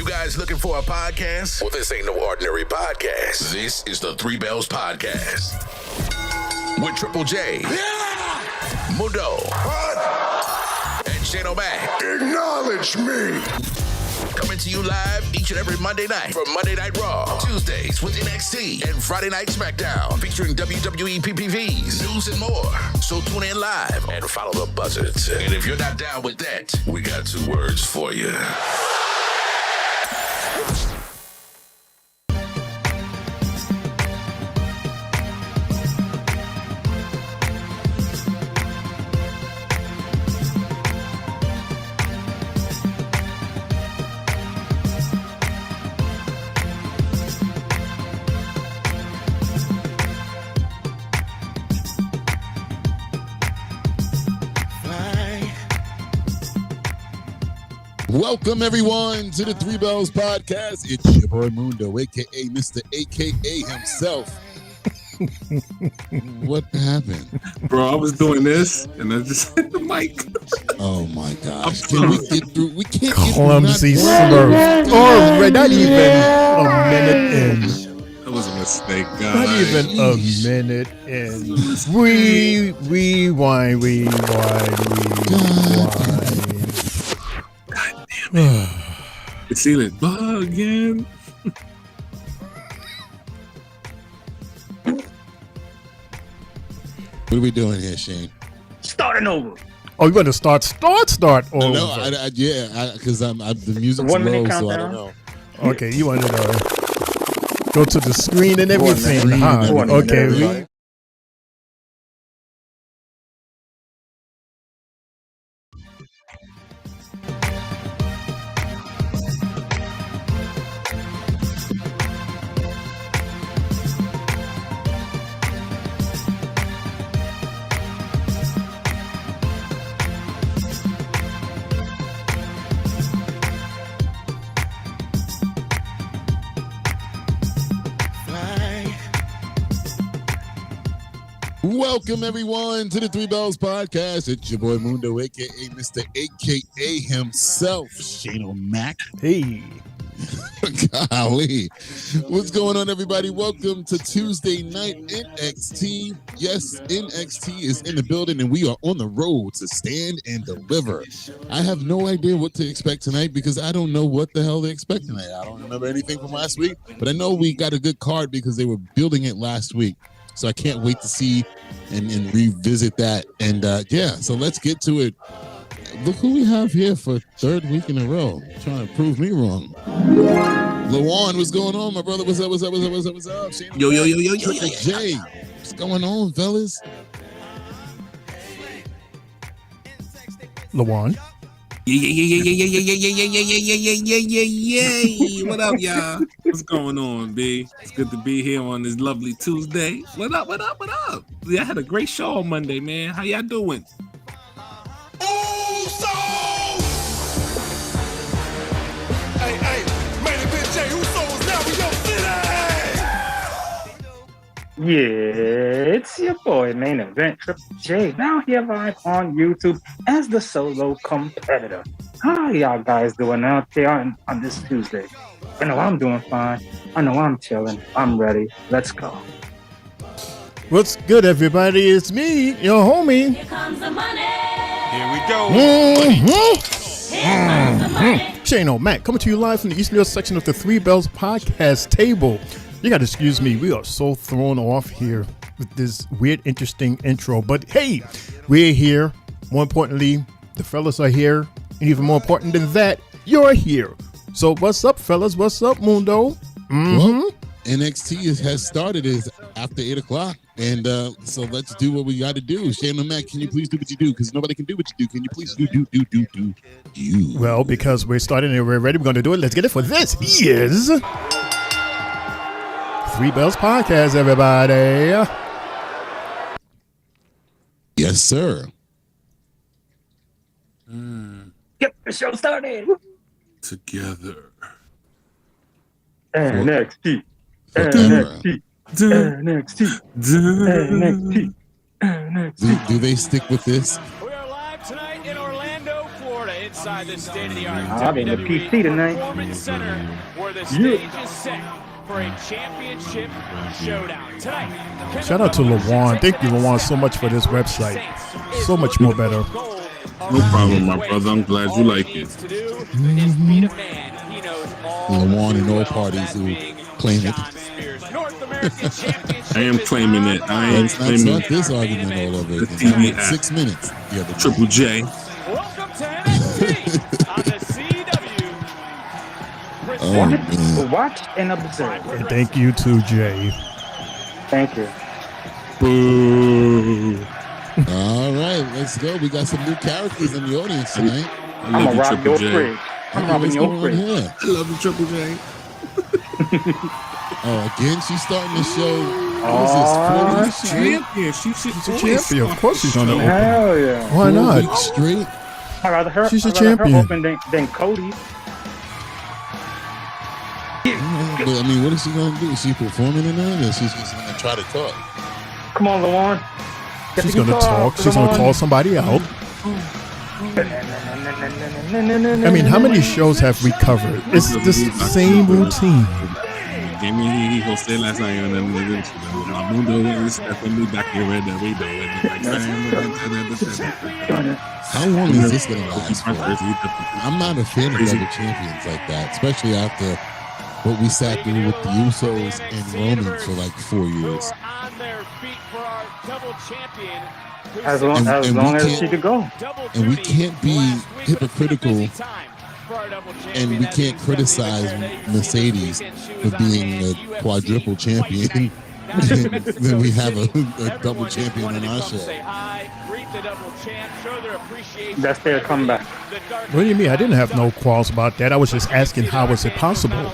You guys looking for a podcast? Well, this ain't no ordinary podcast. This is the Three Bells Podcast. With Triple J, Mundo, and Shawn O'Mac. Acknowledge me. Coming to you live each and every Monday night from Monday Night Raw, Tuesdays with NXT, and Friday Night SmackDown, featuring WWE PPVs, news, and more. So tune in live and follow the buzzards. And if you're not down with that, we got two words for you. Welcome, everyone, to the Three Bells Podcast. It's your boy Mundo, a.k.a. Mr. A.K.A. himself. What happened? Bro, I was doing this, and I just hit the mic. Oh, my gosh. Can we get through? We can't get Clumsy slurp. Or not even a minute in. That was a mistake, guys. Not even a minute in. Rewind. It's either bug again. What are we doing here, Shane? Starting over. Oh, you want to start over? No, because the music's 1 minute low, countdown. so I don't know. Okay, you want to go to the screen and everything, huh? Okay. Welcome, everyone, to the Three Bells Podcast. It's your boy Mundo, a.k.a. Mr. A.K.A. himself, Shawn O'Mac. Hey. Golly. What's going on, everybody? Welcome to Tuesday Night NXT. Yes, NXT is in the building, and we are on the road to stand and deliver. I have no idea what to expect tonight because I don't know what the hell they expect tonight. I don't remember anything from last week, but I know we got a good card because they were building it last week. So I can't wait to see and revisit that. And so let's get to it. Look who we have here for third week in a row. Trying to prove me wrong. Lawan, what's going on, my brother? What's up? Shane, Yo. Triple J. What's going on, fellas? Lawan. Yeah. What up, y'all? What's going on, B? It's good to be here on this lovely Tuesday. What up? Yeah, I had a great show on Monday, man. How y'all doing? Hey, main event J, Usos now in your city. Yeah, it's your boy, main event Triple J. Now here live on YouTube as the solo competitor. How y'all guys doing out there on this Tuesday? I know I'm doing fine. I know I'm chilling. I'm ready. Let's go. What's good, everybody? It's me, your homie. Here comes the money. Here we go. Shawn O'Mac, coming to you live from the East New York section of the Three Bells Podcast table. You got to excuse me. We are so thrown off here with this weird, interesting intro. But hey, we're here. More importantly, the fellas are here. And even more important than that, you're here. So what's up, fellas? What's up, Mundo? Well, NXT has started is after 8 o'clock. And so let's do what we got to do. Shawn O'Mac, can you please do what you do? Because nobody can do what you do. Can you please do you? Well, because we're starting and we're ready, we're going to do it. Let's get it for this. Is Three Bells Podcast, everybody. Yes, sir. Get the show started. Together. NXT. Do they stick with this? We are live tonight in Orlando, Florida. It inside the state-of-the-art I'll be in the WWE PC tonight. Performance Center, where the stage is set for a championship showdown. Tonight, Shout out to LaJuan. Thank you, LaJuan, so much for this website. So much more better. No problem, my brother. I'm glad you like it. LaJuan and all parties who claim it. I am claiming it. I am Let's not claiming start this argument all over the again. TV app. 6 minutes. The other Triple J. Welcome to NXT on the CW. Oh, man. Watch and observe. And thank you too, Jay. Thank you. Boo. All right, let's go. We got some new characters in the audience tonight. I I'm love gonna you, rob Triple your J. fridge. I'm robbing What's your going on fridge. here? I love you, Triple J. Oh, again, she's starting the show. What is this, 40 straight? Champion. She's She's a champion. Of course she's on the open. Hell yeah. Why 4 not? weeks straight? I'd rather her. She's a I'd rather her champion. open than Cody. But, I mean, what is she going to do? Is she performing tonight, or she's just going to try to talk? Come on, LaJuan. Get She's the going to guitar, talk. She's going to LaJuan. call somebody out. I mean, how many shows have we covered? It's the same routine. Jamie Jose last night on them niggas. Mundo is definitely back here in the window. How long is this going to last for? I'm not a fan of double champions like that, especially after what we sat through with the Usos and Roman for like 4 years. As long as she could go. And we can't be hypocritical, and we can't criticize Mercedes for being a quadruple champion. Then we have a double champion on our show. That's their comeback. What do you mean? I didn't have no quarrels about that. I was just asking how was it possible?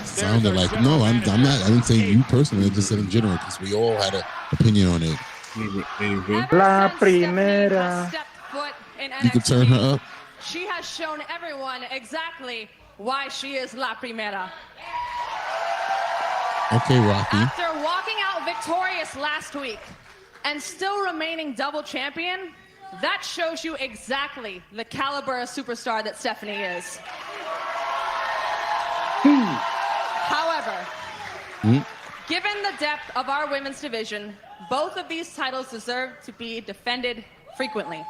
Sounded like no, I'm not. I didn't say you personally. I just said in general because we all had an opinion on it. La primera. You could turn her up. She has shown everyone exactly why she is La Primera. Okay, Rocky. After walking out victorious last week and still remaining double champion, that shows you exactly the caliber of superstar that Stephanie is. However, given the depth of our women's division, both of these titles deserve to be defended frequently.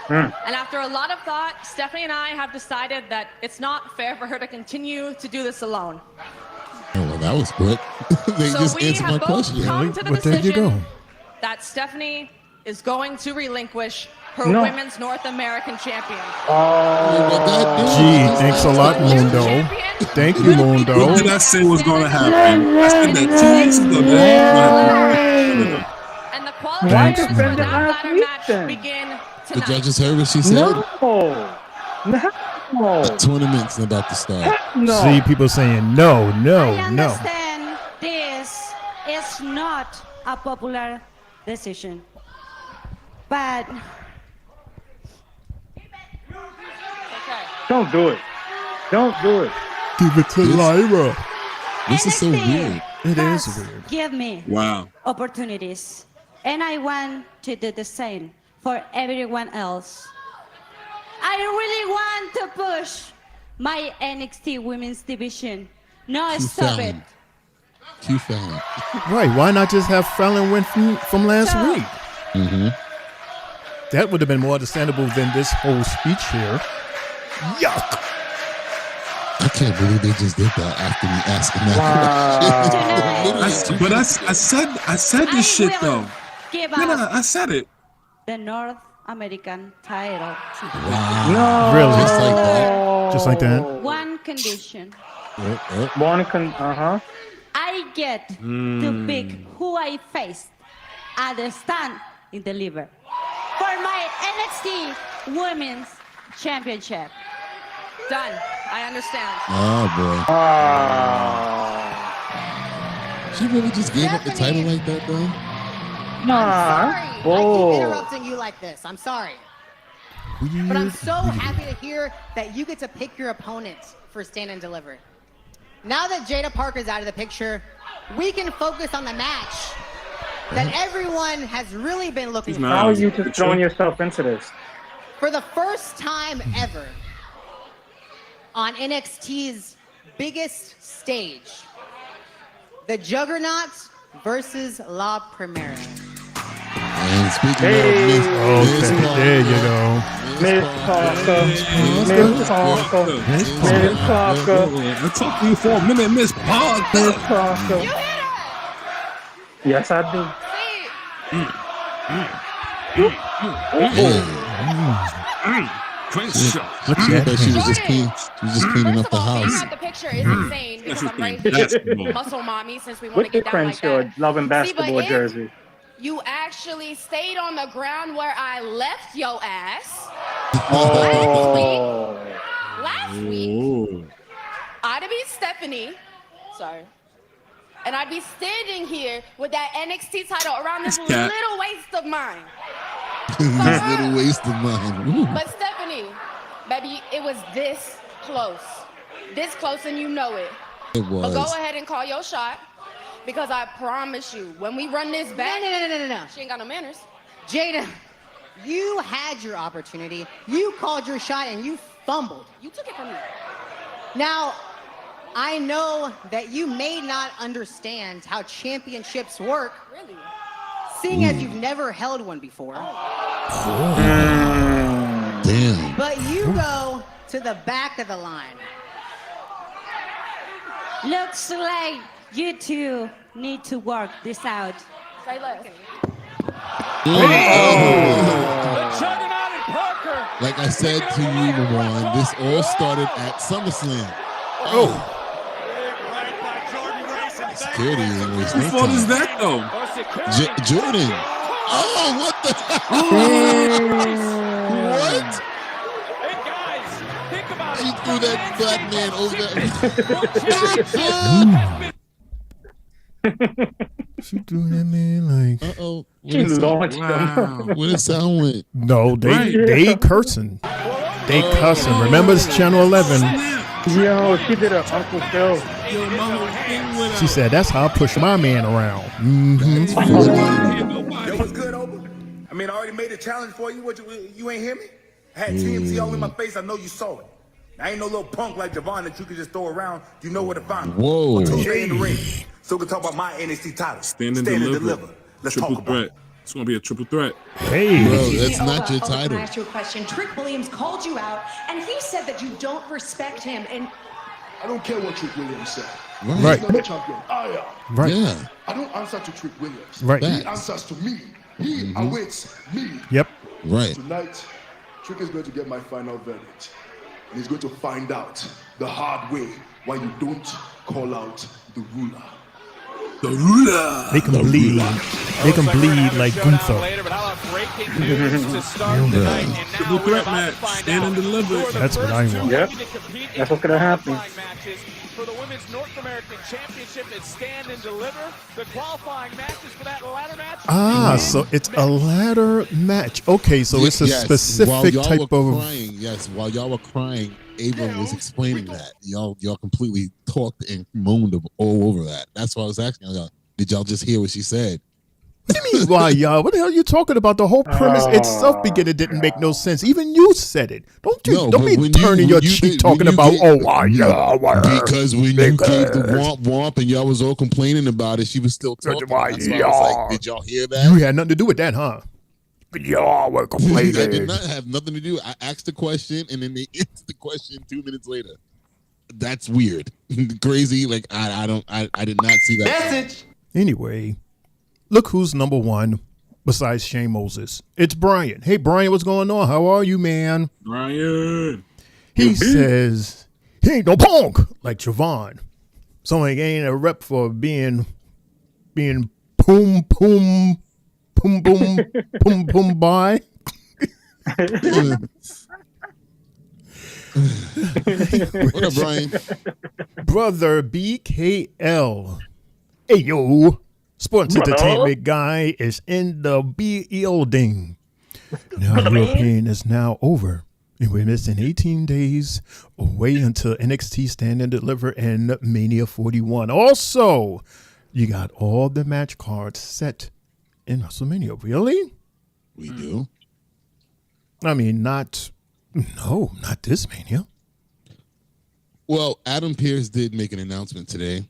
And after a lot of thought, Stephanie and I have decided that it's not fair for her to continue to do this alone. Oh, well, that was quick. They So just we answered my have both question. come to the Well, there you go. decision that Stephanie is going to relinquish her No. women's North American champion. Gee, thanks a lot, Mundo. Thank you, What Mundo. did I say was going to happen? I said that 2 weeks ago. And the Why qualifications defend for it that last ladder week match then? begin The tonight. judges heard what she said. No. The tournament's about to start. No. See, people saying no, I no, no. understand this is not a popular decision, but Don't do it. Don't do it. Give it to Lyra. This is so NXT weird. It is has weird. Give me Wow. opportunities, and I want to do the same for everyone else. I really want to push my NXT women's division. No, Q stop it. Fallon. Q Fallon. Right, why not just have Fallon win from last So- week? That would have been more understandable than this whole speech here. Yuck. I can't believe they just did that after me asking that question. But I said this shit will though. give No, up I said it. the North American title. Wow. Really? Just like that. Just like that? One condition. I get to pick who I faced at the stand in the liver for my NXT Women's Championship. Done. I understand. Oh, boy. She really just gave up the title like that, though? Nah. I keep Oh. interrupting you like this. I'm sorry. But I'm so happy to hear that you get to pick your opponents for Stand and Deliver. Now that Jada Parker's out of the picture, we can focus on the match that everyone has really been looking He's for. not. How are you just throwing yourself into this? For the first time ever on NXT's biggest stage, the Juggernaut versus La Primera. And speaking of Miss Parker, there you go. Miss Parker. Miss Parker. Miss Parker. I'll talk to you for a minute, Miss Parker. Miss Parker. You hear that? Yes, I do. She was just cleaning up the house. The picture is insane because I'm right here. Muscle mommy, since we want to With the get down like Crenshaw that. loving See, but basketball if jersey. you actually stayed on the ground where I left your ass Oh. last week, I'd be Stephanie. Sorry. And I'd be standing here with that NXT title around this little waist of mine. This little waste of mine. Ooh. But Stephanie, baby, it was this close. This close, and you know it. It But was. go ahead and call your shot. Because I promise you, when we run this back, No. she ain't got no manners. Jada, you had your opportunity. You called your shot and you fumbled. You took it from me. Now, I know that you may not understand how championships work, Really? seeing as you've never held one before. Damn. But you go to the back of the line. Looks like you two need to work this out. Say less. The Juggernaut and Parker. Like I said to you, Mawan, this all started at SummerSlam. Oh. Security ain't wasting Whose no fault is time. that, though? Jordan. Oh, what the? What? Hey guys, think about She it. threw that black man over. She threw that man like. Uh-oh. She launched him. Wow. Where the sound went? No, they cursing. They cussing. Remember, it's Channel 11. Yo, she did her Uncle Phil. Yo, my whole thing went She said, that's how I push my man around. That's funny. Yo, what's good, Oba? I mean, I already made a challenge for you. What, you ain't hear me? I had TMZ all in my face. I know you saw it. I ain't no little punk like Javon that you could just throw around. You know where to find me. Whoa. Tuesday in the ring. So we can talk about my NXT title. Stand and deliver. Let's Triple talk about threat. It's going to be a triple threat. Hey. Bro, that's not your Can I title. ask you a question? Trick Williams called you out, and he said that you don't respect him. And I don't care what Trick Williams said. Right. He's not the champion. I am. Right. Yeah. I don't answer to Trick Williams. Right. He answers to me. He awaits me. Yep. Right. Tonight, Trick is going to get my final verdict. And he's going to find out the hard way why you don't call out the ruler. The ruler. They can bleed. They can bleed like Gunther. Later, but how about breaking news to start the night? And now Triple we're threat about to match. find Stand out and deliver. who are the That's what I first two want. Yep. women to compete in That's what's gonna happen. qualifying matches for the Women's North American Championship at Stand and Deliver. The qualifying matches for that ladder match. Ah, so it's a ladder match. Okay, so it's a Yes. specific While y'all type were of. crying, yes, while y'all were crying, Ava was explaining that. Y'all completely talked and moaned all over that. That's why I was asking y'all. Did y'all just hear what she said? What do you mean, why, y'all? What the hell are you talking about? The whole premise itself beginning didn't make no sense. Even you said it. Don't be turning your cheek talking about, why, yeah, why? Because when you gave the womp womp and y'all was all complaining about it, she was still talking. That's why I was like, did y'all hear that? You had nothing to do with that, huh? Y'all were complaining. I did not have nothing to do. I asked the question and then they answered the question 2 minutes later. That's weird. Crazy. Like I did not see that. message. Anyway, look who's number one besides Shane Moses. It's Brian. Hey, Brian, what's going on? How are you, man? Brian. He says he ain't no punk like Javon. So he ain't a rep for being boom boom boom boom boom bye. What up, Brian? Brother BKL. Hey, yo. Sports entertainment guy is in the building. Now, European is now over. And we're missing 18 days away until NXT Stand and Deliver and Mania 41. Also, you got all the match cards set in WrestleMania. Really? We do. I mean, not this Mania. Well, Adam Pearce did make an announcement today.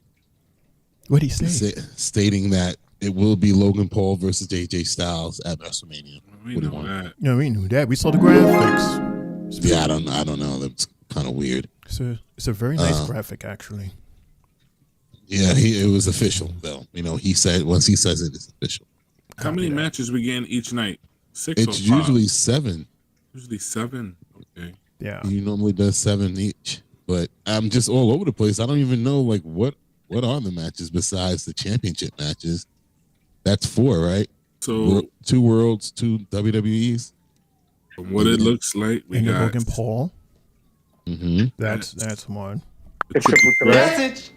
What did he say? Stating that it will be Logan Paul versus AJ Styles at WrestleMania. We know that. Yeah, we knew that. We saw the graphics. Yeah, I don't know. That's kind of weird. It's a very nice graphic, actually. Yeah, it was official though. You know, he said once he says it's official. How many matches we getting each night? 6 It's or 5? usually 7. Usually 7. Okay. Yeah. He normally does 7 each, but I'm just all over the place. I don't even know like what are the matches besides the championship matches. That's 4, right? So 2 worlds, 2 WWEs. From what it looks like, we got Logan Paul. Mm-hmm. That's one. The triple threat.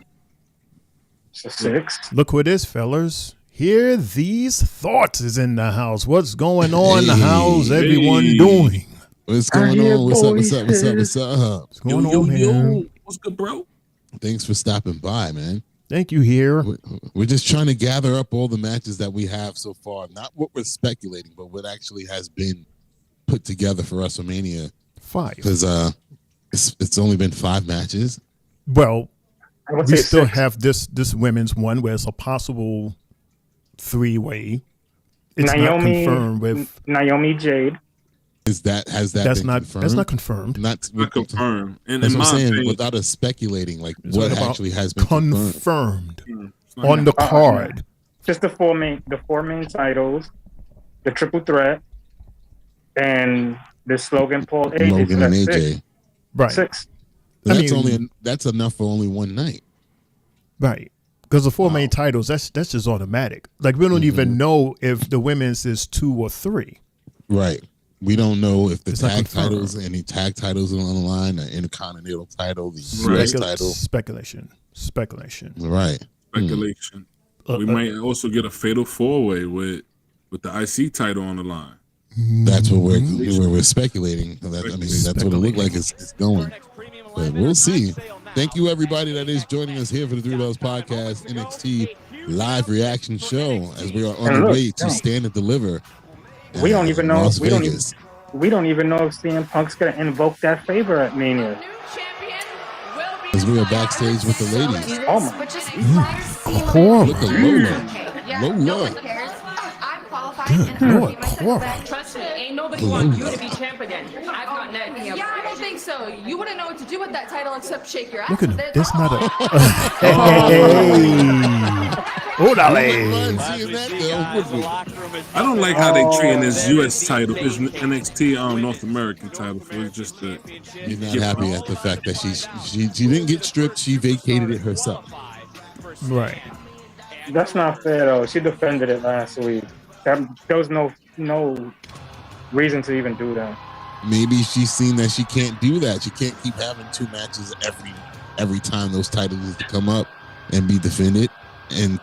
It's a 6. Look who it is, fellas. Hear these thoughts is in the house. What's going on? How's everyone doing? What's going on? What's up? What's going on, man? What's good, bro? Thanks for stopping by, man. Thank you, here. We're just trying to gather up all the matches that we have so far. Not what we're speculating, but what actually has been put together for WrestleMania. 5. Because it's only been 5 matches. Well, we still 6. have this women's one where it's a possible 3-way. It's not confirmed with Naomi Jade. Has that that's been not confirmed? that's not confirmed. Not confirmed. And that's in what I'm my saying. opinion, Without us speculating, like It's what about actually has been confirmed. on the card. Just the four main titles, the triple threat, and the Logan Paul AJ. Logan and AJ. 6. Right. 6. That's enough for only one night. Right. Because the 4 main titles, that's just automatic. Like we don't even know if the women's is 2 or 3. Right. We don't know if the It's not tag confirmed. titles, any tag titles are on the line, the Intercontinental title, the US title. Speculation. Right. Speculation. We might also get a fatal 4-way with the IC title on the line. That's what we're speculating. That's what it looked like it's going. But we'll see. Thank you, everybody that is joining us here for the 3 Bells Podcast NXT live reaction show as we are on the way to Stand and Deliver. We don't even know. Las We don't Vegas. even know if CM Punk's gonna invoke that favor at Mania. As we are backstage with the ladies. Oh my! Look at Lola. Good Lord, Cora. Trust me, ain't nobody want you to be champ again. I've got next. Yeah, I don't think so. You wouldn't know what to do with that title except shake your ass. Look at him. with it. That's not a. I don't like how they treating this US title, this NXT North American title. For it's just that You're not happy at the fact that she didn't get stripped. She vacated it herself. Right. That's not fair though. She defended it last week. There was no reason to even do that. Maybe she's seen that she can't do that. She can't keep having 2 matches every time those titles is to come up and be defended. And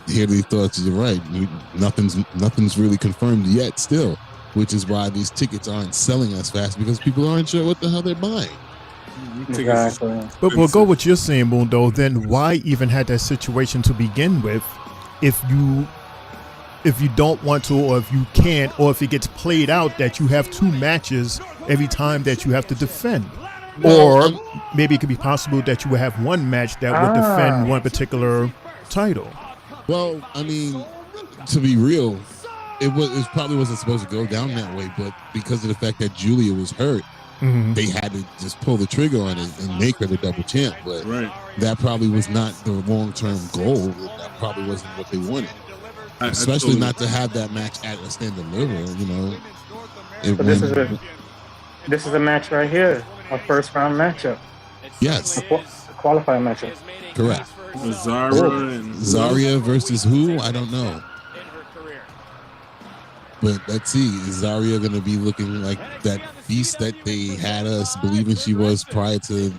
here they thought you're right. Nothing's really confirmed yet still, which is why these tickets aren't selling as fast because people aren't sure what the hell they're buying. Exactly. But we'll go what you're saying, Mundo. Then why even had that situation to begin with if you don't want to, or if you can't, or if it gets played out that you have 2 matches every time that you have to defend? Or maybe it could be possible that you would have 1 match that would defend one particular title. Well, I mean, to be real, it probably wasn't supposed to go down that way, but because of the fact that Julia was hurt, they had to just pull the trigger on it and make her the double champ. But that probably was not the long-term goal. That probably wasn't what they wanted. Especially not to have that match at a Stand and Deliver, you know. But this is a match right here, a first round matchup. Yes, a qualifying matchup. Correct. Zarya versus who? I don't know. But let's see, is Zarya going to be looking like that beast that they had us believing she was prior to,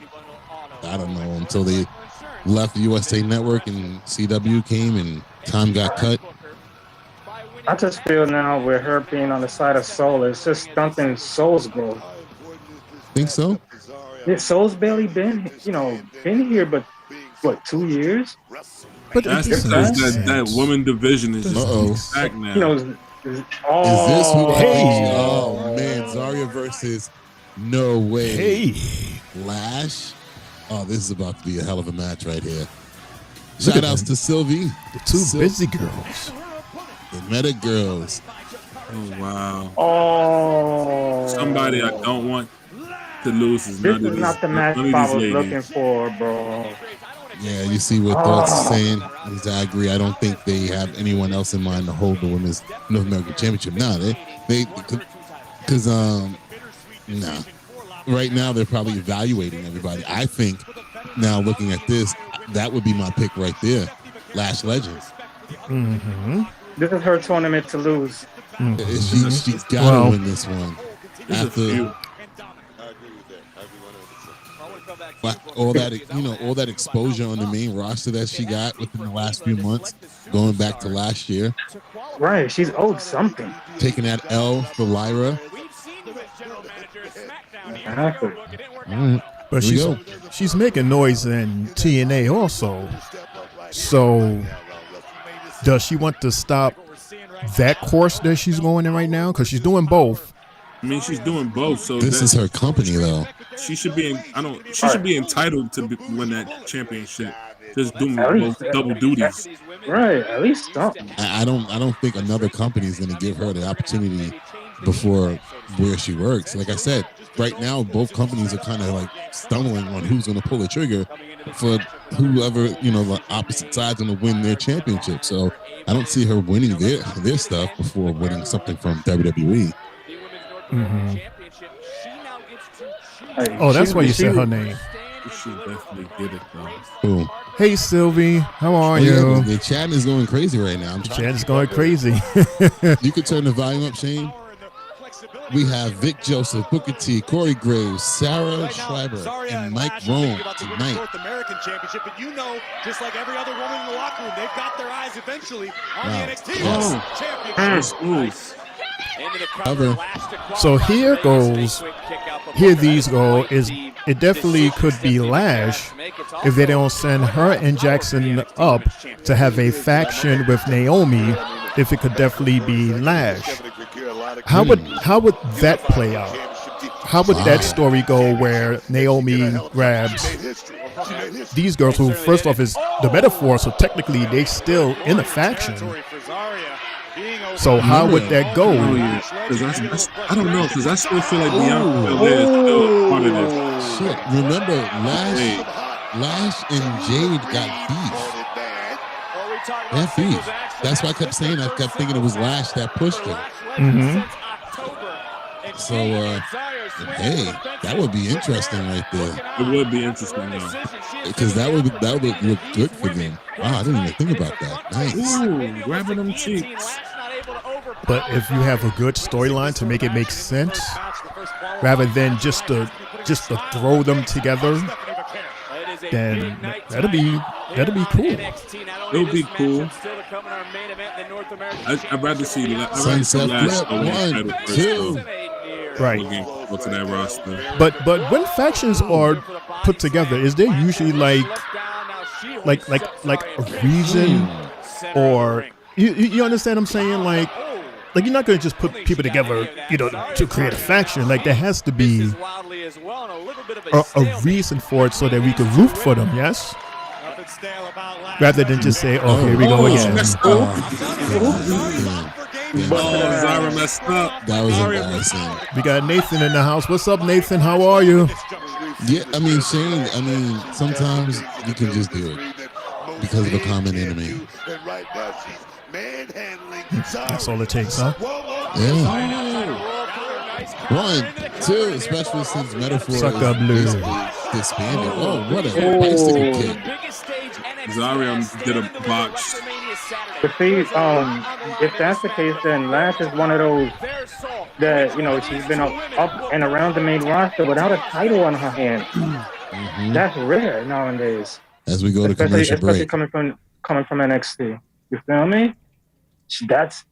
I don't know, until they left the USA Network and CW came and time got cut? I just feel now with her being on the side of Soul, it's just stunting Soul's growth. Think so? Yeah, Soul's barely been here, but what, 2 years? But that woman division is just back now. Is this who? Oh man, Zarya versus No Way Hey. Lash. Oh, this is about to be a hell of a match right here. Look at Shout outs them. to Sylvie. The two busy girls. The Meta Girls. Oh wow. Oh. Somebody I don't want to lose is This is not the match I was looking for, bro. Yeah, you see what Thoughts saying. I agree. I don't think they have anyone else in mind to hold the women's North American Championship. Nah, because nah. Right now they're probably evaluating everybody. I think now looking at this, that would be my pick right there. Lash Legends. Mm-hmm. This is her tournament to lose. Mm-hmm. She's got to win this one. After all that exposure on the main roster that she got within the last few months, going back to last year. Right, she's owed something. Taking that L for Lyra. But she's making noise in TNA also. So does she want to stop that course that she's going in right now? Because she's doing both. I mean, she's doing both. So this is her company, though. She should be. She should be entitled to win that championship. Just doing both double duties. Right, at least something. I don't think another company is going to give her the opportunity before where she works. Like I said, right now both companies are kind of like stumbling on who's going to pull the trigger for whoever, the opposite side's going to win their championship. So I don't see her winning their stuff before winning something from WWE. Mm-hmm. Oh, that's why you said her name. She definitely did it though. Cool. Hey Sylvie, how are you? Yeah, the chat is going crazy right now. The chat is going crazy. You could turn the volume up, Shane. We have Vic Joseph, Booker T, Corey Graves, Sarah Schreiber, and Mike Rome tonight. North American Championship, but just like every other woman in the locker room, they've got their eyes eventually on the NXT Championship. Cover. So here these go. It definitely could be Lash if they don't send her and Jackson up to have a faction with Naomi. If it could definitely be Lash. How would that play out? How would that story go where Naomi grabs these girls who, first off, is the metaphor, so technically they still in a faction. So how would that go? I don't know, because I still feel like Bianca Belair is still part of this. Shit, remember Lash and Jade got beef. They had beef. That's why I kept saying, I kept thinking it was Lash that pushed her. Mm-hmm. So, hey, that would be interesting right there. It would be interesting, though. Because that would look good for them. Wow, I didn't even think about that. Nice. Ooh, grabbing them cheeks. But if you have a good storyline to make it make sense, rather than just to throw them together, then that'll be cool. It'll be cool. I'd rather see Sunset Lash Flip, 1, 2. Right. Go to that roster. But when factions are put together, is there usually like a reason, or you understand what I'm saying? Like you're not going to just put people together, to create a faction. Like there has to be a reason for it so that we can root for them. Yes. Rather than just say, "Oh, here we go again." Zara messed up. That was embarrassing. We got Nathan in the house. What's up, Nathan? How are you? Yeah, I mean, Shane, sometimes you can just do it because of a common enemy. That's all it takes, huh? Yeah. 1, 2, especially since Metaphor Sucker Blue disbanded. Oh, what a bicycle kick. Zariam did a botch. But see, if that's the case, then Lash is one of those that, she's been up and around the main roster without a title on her hand. Mm-hmm. That's rare nowadays. As we go to commercial break. Especially coming from NXT. You feel me? That's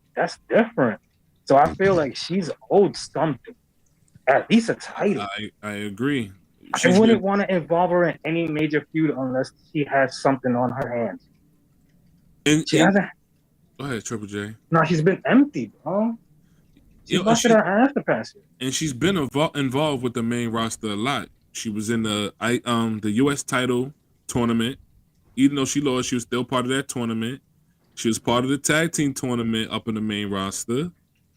different. So I feel like she's owed something. At least a title. I agree. I wouldn't want to involve her in any major feud unless she has something on her hands. She hasn't. Go ahead, Triple J. No, she's been empty, bro. She busted her ass the past year. And she's been involved with the main roster a lot. She was in the U.S. title tournament. Even though she lost, she was still part of that tournament. She was part of the tag team tournament up in the main roster.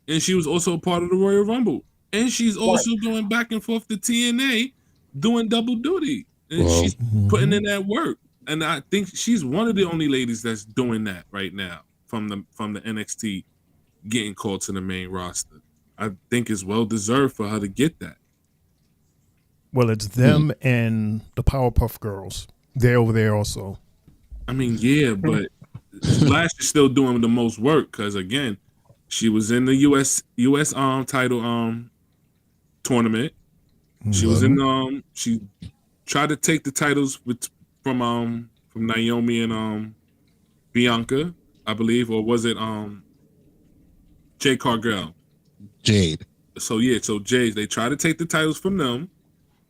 And she was also a part of the Royal Rumble. And she's also going back and forth to TNA doing double duty. And she's putting in that work. And I think she's one of the only ladies that's doing that right now from the NXT getting called to the main roster. I think it's well deserved for her to get that. Well, it's them and the Powerpuff Girls. They're over there also. I mean, yeah, but Splash is still doing the most work because again, she was in the US title tournament. She was in she tried to take the titles from Naomi and Bianca, I believe, or was it Jade Cargill? Jade. So Jade, they tried to take the titles from them,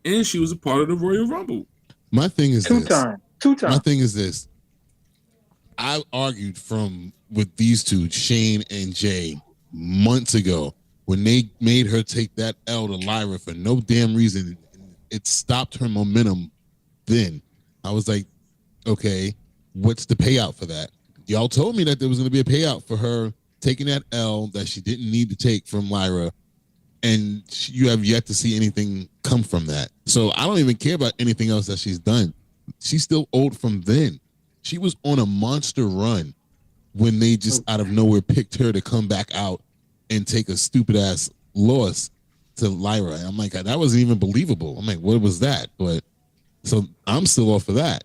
and she was a part of the Royal Rumble. My thing is two times. My thing is this. I argued with these two, Shane and Jay, months ago when they made her take that L to Lyra for no damn reason. It stopped her momentum. Then I was like, okay, what's the payout for that? Y'all told me that there was going to be a payout for her taking that L that she didn't need to take from Lyra, and you have yet to see anything come from that. So I don't even care about anything else that she's done. She's still old from then. She was on a monster run when they just out of nowhere picked her to come back out and take a stupid ass loss to Lyra. And I'm like, that wasn't even believable. I'm like, what was that? But so I'm still off of that.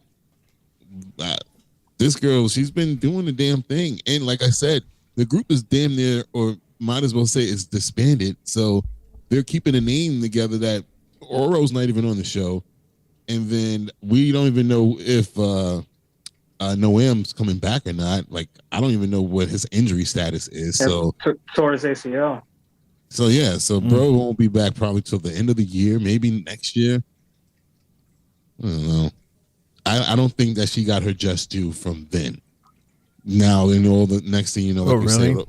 This girl, she's been doing the damn thing. And like I said, the group is damn near, or might as well say is disbanded. So they're keeping a name together that Oro's not even on the show. And then we don't even know if Noam's coming back or not. Like, I don't even know what his injury status is. So tore his ACL. So yeah, bro won't be back probably till the end of the year, maybe next year. I don't know. I don't think that she got her just due from then. Now, the next thing you know, like really? Said,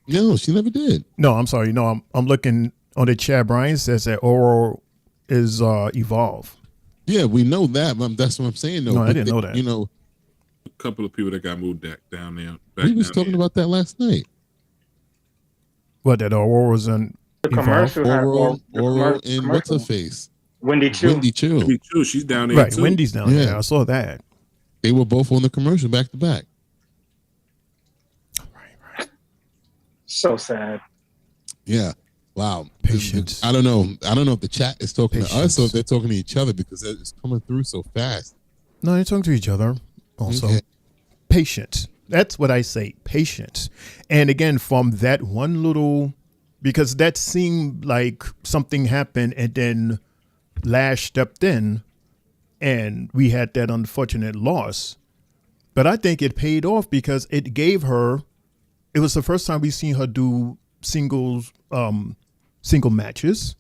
no, she never did. No, I'm sorry. No, I'm looking on the chat. Brian says that Oro is Evolve. Yeah, we know that. But that's what I'm saying. No, I didn't know that. A couple of people that got moved down there. We was talking about that last night. What, that Oro was in the commercial? Oro and what's her face? Wendy Chu. Wendy Chu, she's down there right, too. Wendy's down there. I saw that. They were both on the commercial back to back. Right. So sad. Yeah. Wow. Patience. I don't know if the chat is talking to us or if they're talking to each other because it's coming through so fast. No, they're talking to each other also. Okay. Patience. That's what I say. Patience. And again, from that one little, because that seemed like something happened and then Lash stepped in and we had that unfortunate loss. But I think it paid off because it gave her, it was the first time we seen her do single matches,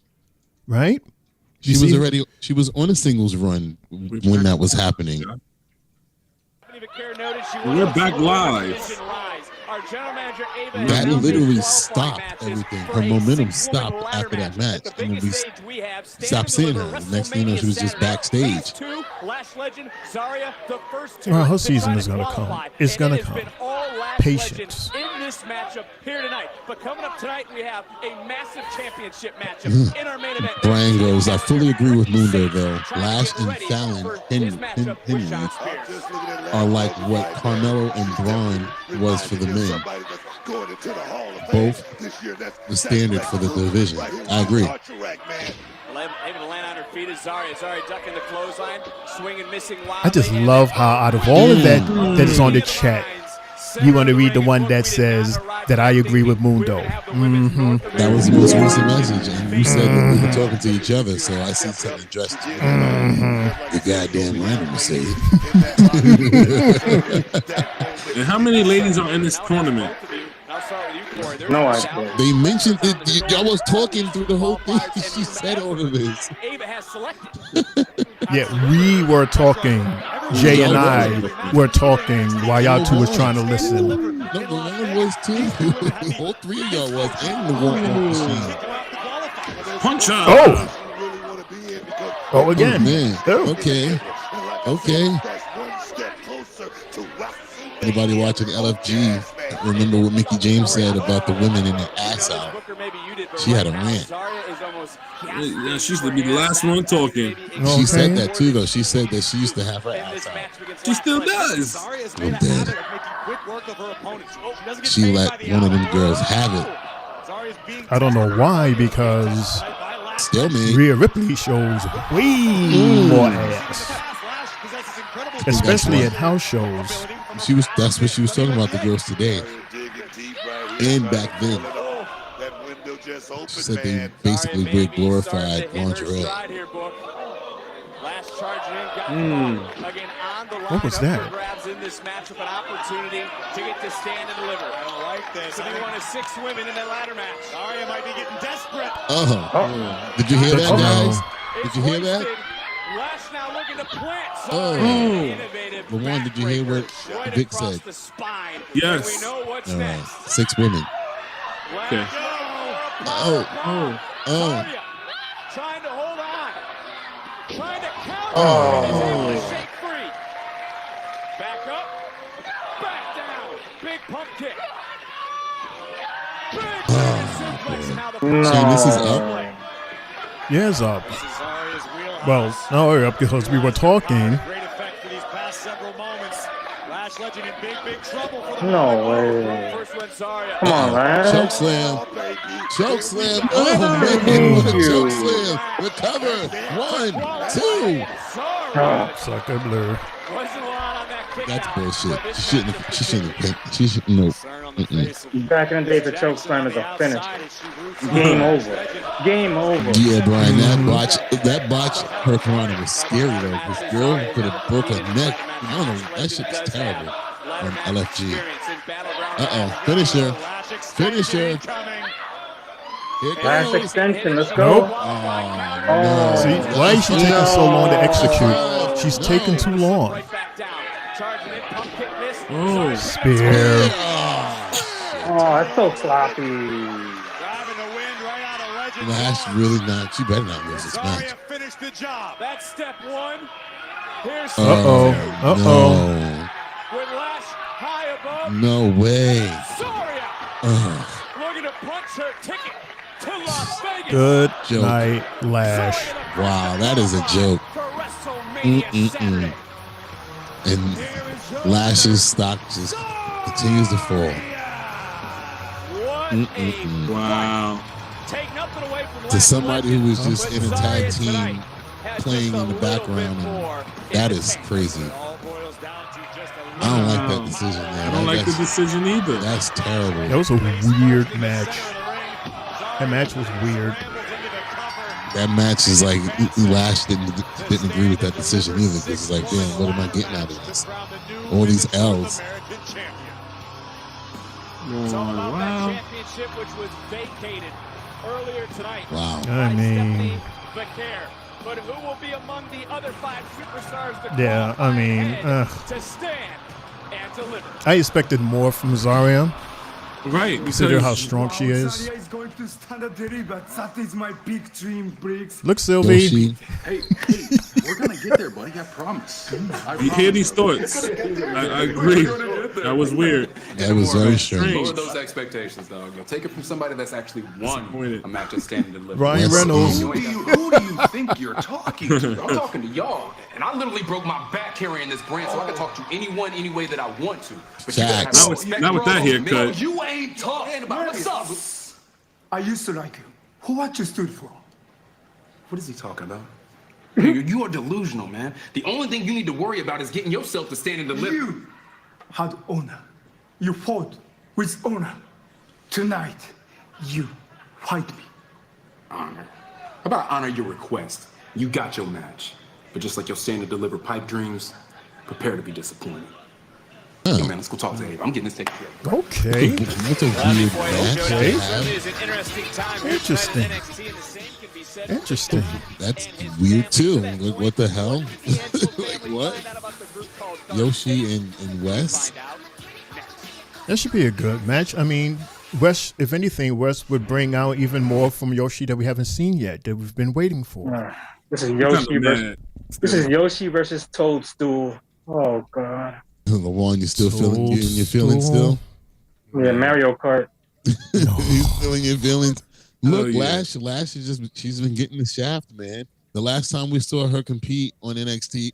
right? She was on a singles run when that was happening. We're back live. That literally stopped everything. Her momentum stopped after that match. And then we stopped seeing her. The next thing you know, she was just backstage. Well, her season is going to come. It's going to come. Patience. In this matchup here tonight. But coming up tonight, we have a massive championship matchup in our main event. Brian goes, I fully agree with Mundo, though. Lash and Fallon Henry are like what Carmelo and Braun was for the men. Both the standard for the division. I agree. I just love how out of all of that is on the chat, you want to read the one that says that I agree with Mundo. Mm-hmm. That was the most recent message, and you said that we were talking to each other, so I see something addressed to you. Mm-hmm. The goddamn random say it. And how many ladies are in this tournament? No idea. They mentioned that y'all was talking through the whole thing. She said all of this. Yeah, we were talking. Jay and I were talking while y'all two was trying to listen. No, was too. All three of y'all was, and the Walk Machine. Punch her. Oh, again. Oh, man. Oh. Okay. Anybody watching LFG remember what Mickey James said about the women in the ass out? She had a rant. Yeah, she used to be the last one talking. She said that too, though. She said that she used to have her ass out. She still does. I'm dead. She let one of them girls have it. I don't know why, because still me. Rhea Ripley shows way more ass, especially at house shows. That's what she was talking about, the girls today and back then. She said they basically wear glorified lingerie. What was that? In this matchup, an opportunity to get to stand and deliver. I don't like this. To be one of 6 women in the ladder match. Arya might be getting desperate. Did you hear that, guys? Did you hear that? Lash now looking to plant. Lawan, did you hear what Vic said? Yes. All right. 6 women. Okay. Trying to hold on. Trying to counter. He's able to shake free. Back up. Back down. Big pump kick. Big suplex. Now the Shane, this is up. Yeah, it's up. Well, now we're up because we were talking. Great effect for these past several moments. Lash Legend in big trouble for the No way. first one, Zarya. Come on, man. Choke slam. Choke slam. Oh, man. What a choke slam. Recover. 1, 2. Sucker blur. Wasn't a lot on that kick. That's bullshit. She shouldn't have. Nope. Back in the day, the choke slam is a finish. Game over. Game over. Yeah, Brian, that botch Hurricane was scary though. This girl could have broke her neck. I don't know. That shit was terrible on LFG. Finisher. Last extension. Let's go. Nope. See, why is she taking so long to execute? She's taking too long. Spear. Oh, that's so sloppy. Lash really not. She better not lose this match. Finish the job. That's step 1. Here's No. with Lash high above. No way. Zarya looking to punch her ticket to Las Vegas. Good Joke. night, Lash. Wow, that is a joke. For WrestleMania Saturday. And Lash's stock just continues to fall. Wow. Take nothing away from To somebody who was just in a tag team playing in the background, and that is crazy. I don't like that decision, man. I don't like the decision either. That's terrible. That was a weird match. That match was weird. That match is like Lash didn't agree with that decision either, because it's like, damn, what am I getting out of this? All these L's. Wow. championship, which was vacated earlier tonight. Wow. I mean, but who will be among the other 5 superstars? yeah, I mean, to stand and deliver. I expected more from Zarya. Right. Consider how strong she is. Zarya is going to stand up there, but that is my big dream, Briggs. Look, Sylvie. Hey, we're gonna get there, buddy. I promise. You hear these thoughts? I agree. That was weird. That was very strange. Lower those expectations, dog. You'll take it from somebody that's actually won a match of standing and delivery. Ryan Reynolds. Who do you think you're talking to? I'm talking to y'all. And I literally broke my back carrying this brand, so I can talk to anyone, any way that I want to. But you gotta have Facts. respect Not with for that all haircut. of them. Man, you ain't talking about what's up. I used to like you. Who what you stood for? What is he talking about? You are delusional, man. The only thing you need to worry about is getting yourself to stand and deliver. You had honor. You fought with honor. Tonight, you fight me. Honor. How about honor your request? You got your match. But just like your stand and deliver pipe dreams, prepare to be disappointed. Yo, man, let's go talk to Abe. I'm getting this taken care of. Okay. What's a weird match to have? Interesting. Interesting. That's weird too. Like, what the hell? Like what? Yoshi and Wes? That should be a good match. I mean, Wes, if anything, Wes would bring out even more from Yoshi that we haven't seen yet, that we've been waiting for. This is Yoshi versus Toadstool. Oh God. LaJuan, you still feeling your feelings still? Yeah, Mario Kart. He's feeling your feelings. Look, Lash is she's been getting the shaft, man. The last time we saw her compete on NXT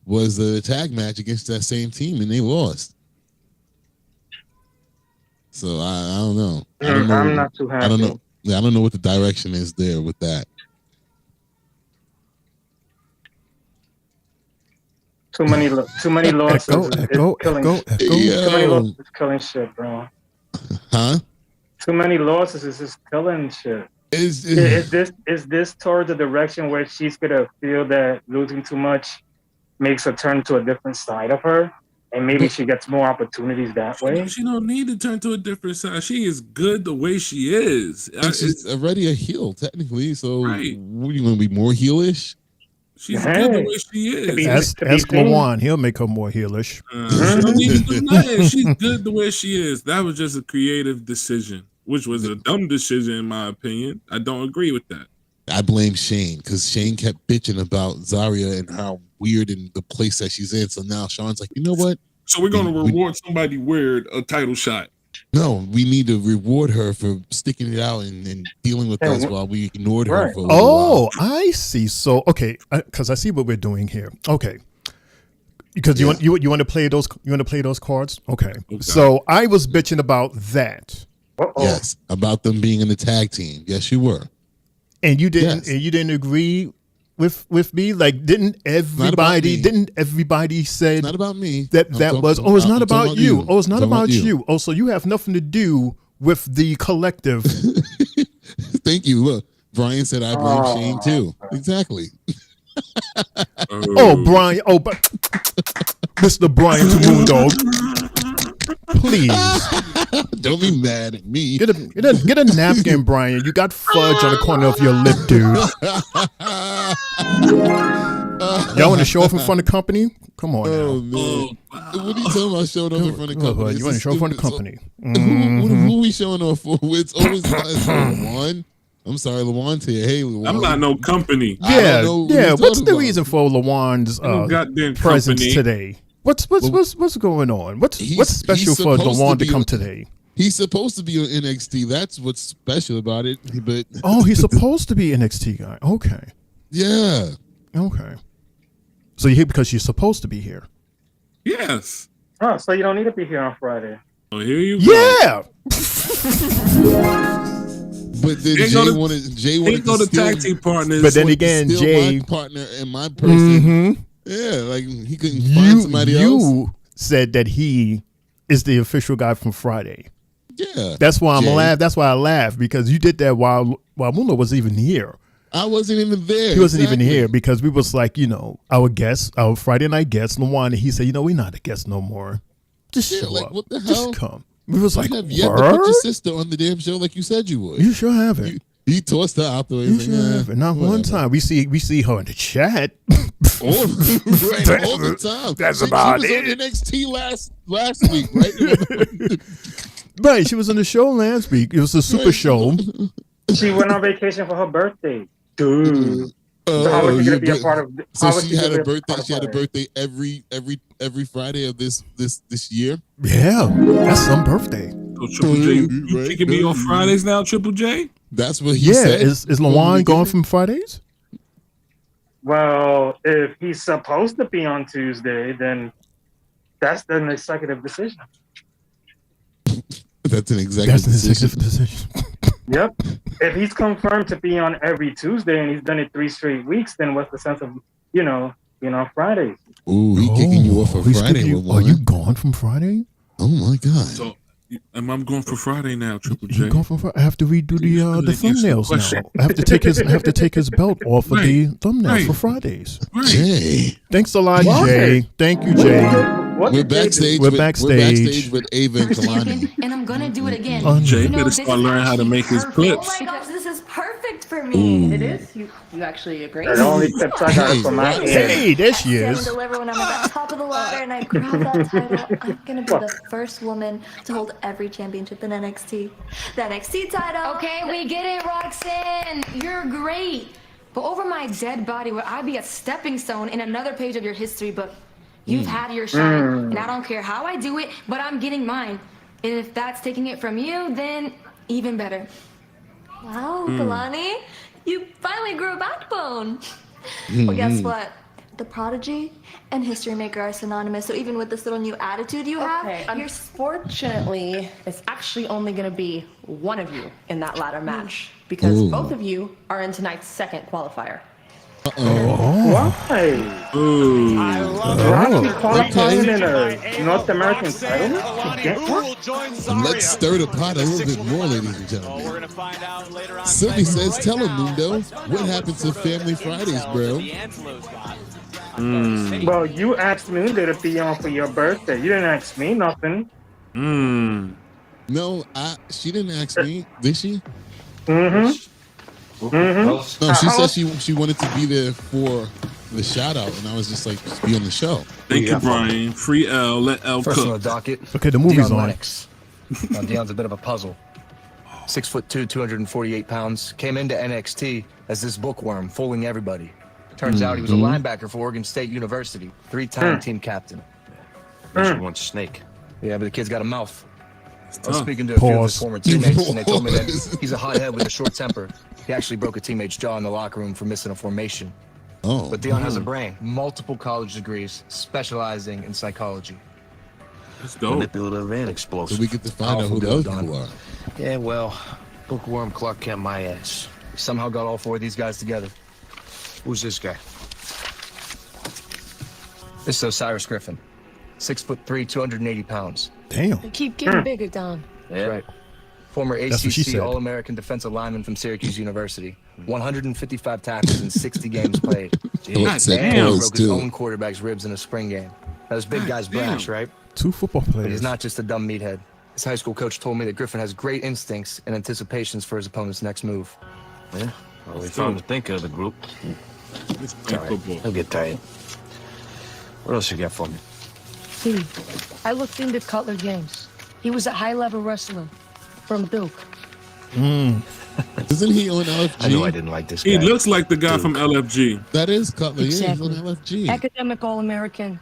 was a tag match against that same team, and they lost. So I don't know. I'm not too happy. I don't know. Yeah, I don't know what the direction is there with that. Too many losses. Echo. Too many losses is killing shit, bro. Huh? Too many losses is just killing shit. Is this toward the direction where she's gonna feel that losing too much makes her turn to a different side of her, and maybe she gets more opportunities that way? She don't need to turn to a different side. She is good the way she is. She's already a heel technically. So what are you going to be more heelish? She's good the way she is. Ask LaJuan, he'll make her more heelish. She don't need to do nothing. She's good the way she is. That was just a creative decision, which was a dumb decision in my opinion. I don't agree with that. I blame Shane because Shane kept bitching about Zarya and how weird in the place that she's in. So now Shawn's like, you know what? So we're going to reward somebody weird a title shot. No, we need to reward her for sticking it out and dealing with us while we ignored her for a while. while. I see. So okay, because I see what we're doing here. Okay, because you want to play those cards. Okay. So I was bitching about that. Yes, about them being in the tag team. Yes, you were. And you didn't. And you didn't agree with me. Like, didn't everybody say it's not about me? That was. Oh, it's not about you. Oh, it's not about you. Oh, so you have nothing to do with the collective. Thank you. Look, Brian said I blame Shane too. Exactly. Oh, Brian. Oh, but Mr. Brian Tamundo, please. Don't be mad at me. Get a napkin, Brian. You got fudge on the corner of your lip, dude. Y'all want to show off in front of company? Come on now. Man. What are you talking about showing off in front of company? You want to show off in front of company? Who are we showing off for? It's always LaJuan. I'm sorry, LaJuan's here. Hey, LaJuan. I'm not no company. Yeah. What's the reason for LaJuan's presence today? What's going on? What's special for LaJuan to come today? He's supposed to be on NXT. That's what's special about it. But he's supposed to be NXT guy. Okay. Yeah. Okay. So you're here because you're supposed to be here. Yes. Oh, so you don't need to be here on Friday. Oh, here you go. Yeah. But then Jay wanted to tag team partners. But then again, Jay, my partner and my person. Mm-hmm. Yeah, like he couldn't find somebody else. You said that he is the official guy from Friday. Yeah, that's why I'm laughing. That's why I laughed because you did that while Muno was even here. I wasn't even there. He wasn't even here because we was like, our guest, our Friday night guest, LaJuan, and he said, we're not a guest no more. Just show up. What the hell? Just come. We was like, have yet to put your sister on the damn show like you said you would. You sure haven't. He tossed her out the way. You sure haven't. Not one time. We see her in the chat. all the time. That's about it. She was on NXT last week, right? Right. She was on the show last week. It was a super show. She went on vacation for her birthday. Dude. So how was she gonna be a part of? So she had a birthday. She had a birthday every Friday of this year. Yeah, that's some birthday. So Triple J, you kicking me on Fridays now, Triple J? That's what he said. Is LaJuan going from Fridays? Well, if he's supposed to be on Tuesday, then that's an executive decision. That's an executive decision. Yep. If he's confirmed to be on every Tuesday and he's done it 3 straight weeks, then what's the sense of, Fridays? Ooh, he's kicking you off for Friday. Are you gone from Friday? Oh my God. So I'm going for Friday now, Triple J. You going for Friday? I have to redo the thumbnails now. I have to take his belt off of the thumbnails for Fridays. Right. Jay. Thanks a lot, Jay. Thank you, Jay. We're backstage. We're backstage with Ava and Kalani. And I'm gonna do it again. Jay better start learning how to make his clips. Oh my gosh, this is perfect for me. It is? You actually agree? The only tips I got for my Hey, there she Stand and is. deliver when I'm at the top of the ladder and I grab that title. I'm gonna be the first woman to hold every championship in NXT. The NXT title. Okay, we get it, Roxanne. You're great. But over my dead body would I be a stepping stone in another page of your history book. You've had your shine, and I don't care how I do it, but I'm getting mine. And if that's taking it from you, then even better. Wow, Kalani, you finally grew a backbone. Well, guess what? The Prodigy and History Maker are synonymous. So even with this little new attitude you have, you're Unfortunately, it's actually only going to be one of you in that ladder match because both of you are in tonight's second qualifier. Why? Ooh. Rocky qualifying in a North American title? And let's stir the pot a little bit more, ladies and gentlemen. Sylvie says, tell him, Mundo, what happened to Family Fridays, bro? Well, you asked me to be on for your birthday. You didn't ask me nothing. No, she didn't ask me, did she? No, she said she wanted to be there for the shout out, and I was just like, just be on the show. Thank you, Brian. Free L, let L First on the cook. docket. Okay, the movie's Dion on. Lennox. Dion's a bit of a puzzle. 6'2", 248 pounds. Came into NXT as this bookworm, fooling everybody. Turns out he was a linebacker for Oregon State University, 3-time team captain. One snake. Yeah, but the kid's got a mouth. I was speaking to a few of his former teammates, and they told me that he's a hothead with a short temper. He actually broke a teammate's jaw in the locker room for missing a formation. But Dion has a brain, multiple college degrees, specializing in psychology. That's dope. Manipulative and explosive. So we get to find out who the other people are. Yeah, well, bookworm Clark Kent my ass. Somehow got all four of these guys together. Who's this guy? This is Osiris Griffin. 6'3", 280 pounds. Damn. They keep getting bigger, Don. Yeah. Right. Former That's what she ACC said. All-American defensive lineman from Syracuse University. 155 tackles in 60 games played. God And damn. broke his own quarterback's ribs in a spring game. Now, this big guy's brash, right? 2 football But players. he's not just a dumb meathead. His high school coach told me that Griffin has great instincts and anticipations for his opponent's next move. Yeah, well, we found the thinker of the group. It's All right, he'll get tired. What else you got for me? See, I looked into Cutler James. He was a high-level wrestler from Duke. Isn't he on LFG? I knew I didn't like this guy. He looks like the guy from LFG. That is Cutler. Exactly. Yeah, he's on LFG. Academic All-American.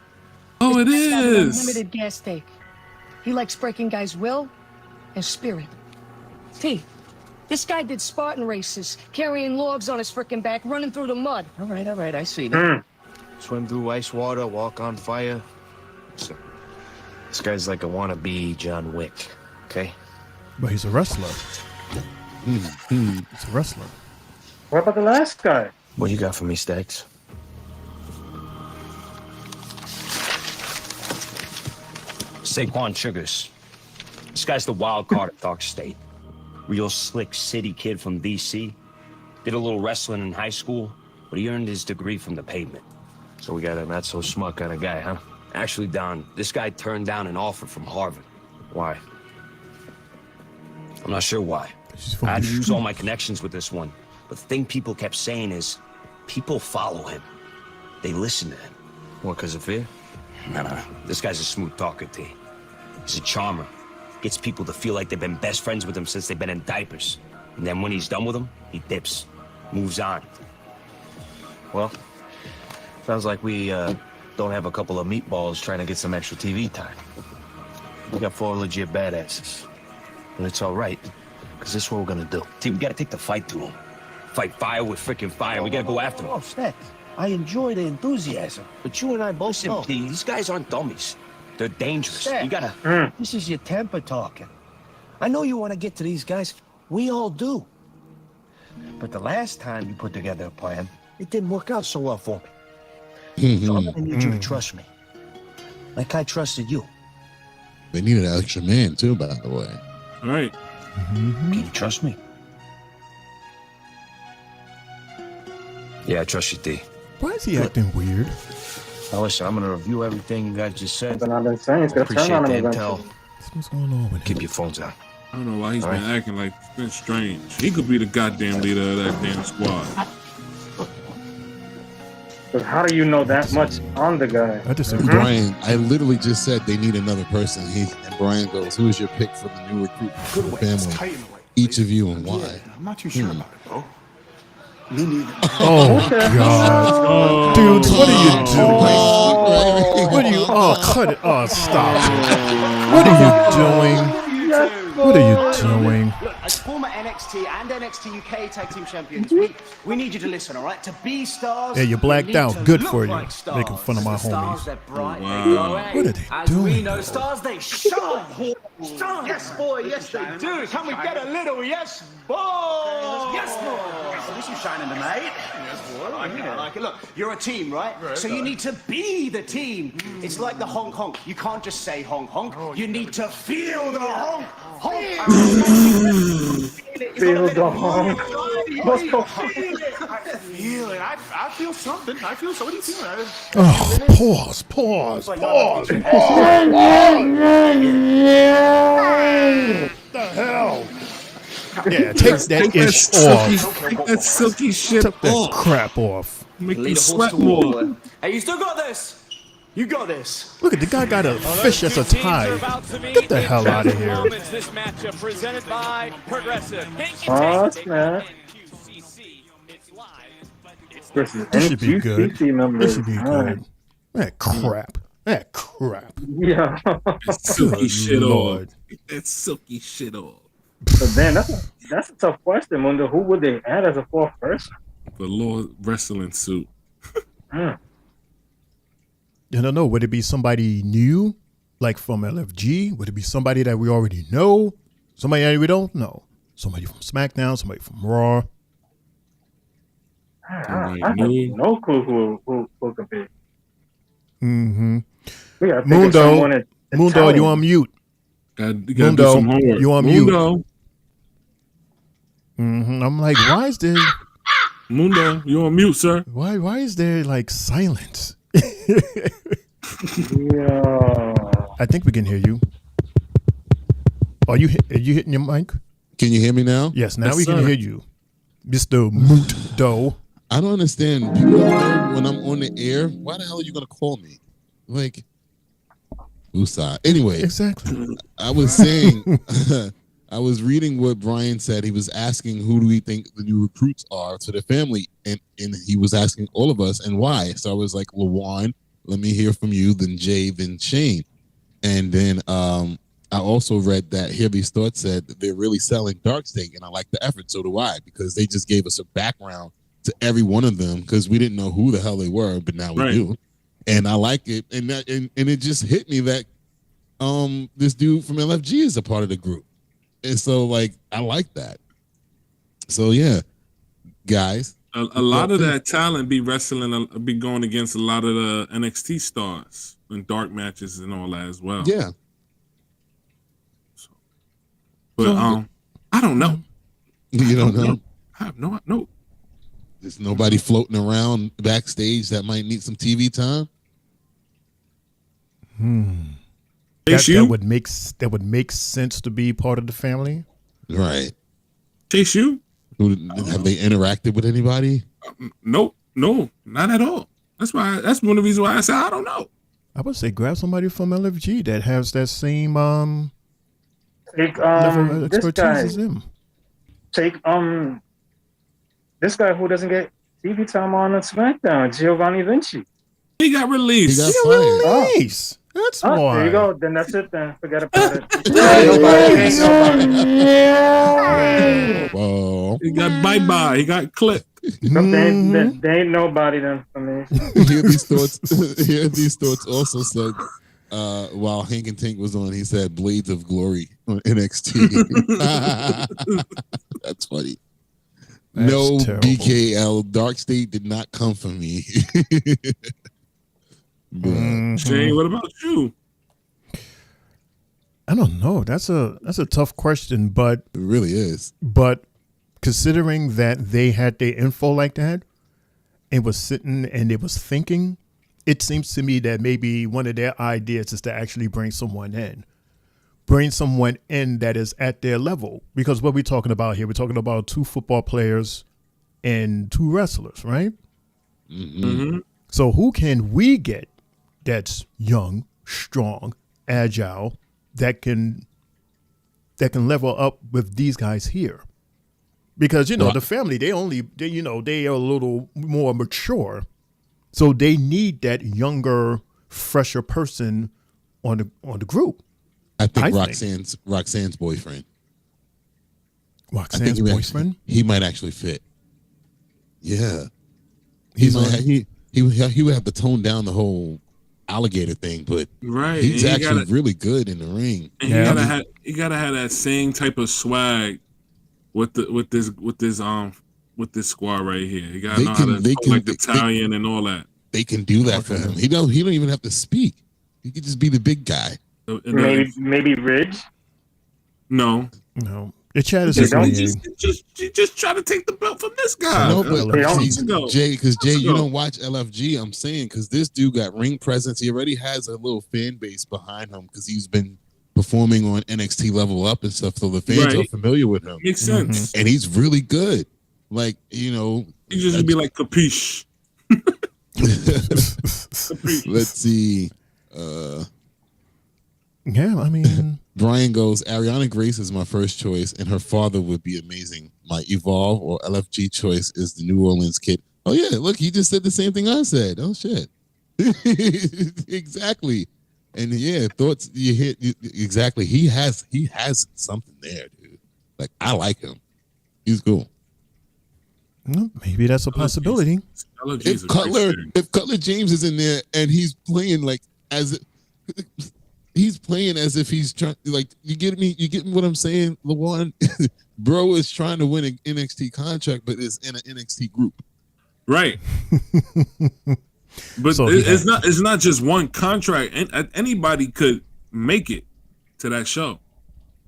Oh, it This guy's got an is. unlimited gas stake. He likes breaking guys' will and spirit. T, this guy did Spartan races, carrying logs on his frickin' back, running through the mud. All right, I see that. Swim through ice water, walk on fire. So, this guy's like a wannabe John Wick, okay? But he's a wrestler. He's a wrestler. What about the last guy? What you got for me, Stacks? Saquon Sugars. This guy's the wild card at Dark State. Real slick city kid from DC. Did a little wrestling in high school, but he earned his degree from the pavement. So we got a not so smart kind of guy, huh? Actually, Don, this guy turned down an offer from Harvard. Why? I'm not sure why. I had to use all my connections with this one. But the thing people kept saying is, people follow him. They listen to him. What, because of fear? Nah, this guy's a smooth talker, T. He's a charmer. Gets people to feel like they've been best friends with him since they've been in diapers. And then when he's done with them, he dips. Moves on. Well, sounds like we don't have a couple of meatballs trying to get some extra TV time. We got 4 legit badasses. And it's all right, because this is what we're going to do. T, we gotta take the fight to him. Fight fire with freaking fire. We gotta go after him. Oh, Stat, I enjoy the enthusiasm, but you and I both Listen, know. T, these guys aren't dummies. They're dangerous. Stat, You gotta... This is your temper talking. I know you want to get to these guys. We all do. But the last time you put together a plan, it didn't work out so well for me. So I'm going to need you to trust me. Like I trusted you. They needed an extra man, too, by the way. All right. Can you trust me? Yeah, I trust you, T. Why is he acting weird? Now listen, I'm going to review everything you guys just said. Something I've been saying. It's going to turn Appreciate on the him intel. eventually. What's going on with him? Keep your phones on. I don't know why he's been acting like it's been strange. He could be the goddamn leader of that damn squad. But how do you know that much on the guy? I disagree. Brian, I literally just said they need another person. And Brian goes, "Who is your pick for the new recruit for the family? Each of you and why?" Yeah, I'm not too sure about it, bro. Me neither. Oh God, dude, what are you doing? What are you? Oh, cut it! Oh, stop it! What are you doing? What are you doing? Look, as former NXT and NXT UK Tag Team Champions, we need you to listen, all right? To be stars. Yeah, you blacked out. Good for you. Making fun of my homies. What are they As we doing? know, stars, they shine. Yes, boy, yes, they do. Can we get a little yes, boy? Yes, boy. So this is shining tonight. Yes, boy. I like it. Look, you're a team, right? So you need to be the team. It's like the honk honk. You can't just say honk honk. You need to feel the honk honk. Feel the honk. I feel it. I feel something. I feel something. What do you feel? Oh, pause. The hell? Yeah, take that ish off. Take that silky shit Take that off. crap off. Make you sweat more. Hey, you still got this. You got this. Look at the guy got a fish as a tie. Get the hell out of here. This matchup presented by Progressive. Oh, snap. This should be good. This should be good. That crap. Yeah. That silky shit Lord. off. Get that silky shit off. But then that's a tough question, Mundo. Who would they add as a fourth person? The Lord wrestling suit. I don't know. Would it be somebody new, like from LFG? Would it be somebody that we already know? Somebody that we don't know? Somebody from SmackDown? Somebody from Raw? I have no clue who could be. Mm-hmm. We gotta think of someone Mundo, Italian. you on mute. You gotta do some homework. You on Mundo. mute. Mm-hmm. I'm like, why is there? Mundo, you on mute, sir? Why is there like silence? Yeah. I think we can hear you. Are you hitting your mic? Can you hear me now? Yes, now we can hear you, Mr. Mundo. I don't understand. People know when I'm on the air. Why the hell are you gonna call me? Like, Usa. Anyway, exactly. I was saying, I was reading what Brian said. He was asking who do we think the new recruits are to the family, and he was asking all of us and why. So I was like, LaJuan, let me hear from you. Then Jay, then Shane, and then I also read that Hear These Thoughts said that they're really selling Dark Stake, and I like the effort. So do I, because they just gave us a background to every one of them because we didn't know who the hell they were, but now we do, and I like it. And it just hit me that this dude from LFG is a part of the group, and so like I like that. So yeah, guys, a lot of that talent be wrestling, be going against a lot of the NXT stars in dark matches and all that as well. Yeah. But I don't know. You don't know? I have no. There's nobody floating around backstage that might need some TV time. That would make sense to be part of the family. Right. Chase you? Have they interacted with anybody? No, not at all. That's one of the reasons why I said I don't know. I would say grab somebody from LFG that has that same level of expertise as him. Take this guy who doesn't get TV time on SmackDown, Giovanni Vinci. He got released. That's why. There you go. Then that's it. Then forget about it. Whoa. He got bye. He got clipped. They ain't nobody then for me. Hear These Thoughts also said, while Hank and Tank was on, he said Blades of Glory on NXT. That's funny. No terrible. BKL. Dark State did not come for me. Shane, what about you? I don't know. That's a tough question, but it really is. But considering that they had their info like that, and was sitting and it was thinking, it seems to me that maybe one of their ideas is to actually bring someone in. bring someone in that is at their level. Because what we're talking about here, we're talking about 2 football players and 2 wrestlers, right? Mm-hmm. So who can we get that's young, strong, agile, that can level up with these guys here? Because, the family, they are a little more mature. So they need that younger, fresher person on the group. I think Roxanne's boyfriend. Roxanne's boyfriend? He might actually fit. Yeah. He would have to tone down the whole alligator thing, but he's actually really good in the ring. And you gotta have that same type of swag with this squad right here. You gotta know how to talk like Italian and all that. They can do that for him. He don't even have to speak. He could just be the big guy. Maybe Ridge. No. The chat is just try to take the belt from this guy. No, but Jay, you don't watch LFG. I'm saying because this dude got ring presence. He already has a little fan base behind him because he's been performing on NXT Level Up and stuff, so the fans are familiar with him. Makes sense. And he's really good. Like, he just be like capiche. Let's see. Brian goes, Ariana Grace is my first choice, and her father would be amazing. My Evolve or LFG choice is the New Orleans kid. Oh yeah, look, he just said the same thing I said. Oh shit. Exactly. And thoughts you hit exactly. He has something there, dude. Like, I like him. He's cool. Well, maybe that's a possibility. If Cutler James is in there and he's playing like as if he's trying, like, you get me what I'm saying, LaJuan? Bro is trying to win an NXT contract, but is in an NXT group. Right. But it's not just one contract. And anybody could make it to that show.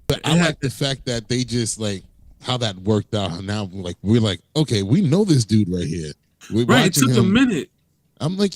But I like the fact that they just like how that worked out. And now we're like, okay, we know this dude right here. It took a minute. I'm like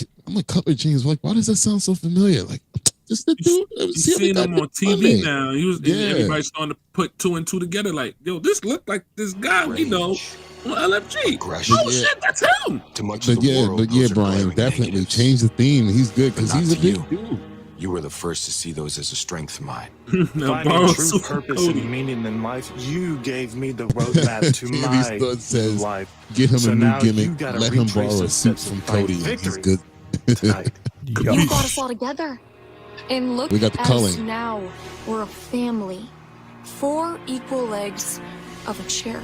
Cutler James. Like, why does that sound so familiar? Like, just the dude. You've seen him on TV now. Everybody's starting to put 2 and 2 together. Like, yo, this looked like this guy we know on LFG. Oh shit, that's him. But Brian, definitely change the theme. He's good because he's a big dude. You were the first to see those as a strength of mine. Finding true purpose and meaning in life, you gave me the roadmap to my life. Get him a new gimmick. Let him borrow a suit from Cody. He's good. You brought us all together. And look, we got the culling. Now we're a family. 4 equal legs of a chair.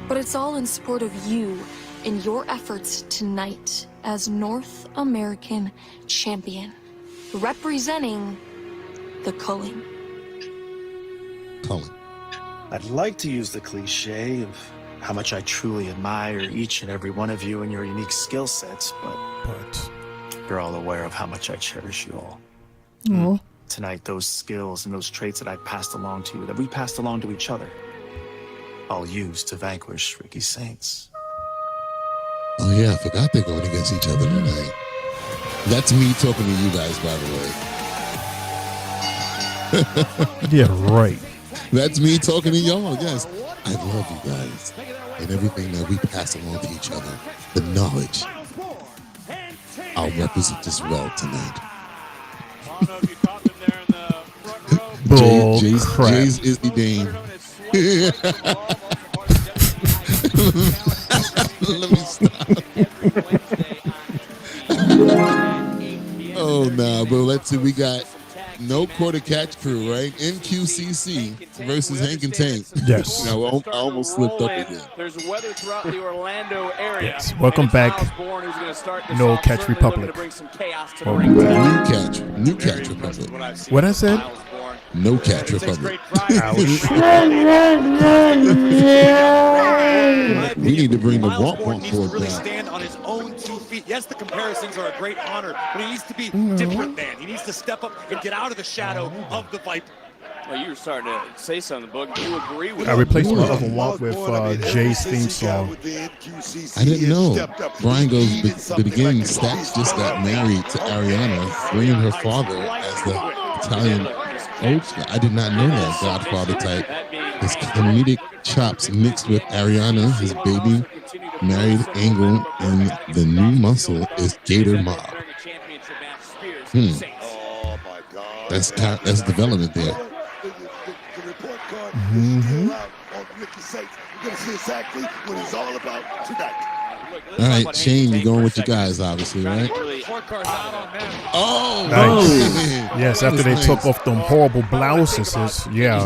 But it's all in support of you and your efforts tonight as North American champion. Representing the culling. I'd like to use the cliche of how much I truly admire each and every one of you and your unique skill sets, but you're all aware of how much I cherish you all. Aww. Tonight, those skills and those traits that I passed along to you, that we passed along to each other, I'll use to vanquish Ricky Saints. Oh yeah, I forgot they're going against each other tonight. That's me talking to you guys, by the way. Yeah, right. That's me talking to y'all. Yes, I love you guys and everything that we pass along to each other. The knowledge. I'll represent this well tonight. Jay's is the Dane. Let me stop. Oh, nah, but let's see. We got No Quarter Catch Crew, right? NQCC versus Hank and Tank. Yes. Now, I almost slipped up again. There's weather throughout the Orlando area. Yes. Welcome back. No Catch Republic. New Catch Republic. What I said? No Catch Republic. We need to bring the Womp Womp board really back. stand on his own 2 feet. Yes, the comparisons are a great honor, but he needs to be different, man. He needs to step up and get out of the shadow of the Viper. Well, you were starting to say something, Book. You agree with I replaced my other Womp with Jay's theme song. I didn't know. Brian goes, but again, Stacks just got married to Ariana, bringing her father as the Italian Okay, I did not know that Godfather type. His comedic chops mixed with Ariana, his baby married Angle, and the new muscle is Gator Mob. That's development there. Mm-hmm. We're gonna see exactly what it's all about tonight. All right, Shane, you're going with your guys, obviously, right? Oh, nice. Yes, after they took off them horrible blouses. Yeah.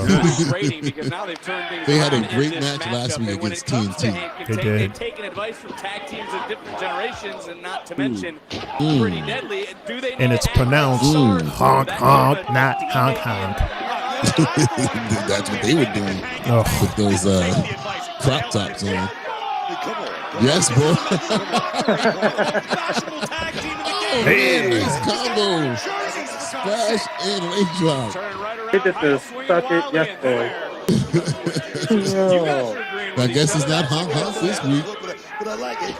They had a great match last week against TNT. They did. Taking advice from tag teams of different generations, and not to mention pretty deadly. Do they and it's pronounced honk honk, not honk honk. That's what they were doing with those crop tops on. Yes, boy. Hey, nice combo. Splash and leg drop. Hit it to suck it, yes, boy. I guess it's not honk honk this week. But I like it.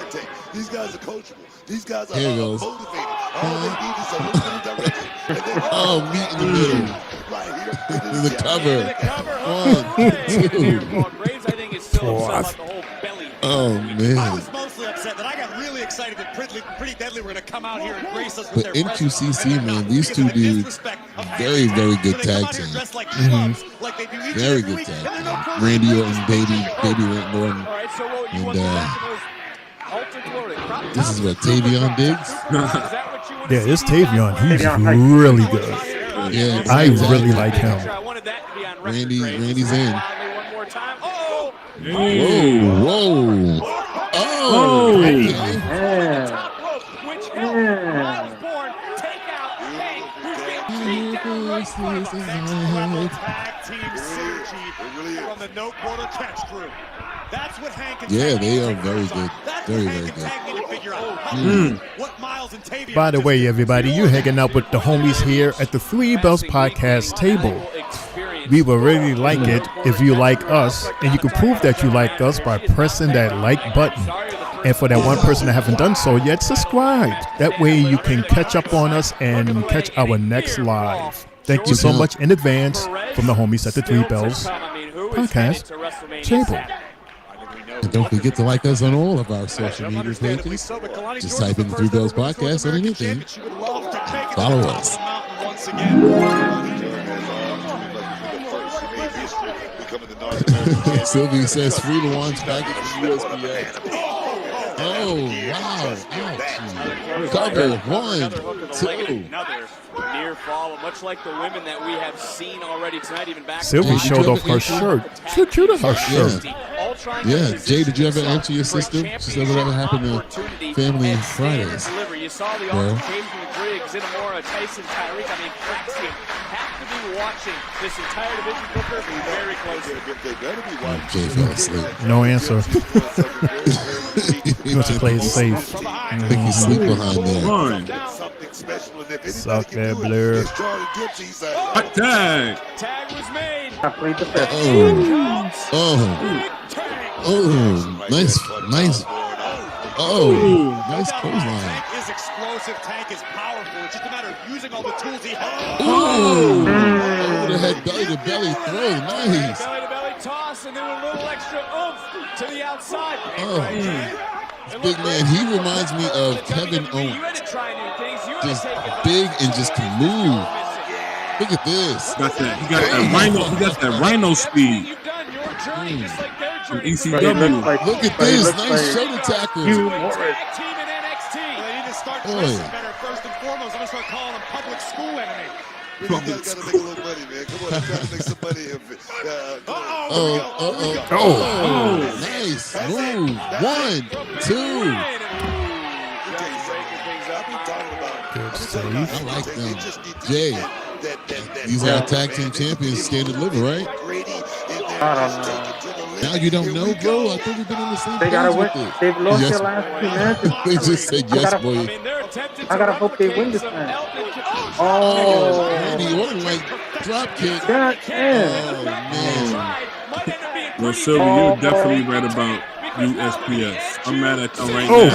These guys are coachable. These guys are Here goes. motivated. All they need is a little bit of direction. Oh, meet in the middle. The cover. 1, 2. Oh, man. I was mostly upset that I got really excited that Pretty Deadly were going to come out here and grace us with But their NQCC, man, these two dudes, very, very good tag team. Very good tag team. Randy Orton, Baby Randy Orton. And this is what, Tavion Diggs? Yeah, this Tavion, he's really good. Yeah, I really like him. Randy's in. Whoa. Oh. Yeah, they are very good. Very, very good. By the way, everybody, you're hanging out with the homies here at the Three Bells Podcast table. We would really like it if you like us, and you can prove that you like us by pressing that like button. And for that one person that haven't done so yet, subscribe. That way you can catch up on us and catch our next live. Thank you so much in advance from the homies at the Three Bells Podcast table. And don't forget to like us on all of our social media pages. Just type in the Three Bells Podcast on anything. Follow us. Sylvie says free to launch package from USPS. Oh, wow. Ouch. Cover 1, 2. Another near fall, much like the women that we have seen already tonight, even back. Sylvie showed off her shirt. So cute of her shirt. Yeah, Jay, did you ever answer your sister? She said whatever happened to Family Fridays. You saw the altercation with Griggs, Inamura, Tyson, Tyreek. I mean, Claxion have to be watching this entire division Booker very closely. They better be watching. Jay fell asleep. No answer. He wants to play it safe. I think he's asleep behind there. Suck that blur. Hot tag. Tag was made. Nice. Nice clothesline. Tank is explosive. Tank is powerful. It's just a matter of using all the tools he has. Over the head, belly to belly throw. Nice. Belly to belly toss, and then a little extra oomph to the outside. This big man, he reminds me of Kevin Owens. Just big and just can move. Look at this. He got that rhino speed. From ECW. Look at this. Nice shoulder tackles. They need to start dressing better first and foremost. I'm going to start calling them public school enemy. We got to make a little money, man. Come on, I'm trying to make some money. Nice move. 1, 2. Good save. I like them. Jay, these are tag team champions, Stand and Deliver, right? I don't know. Now you don't know, bro. I think we've been on the same They page gotta with win. it. They've lost Yes. their last 2 matches. They just said yes, boy. I gotta hope they win this match. Oh, Randy Orton like drop kick. God damn. Oh man. Well, Sylvie, you're definitely right about USPS. I'm mad at them right now.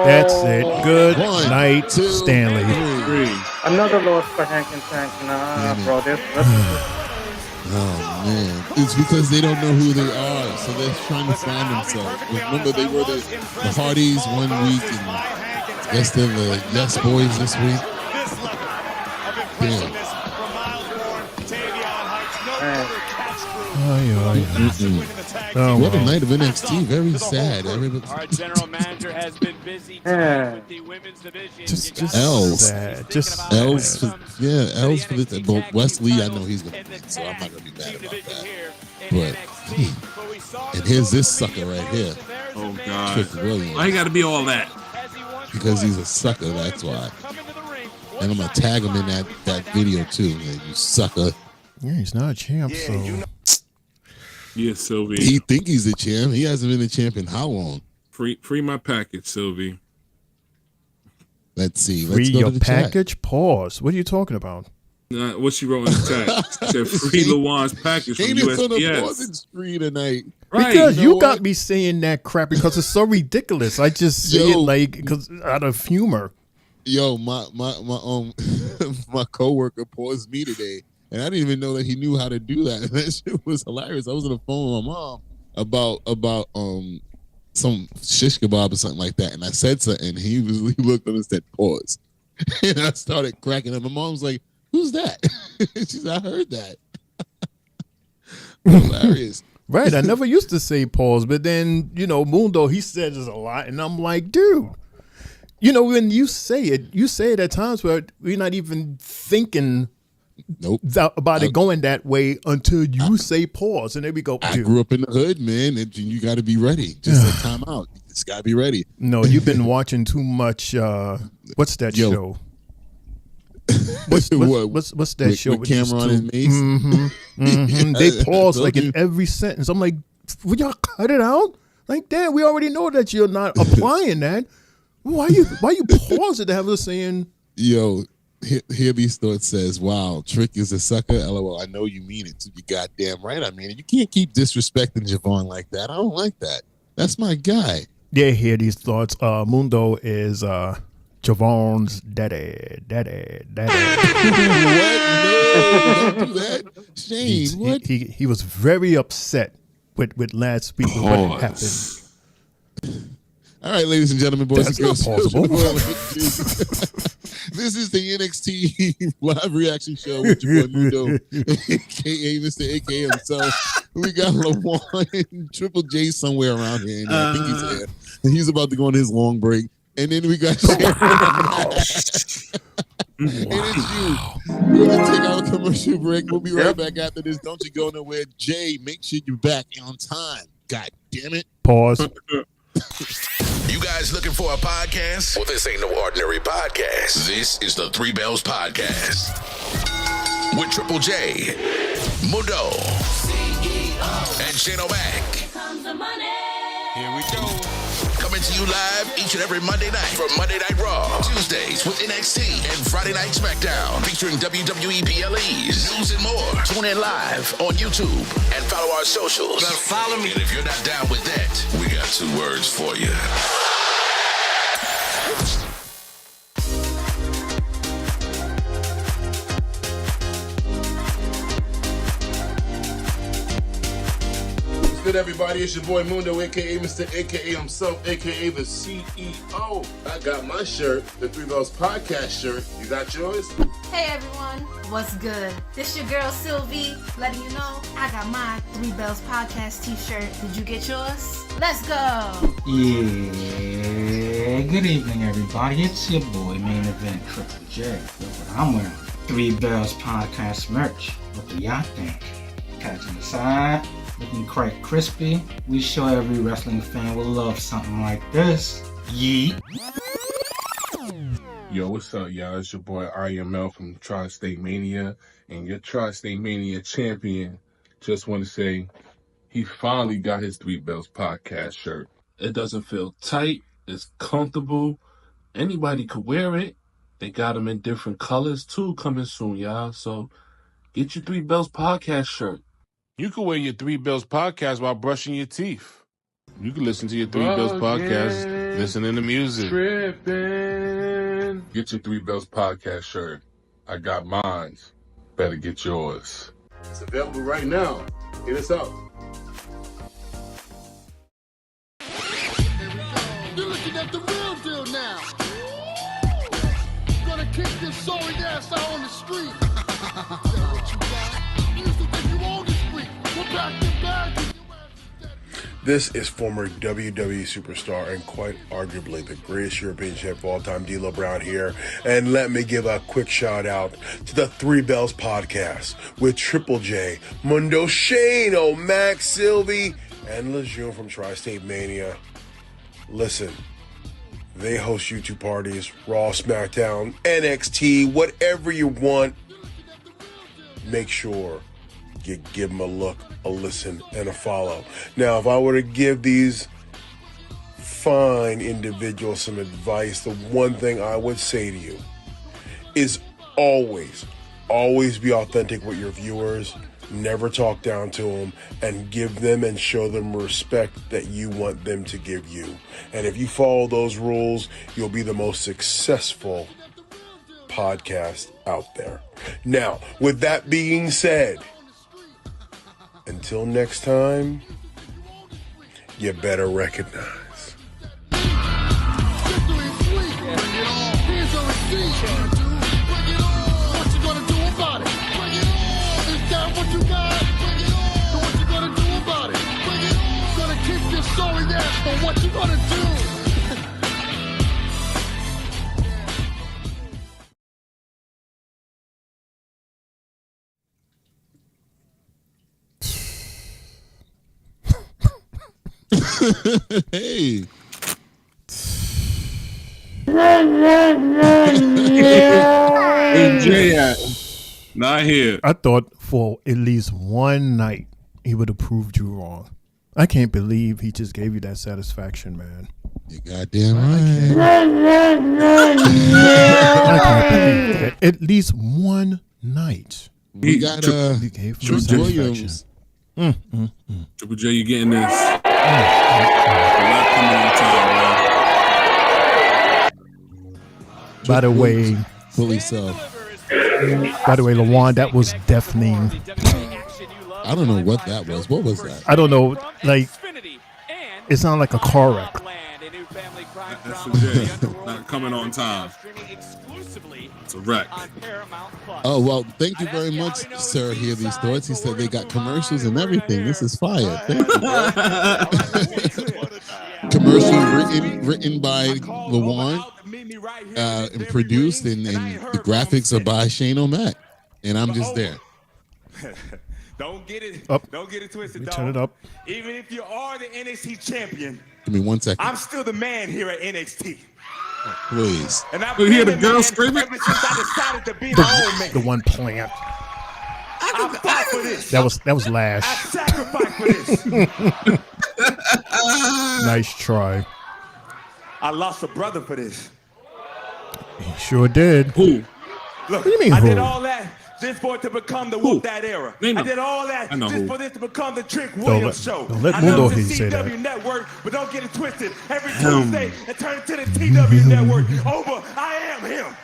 That's it. Good night, Stanley. Another loss for Hank and Tank. Nah, bro. Oh man, it's because they don't know who they are, so they're trying to find themselves. Remember, they were the Hardys one week, and I guess they're the Yes Boys this week. Damn. What a night of NXT. Very sad. Everybody. Our general manager has been busy with the women's division. Just L's. sad. Just L's. L's for this. But Wesley, I know he's gonna win, so I'm not gonna be mad about that. But and here's this sucker right here. Oh God! Trick Williams. Why you got to be all that? Because he's a sucker. That's why. And I'm gonna tag him in that video too. Man, you sucker. Yeah, he's not a champ, so. Yeah, Sylvie. He think he's a champ. He hasn't been a champ in how long? Free my package, Sylvie. Let's see. Free Let's go your to the package? Chat. Pause. What are you talking about? What she wrote in the chat? She said free Lawan's package from Ain't it on the USPS. Wasn't free tonight? Right. Because you know got what? me saying that crap because it's so ridiculous. I just say it like because out of humor. Yo, my my coworker paused me today, and I didn't even know that he knew how to do that. And that shit was hilarious. I was on the phone with my mom about some shish kebab or something like that, and I said something. And he looked up and said pause, and I started cracking up. My mom's like, "Who's that?" She said, "I heard that." Hilarious. Right. I never used to say pause, but then Mundo he says it a lot, and I'm like, dude. When you say it at times where we're not even thinking about it going that way until you say pause. And there we go. I grew up in the hood, man, and you got to be ready. Just like time out. You just got to be ready. No, you've been watching too much. What's that show? What's that show with Cameron on his mace? Mm-hmm. They pause like in every sentence. I'm like, will y'all cut it out? Like, damn, we already know that you're not applying that. Why you pause it to have us saying? Yo, here these thoughts says, "Wow, Trick is a sucker." LOL. I know you mean it. You goddamn right. I mean it. You can't keep disrespecting Javon like that. I don't like that. That's my guy. Yeah, hear these thoughts. Mundo is Javon's daddy. What? No, don't do that. Shane, what? He was very upset with last week with what happened. All right, ladies and gentlemen, boys and girls. That's not possible. This is the NXT live reaction show with your boy Mundo, aka Mr. AKA himself. We got Lawan and Triple J somewhere around here. And I think he's here. And he's about to go on his long break. And then we got Sharon. And it's you. We're going to take our commercial break. We'll be right back after this. Don't you go nowhere. Jay, make sure you're back on time. God damn it. Pause. You guys looking for a podcast? Well, this ain't no ordinary podcast. This is the Three Bells Podcast with Triple J, Mundo, and Shane O'Mac. Here we go. Coming to you live each and every Monday night from Monday Night Raw, Tuesdays with NXT, and Friday Night SmackDown featuring WWE PLEs, news and more. Tune in live on YouTube and follow our socials. Better follow me. And if you're not down with that, we got 2 words for you. Good, everybody. It's your boy Mundo, aka Mr. AKA himself, aka the CEO. I got my shirt, the Three Bells Podcast shirt. You got yours? Hey everyone, what's good? This your girl Sylvie, letting you know I got my Three Bells Podcast t-shirt. Did you get yours? Let's go! Yeah, good evening everybody. It's your boy Main Event Triple J. Look what I'm wearing. Three Bells Podcast merch. What do y'all think? Catching the side. Looking quite crispy. We sure every wrestling fan will love something like this. Yeet. Yo, what's up, y'all? It's your boy RML from Tri-State Mania and your Tri-State Mania champion. Just want to say he finally got his Three Bells Podcast shirt. It doesn't feel tight. It's comfortable. Anybody could wear it. They got them in different colors too coming soon, y'all. So get your Three Bells Podcast shirt. You can wear your Three Bells Podcast while brushing your teeth. You can listen to your Three Bells Podcast listening to music. Tripping. Get your Three Bells podcast shirt. I got mine. Better get yours. It's available right now. Hit us up. You're looking at the real deal now. Gonna kick this sorry ass out on the street. What you got? You used to think you owned the street. We're back to back. This is former WWE superstar and quite arguably the greatest European champ of all time, D'Lo Brown here. And let me give a quick shout out to the Three Bells podcast with Triple J, Mundo Shane, Max Sylvie, and Lejeune from Tri-State Mania. Listen, they host YouTube parties, Raw, SmackDown, NXT, whatever you want. Make sure you give them a look, a listen, and a follow. Now, if I were to give these fine individuals some advice, the one thing I would say to you is always be authentic with your viewers. Never talk down to them, and give them and show them respect that you want them to give you. And if you follow those rules, you'll be the most successful podcast out there. Now, with that being said, until next time, you better recognize. What you gonna do about it? Is that what you got? So what you gonna do about it? Gonna kick your sorry ass, but what you gonna do? Hey. Where's Jay at? Not here. I thought for at least one night he would have proved you wrong. I can't believe he just gave you that satisfaction, man. You goddamn right. I can't believe that. At least one night. We got George Williams. Triple J, you getting this? Not coming on time, man. By the way, fully so. By the way, Lawan, that was deafening. I don't know what that was. What was that? I don't know. Like, it sounded like a car wreck. That's for Jay. Not coming on time. It's a wreck. Oh, well, thank you very much, sir. Hear these thoughts. He said they got commercials and everything. This is fire. Thank you. Commercial written by Lawan and produced, and the graphics are by Shane O'Mac. And I'm just there. Don't get it. Up. Don't get it twisted, dog. Turn it up. Even if you are the NXT champion, Give me 1 second. I'm still the man here at NXT. Please. And I've You hear been the the girl man screaming? ever since I decided to be my own man. The one plant. I fought for this. That was Lash. I sacrificed for this. Nice try. I lost a brother for this. He sure did. Who? Look, What do you mean, I who? did all that just for it to become the Whoop That era. Name I him. did all that I know just who. for this to become the Trick Williams show. don't let I know Mundo it's hear the you say that. CW Network, but don't get it twisted. Every Tuesday, it turns to the TW Network. Over, I am him.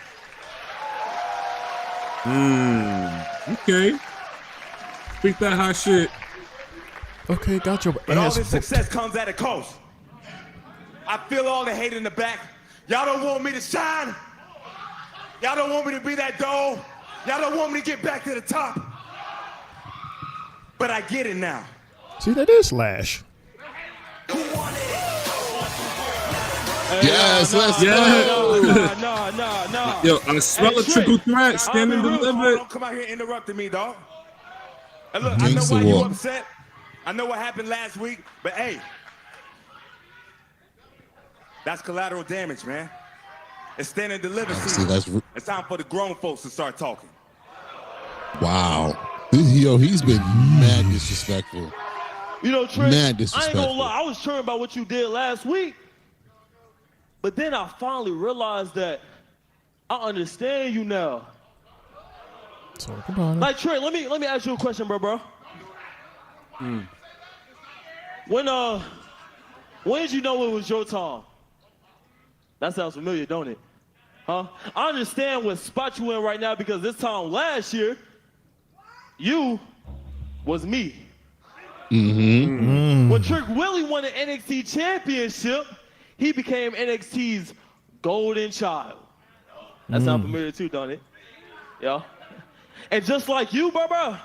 Okay. Speak that hot shit. Okay, got your But all ass this booked. success comes at a cost. I feel all the hate in the back. Y'all don't want me to shine. Y'all don't want me to be that doll. Y'all don't want me to get back to the top. But I get it now. See, that is Lash. Yes, let's Yeah. go. No. Yo, I smell a triple threat. Stand and deliver. Don't come out here interrupting me, dog. And look, I know Gangsta why you walk. upset. I know what happened last week, but hey, that's collateral damage, man. It's stand and deliver See, season. It's time for the grown folks to start talking. Wow. Yo, he's been mad disrespectful. You know, Trey, Mad I ain't disrespectful. gonna lie, I was churning about what you did last week. But then I finally realized that I understand you now. Talk about it. Like, Trey, let me ask you a question, bro. When did you know it was your time? That sounds familiar, don't it? Huh? I understand what spot you in right now because this time last year, you was me. When Trick Willie won the NXT Championship, he became NXT's golden child. That sounds familiar too, don't it? Yeah. And just like you, bro,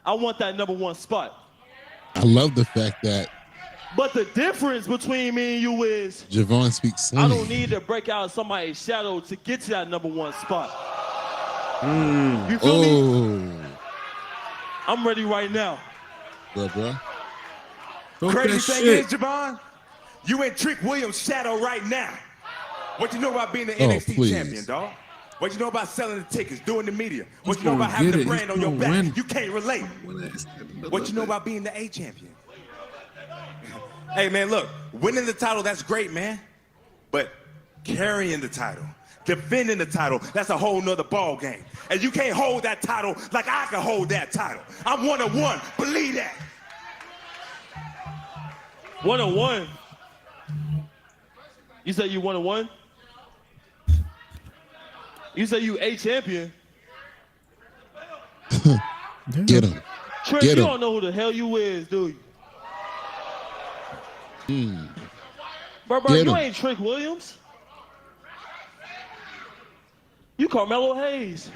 I want that #1 spot. I love the fact that But the difference between me and you is Javon speaks I slang. don't need to break out somebody's shadow to get to that #1 spot. You feel me? I'm ready right now. Bro. Crazy thing is, Javon, you in Trick Williams' shadow right now. What you know about being the NXT please. champion, dog? What you know about selling the tickets, doing the media? What He's you know about gonna having get the it. brand He's on your gonna back? win. You can't relate. What you know about being the A champion? Hey, man, look, winning the title, that's great, man. But carrying the title, defending the title, that's a whole nother ball game. And you can't hold that title like I can hold that title. I'm 1-1, believe that. 1-1. You say you 1-1? You say you A champion? Get him. Trick, Get you him. don't know who the hell you is, do you? Bro, Get you him. ain't Trick Williams. You Carmelo Hayes.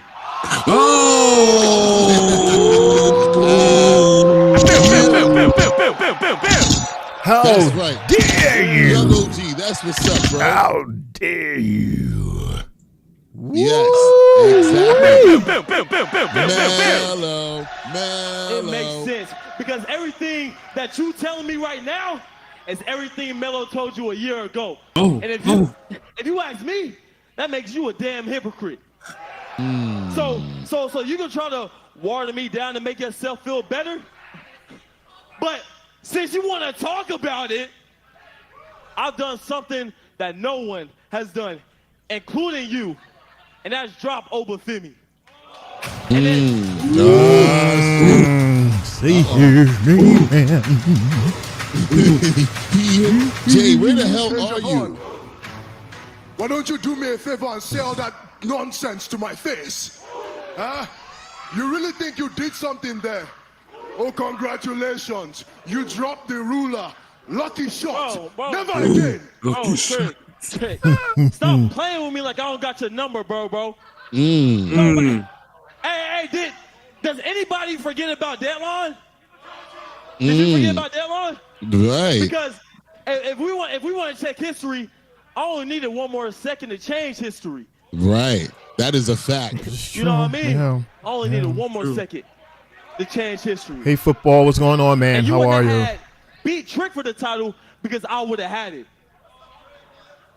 How That's right. dare you? Young OG, that's what's up, bro. How dare you? Yes, exactly. Mellow. It makes sense because everything that you telling me right now is everything Melo told you a year ago. And if you ask me, that makes you a damn hypocrite. So you can try to water me down to make yourself feel better, but since you want to talk about it, I've done something that no one has done, including you, and that's drop Obafemi. See here, man. Jay, where the hell are you? Why don't you do me a favor and say all that nonsense to my face? Huh? You really think you did something there? Oh, congratulations. You dropped the ruler. Lucky shot. Never again. Trick. Stop playing with me like I don't got your number, bro. Hey, does anybody forget about Deadline? Did you forget about Deadline? Right. Because if we want to check history, I only needed one more second to change history. Right. That is a fact. You know what I mean? Yeah. I only needed one more second to change history. Hey, football, what's going on, man? And How are you? Had beat Trick for the title because I would have had it.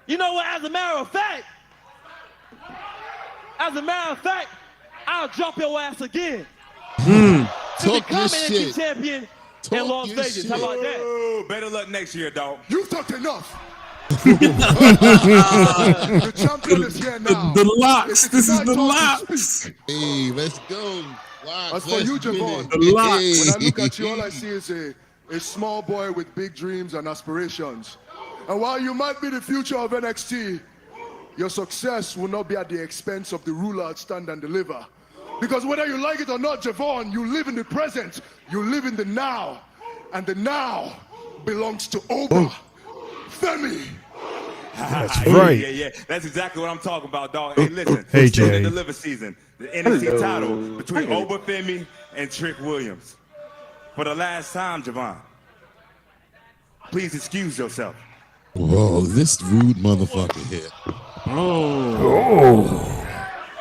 You know what? As a matter of fact, I'll drop your ass again. To Talk become your NXT shit. champion Talk in Las your Vegas. shit. How about that? Oh, better luck next year, dog. You've talked enough. The champion is here now. The locks. It's This is my the time to locks. speak. Hey, let's go. As for you, Javon, The locks. when I look at you, all I see is a small boy with big dreams and aspirations. And while you might be the future of NXT, your success will not be at the expense of the ruler at Stand and Deliver. Because whether you like it or not, Javon, you live in the present, you live in the now, and the now belongs to Oba Femi. That's right. Yeah. That's exactly what I'm talking about, dog. Hey, listen. Hey, it's Stand Jay. and Deliver season. The NXT title between Oba Femi and Trick Williams. For the last time, Javon, please excuse yourself. Whoa, this rude motherfucker here.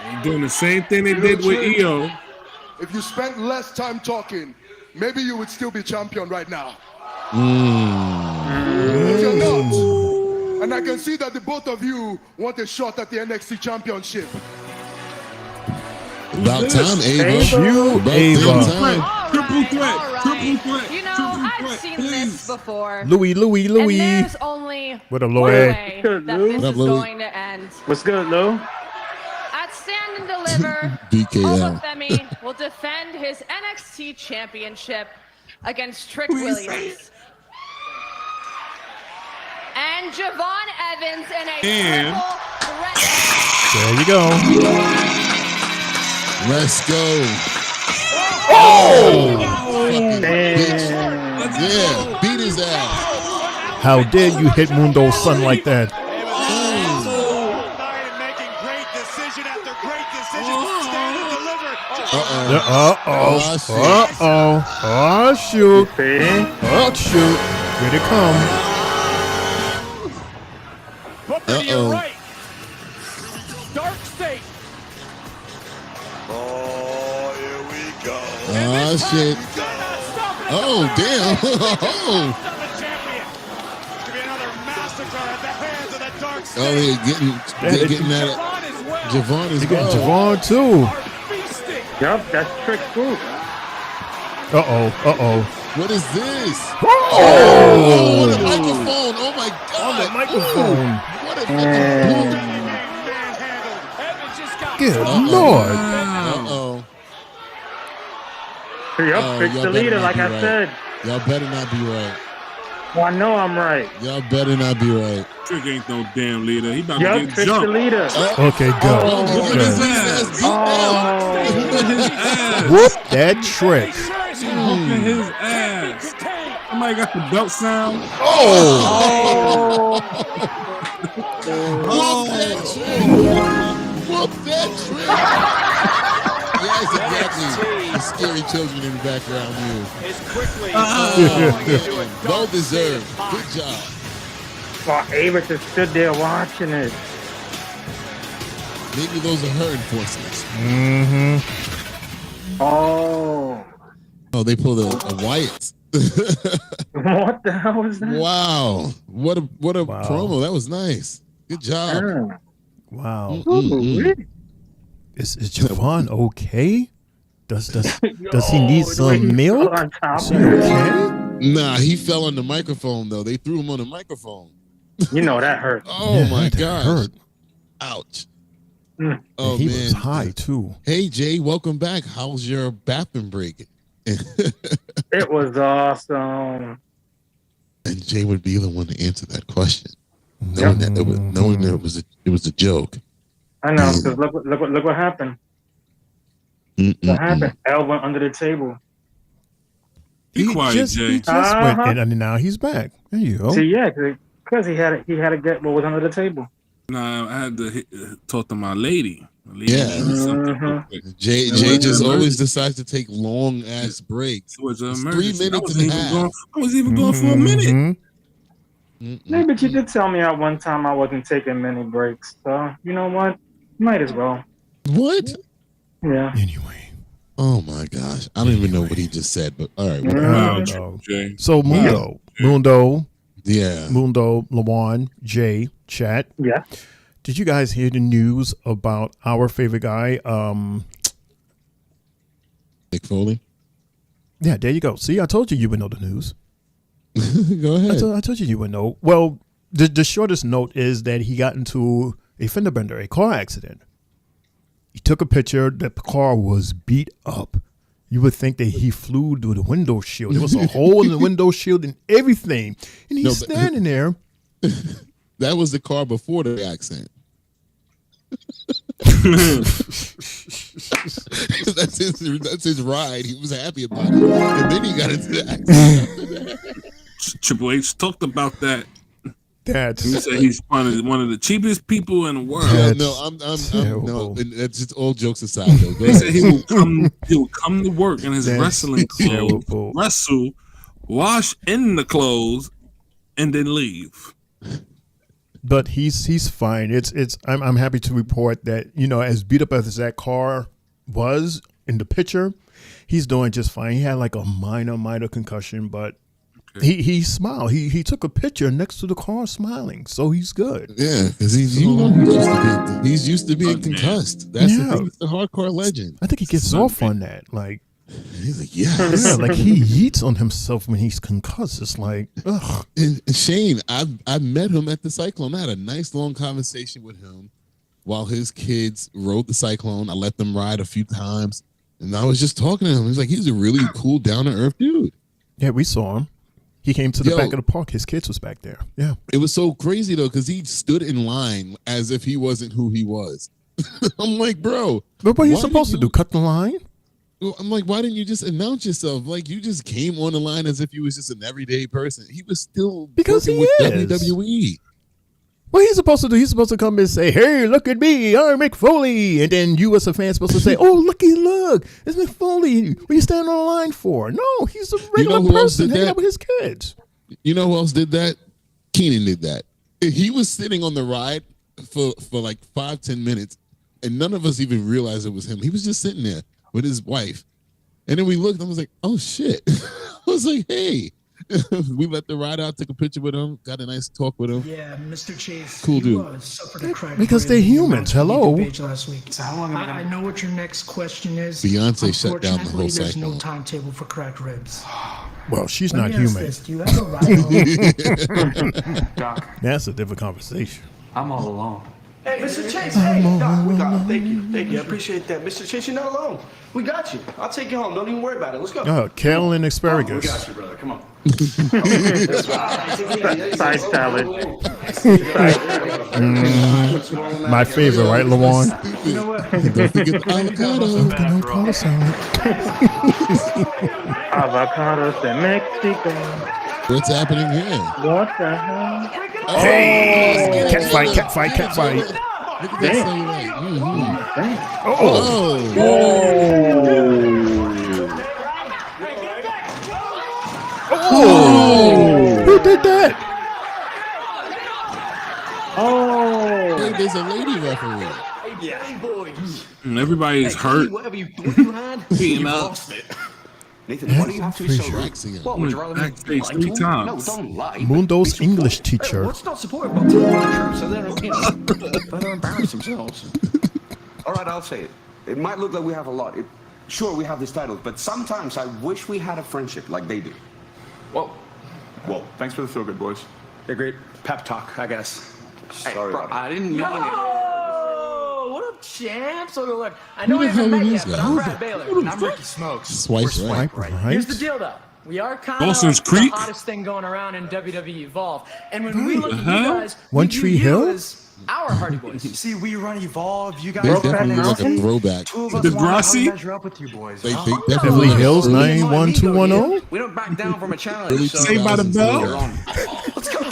They're doing the same thing they did with Trick, EO. If you spent less time talking, maybe you would still be champion right now. But you're not. And I can see that the both of you want a shot at the NXT championship. About time, Ava. You, About Ava. damn time. Triple threat. You know, I've seen this before. Louis. And there's only What a one low way Good, that Lou. this What up, is Louis? going to end. What's good, Lou? At Stand and Deliver, BKL. Obafemi will defend his NXT championship against Trick Williams. And Javon Evans in a triple threat There you go. Let's go. Oh! Fucking bitch. Yeah, beat his ass. How dare you hit Mundo's son like that? Oh shoot. Oh shoot. Here they come. Booker to your right. Dark State. Oh, here we go. Oh shit. Oh damn. Oh, they're getting that. Javon is getting Javon too. Yup, that's Trick's group. What is this? Oh, what a microphone. Oh my god. On the microphone. What a fucking Good Lord. Yup, Trick's the leader, like I said. Y'all better not be right. Well, I know I'm right. Y'all better not be right. Trick ain't no damn leader. He about to Yup, get Trick's jumped. the leader. Okay, go. Whoop that Trick. Whooping his ass. Somebody got the belt sound. Whoop that Trick. Yes, exactly. The scary children in the background here. It's quickly. Well deserved. Good job. While Ava just stood there watching it. Maybe those are her enforcements. Mm-hmm. Oh, they pulled a Wyatt. what the hell was that? Wow. What a promo. That was nice. Good job. Wow. Mm-hmm. Is Javon okay? Does he need some milk? Is he okay? Nah, he fell on the microphone though. They threw him on the microphone. You know that hurt. Oh my god. Hurt. Ouch. Oh, he was high too. Hey Jay, welcome back. How's your bathroom break? It was awesome. And Jay would be the one to answer that question, knowing that it was a joke. I know, because look what happened. What happened? L went under the table. Be quiet, Jay. He just went in, and now he's back. There you go. See, yeah, because he had to get what was under the table. Nah, I had to talk to my lady. Jay just always decides to take long ass breaks. It was an 3 minutes and a half. I was even going for a minute. Yeah, but you did tell me at one time I wasn't taking many breaks. So, you know what? Might as well. What? Yeah. Anyway. Oh my gosh. I don't even know what he just said, but all right. So Mundo. Yeah. Mundo, Lawan, Jay, chat. Yeah. Did you guys hear the news about our favorite guy? Mick Foley? Yeah, there you go. See, I told you would know the news. Go ahead. I told you would know. Well, the shortest note is that he got into a fender bender, a car accident. He took a picture. The car was beat up. You would think that he flew through the window shield. There was a hole in the window shield and everything. And he's standing there. That was the car before the accident. that's his ride. He was happy about it. And then he got into the accident. Triple H talked about that. He That's said he's one of the cheapest people in the world. No, no. That's just all jokes aside. Though. He said he will come to work in his wrestling clothes, wrestle, wash in the clothes, and then leave. But he's fine. I'm happy to report that, you know, as beat up as that car was in the picture, he's doing just fine. He had like a minor concussion, but he smiled. He took a picture next to the car smiling, so he's good. Yeah, because he's used to being concussed. That's the thing. He's the hardcore legend. I think he gets off on that. Like he's like, yes. Yeah, like he yeets on himself when he's concussed. It's like, ugh. And Shane, I met him at the Cyclone. I had a nice long conversation with him while his kids rode the Cyclone. I let them ride a few times, and I was just talking to him. He's like, he's a really cool, down to earth dude. Yeah, we saw him. He came to the back of the park. His kids was back there. Yeah. It was so crazy, though, because he stood in line as if he wasn't who he was. I'm like, bro. But what are you supposed to do? Cut the line? I'm like, why didn't you just announce yourself? Like, you just came on the line as if you was just an everyday person. He was still working with WWE. What he's supposed to do? He's supposed to come and say, "Hey, look at me, I'm Mick Foley," and then you as a fan supposed to say, "Oh, look, it's Mick Foley. What are you standing on the line for?" No, he's a regular person hanging out with his kids. You know who else did that? Keenan did that. He was sitting on the ride for like 5-10 minutes, and none of us even realized it was him. He was just sitting there with his wife, and then we looked. And I was like, "Oh shit!" I was like, "Hey." We let the ride out, took a picture with him, got a nice talk with him. Yeah, Mr. Chase. Cool dude. Because they're humans. Hello. Last week. So how long I know what your next question is. Beyonce shut down the whole There's cycle. no timetable for cracked ribs. Well, she's not human. Do you have a ride? Doc, that's a different conversation. I'm all alone. Hey, Mr. Chase. Hey, Doc, we got it. Thank you. Thank you. I appreciate that. Mr. Chase, you're not alone. We got you. I'll take you home. Don't even worry about it. Let's go. Oh, kale and asparagus. We got you, brother. Come on. Side salad. My favorite, right, Lawan? You know what? Don't forget the avocado salad. Avocados in Mexico. What's happening here? What the hell? Hey, cat fight. Look at that cellulite. Who did that? Hey, there's a lady referee. Everybody's hurt. Whatever you had, Beating you up. lost it. Nathan, why do you have to be so rude? What, would you rather be Backstage lied 3 to? times. No, don't lie. Mundo's English teacher. What's not supportive about telling the truth so they don't, better embarrass themselves? All right, I'll say it. It might look like we have a lot. Sure, we have these titles, but sometimes I wish we had a friendship like they do. Well, thanks for the feel good, boys. They're great pep talk, I guess. Sorry, bro, I didn't mean it. Oh, what up, champ? So look, I know Who we the haven't hell met is yet, this but guy? I'm Brad Baylor. And I'm Ricky Smokes. Swipe right. Here's the deal, though. We are kind of Dawson's the Creek? hottest thing going around in WWE Evolve. And when we look at you guys, One we view Tree you Hill? as our Hardy Boys. See, we run Evolve. You guys They definitely look like a throwback. Degrassi? measure up with you boys. They Beverly definitely look Hills like 91210. We don't back down from a challenge. early So Saved by the 2000s Bell? era. Let's go.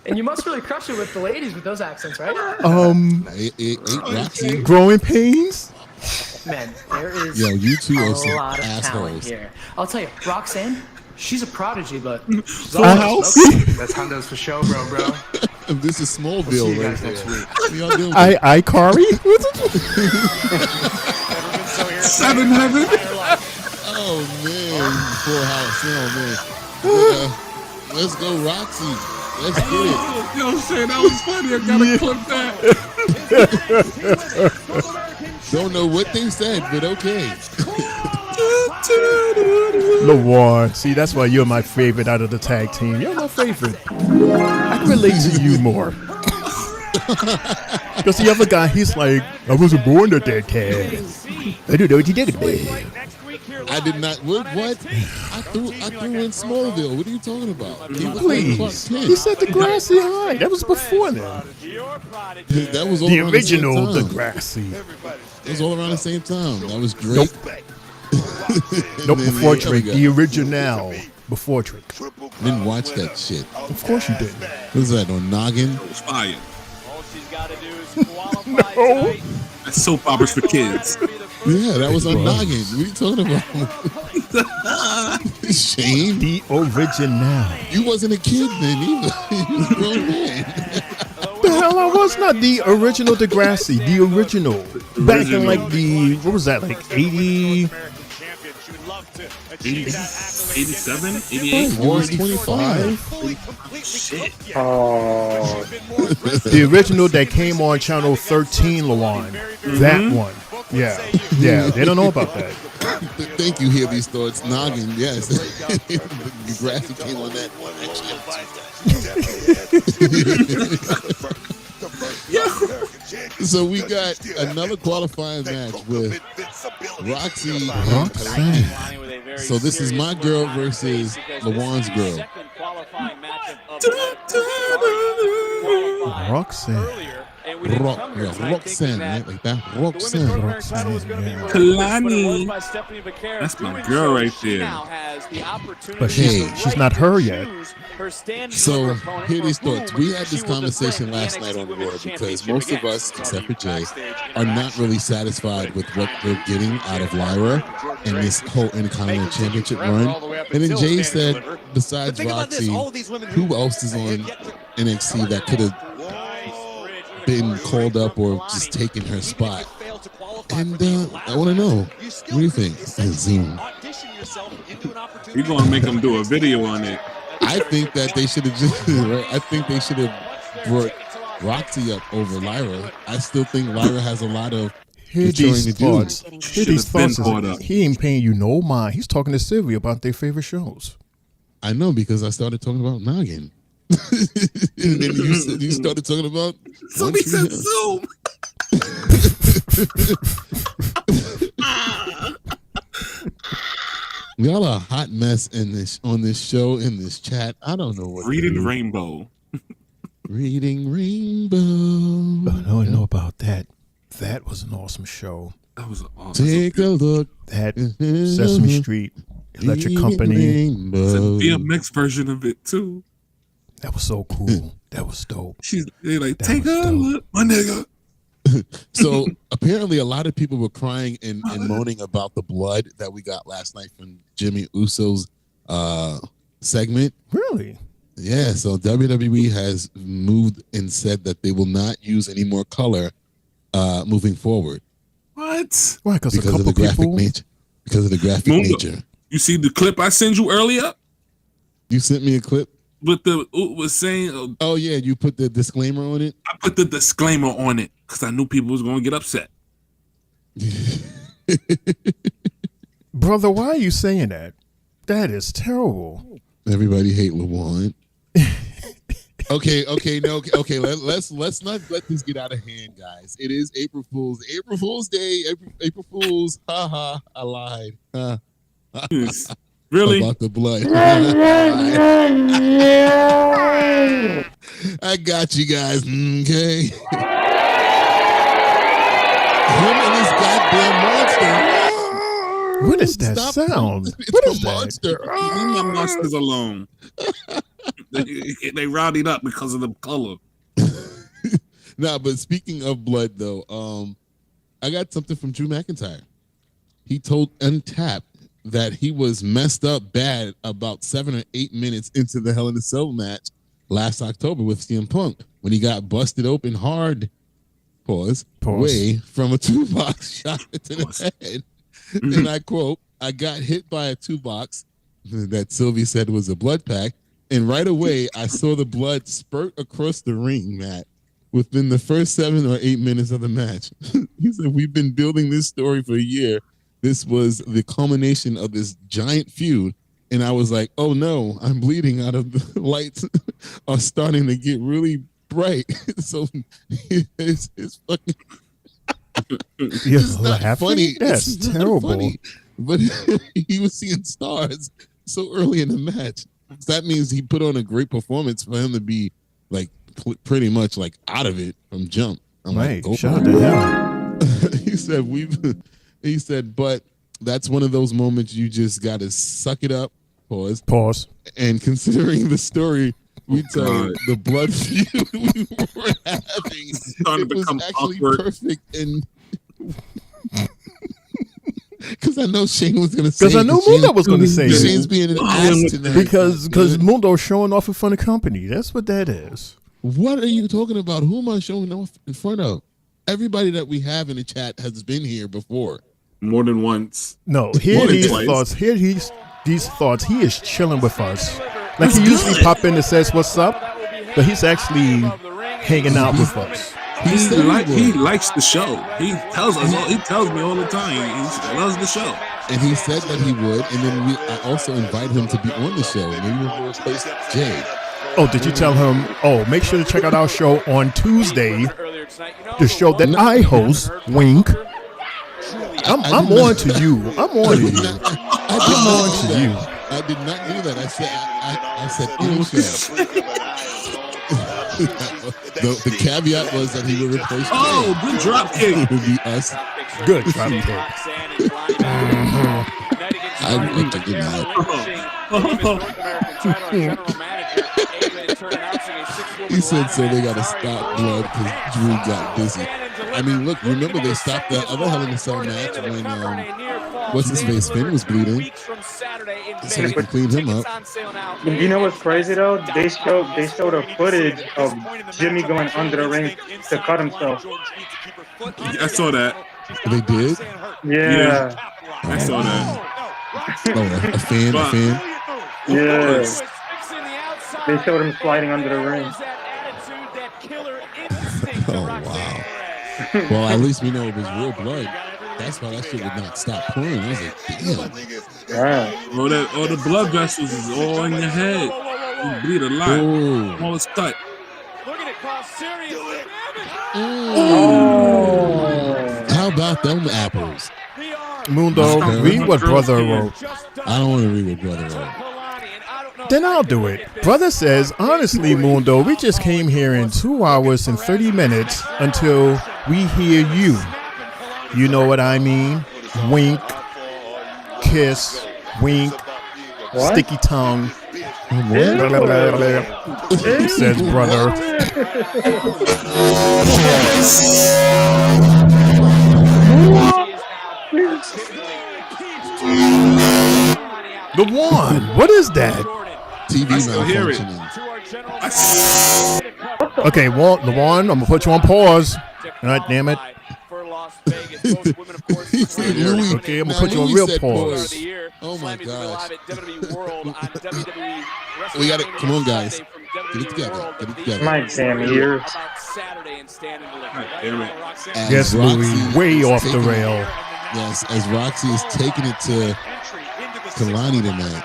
And you must really crush it with the ladies with those accents, right? Roxy. Growing Pains. Man, there is Yo, you two a are some lot of talent assholes. here. I'll tell you, Roxanne, she's a prodigy, but Full House. that's Hondo's for show, bro. This is Smallville right there. What y'all doing? Ikari? 7 Heaven? Oh man, Full House. Oh man. Let's go, Roxy. Let's get it. Yo, Shane, that was funny. I gotta clip that. Don't know what they said, but okay. Lawan. See, that's why you're my favorite out of the tag team. You're my favorite. I can relate to you more. Because the other guy, he's like, I wasn't born at that tag. I don't know what you did to me. I did not. What? I threw in Smallville. What are you talking about? He was like Clark Please. Kent. He said Degrassi High. That was before then. That was all The around original the same time. Degrassi. It was all around the same time. That was great. Nope, And then before the other Trick. guy. The original. Before Trick. Didn't watch that shit. Of course you did. What was that on Noggin? It was fire. All she's got to do is qualify tonight. That's soap operas for kids. Yeah, that was on Noggin. What are you talking about? Shane, The original. you wasn't a kid then either. You was a grown man. The hell I was not the original Degrassi. The original. Back in like the, what was that, like 80? 87? 88? You was 25. Shit. Oh, The original that came on channel 13, Lawan. That one. Yeah. Yeah, they don't know about that. Thank you, Hear These Thoughts. Noggin, yes. The graphic came on that one. So we got another qualifying match with Roxy and Kalani. So this is my girl versus LaJuan's girl. Roxanne. Roxanne, right? Like that. Roxanne. Kalani. That's my girl right there. But she's not her yet. So here these thoughts. We had this conversation last night on the Raw because most of us, except for Jay, are not really satisfied with what they're getting out of Lyra and this whole Intercontinental Championship run. And then Jay said, besides Roxy, who else is on NXT that could have been called up or just taken her spot? And I want to know, what do you think? Zoom. You're going to make them do a video on it. I think that they should have just. Right? I think they should have brought Roxy up over Lyra. I still think Lyra has a lot of maturing to do. He ain't paying you no mind. He's talking to Sylvia about their favorite shows. I know, because I started talking about Noggin. And then you started talking about somebody said Zoom. Y'all are a hot mess on this show, in this chat. I don't know what. Reading Rainbow. Reading Rainbow. Oh, I know about that. That was an awesome show. That was awesome. Take a look. That Sesame Street, Electric Company. It's a BMX version of it too. That was so cool. That was dope. They're like, take a look, my nigga. So apparently a lot of people were crying and moaning about the blood that we got last night from Jimmy Uso's segment. Really? Yeah, so WWE has moved and said that they will not use any more color moving forward. What? Why? Because of the graphic nature. Because of the graphic nature. You see the clip I sent you earlier? You sent me a clip? With was saying, oh yeah, you put the disclaimer on it. I put the disclaimer on it because I knew people was going to get upset. Brother, why are you saying that? That is terrible. Everybody hate LaJuan. Okay. Let's not let this get out of hand, guys. It is April Fool's. April Fool's Day. April Fool's. Ha ha. I lied. Really? About the blood. I got you guys. Okay. Him and this goddamn monster. What is that sound? What is that? Monster. Leave my monsters alone. They rowdied up because of the color. Nah, but speaking of blood, though, I got something from Drew McIntyre. He told Untapped that he was messed up bad about 7 or 8 minutes into the Hell in a Cell match last October with CM Punk when he got busted open hard. Pause. Way from a 2-box shot to the head. And I quote, "I got hit by a 2-box that Sylvie said was a blood pack. And right away, I saw the blood spurt across the ring, Matt, within the first 7 or 8 minutes of the match." He said, "We've been building this story for a year. This was the culmination of this giant feud. And I was like, oh no, I'm bleeding out of the lights are starting to get really bright." So it's fucking it's not funny. That's it's not terrible. Funny, but he was seeing stars so early in the match. So that means he put on a great performance for him to be like pretty much like out of it from jump. I'm right. Like, shout out to him. He said, but that's one of those moments you just got to suck it up. Pause. And considering the story we told, the blood feud we were having, it was actually awkward. Perfect. And because I know Shane was going to say, because I know Mundo was going to say, Shane's being an ass tonight. Because Mundo's showing off in front of company. That's what that is. What are you talking about? Who am I showing off in front of? Everybody that we have in the chat has been here before. More than once. No, hear these thoughts. Hear these thoughts. He is chilling with us. Like he usually pop in and says, "What's up?" But he's actually hanging out with us. He likes the show. He tells us. He tells me all the time. He loves the show. And he said that he would. And then I also invite him to be on the show. Maybe we'll replace Jay. Oh, did you tell him? Oh, make sure to check out our show on Tuesday. The show that I host, Wink. I'm on to you. I'm on to you. I did not do that. I said in show. The caveat was that he would replace. Oh, good drop kick. It would be us. Good drop kick. I looked at good He said so they got to stop blood because Drew got busy. I mean, look, remember they stopped that other Hell in a Cell match when what's his face Finn was bleeding, so they could clean him up. You know what's crazy though? They showed a footage of Jimmy going under the ring to cut himself. I saw that. They did? Yeah. I saw that. Oh, a fan. Yeah. They showed him sliding under the ring. Oh, wow. Well, at least we know it was real blood. That's why that shit would not stop pouring. I was like, damn. All the blood vessels is all in your head. You bleed a lot. Ooh. All it's cut. How about them apples? Mundo, read what brother wrote. I don't want to read what brother wrote. Then I'll do it. Brother says, honestly, Mundo, we just came here in 2 hours and 30 minutes until we hear you. You know what I mean? Wink, kiss, wink, sticky tongue. He says, brother. The one. What is that? TV malfunctioning. Okay, well, the one. I'm gonna put you on pause. God damn it. Okay, I'm gonna put you on real pause. Oh my gosh. We got it. Come on, guys. Get it together. My damn ears. Yes, Louis, way off the rail. Yes, as Roxy is taking it to Kalani tonight.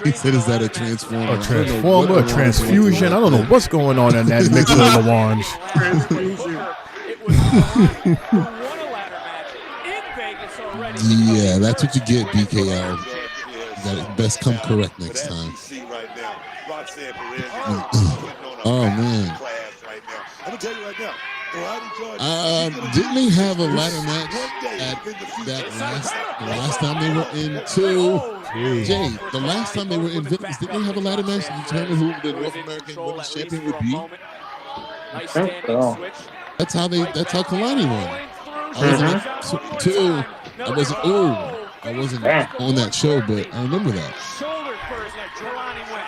He said, is that a transformer? A transformer, a transfusion. I don't know what's going on in that mixer of the wands. Yeah, that's what you get, BKL. You gotta best come correct next time. Oh, man. I'm gonna tell you right now. Didn't they have a ladder match at the last time they were in Jay, the last time they were in Vegas, didn't they have a ladder match to determine who the North American Women's Champion would be? I think so. That's how Kalani won. I wasn't on that show, but I remember that.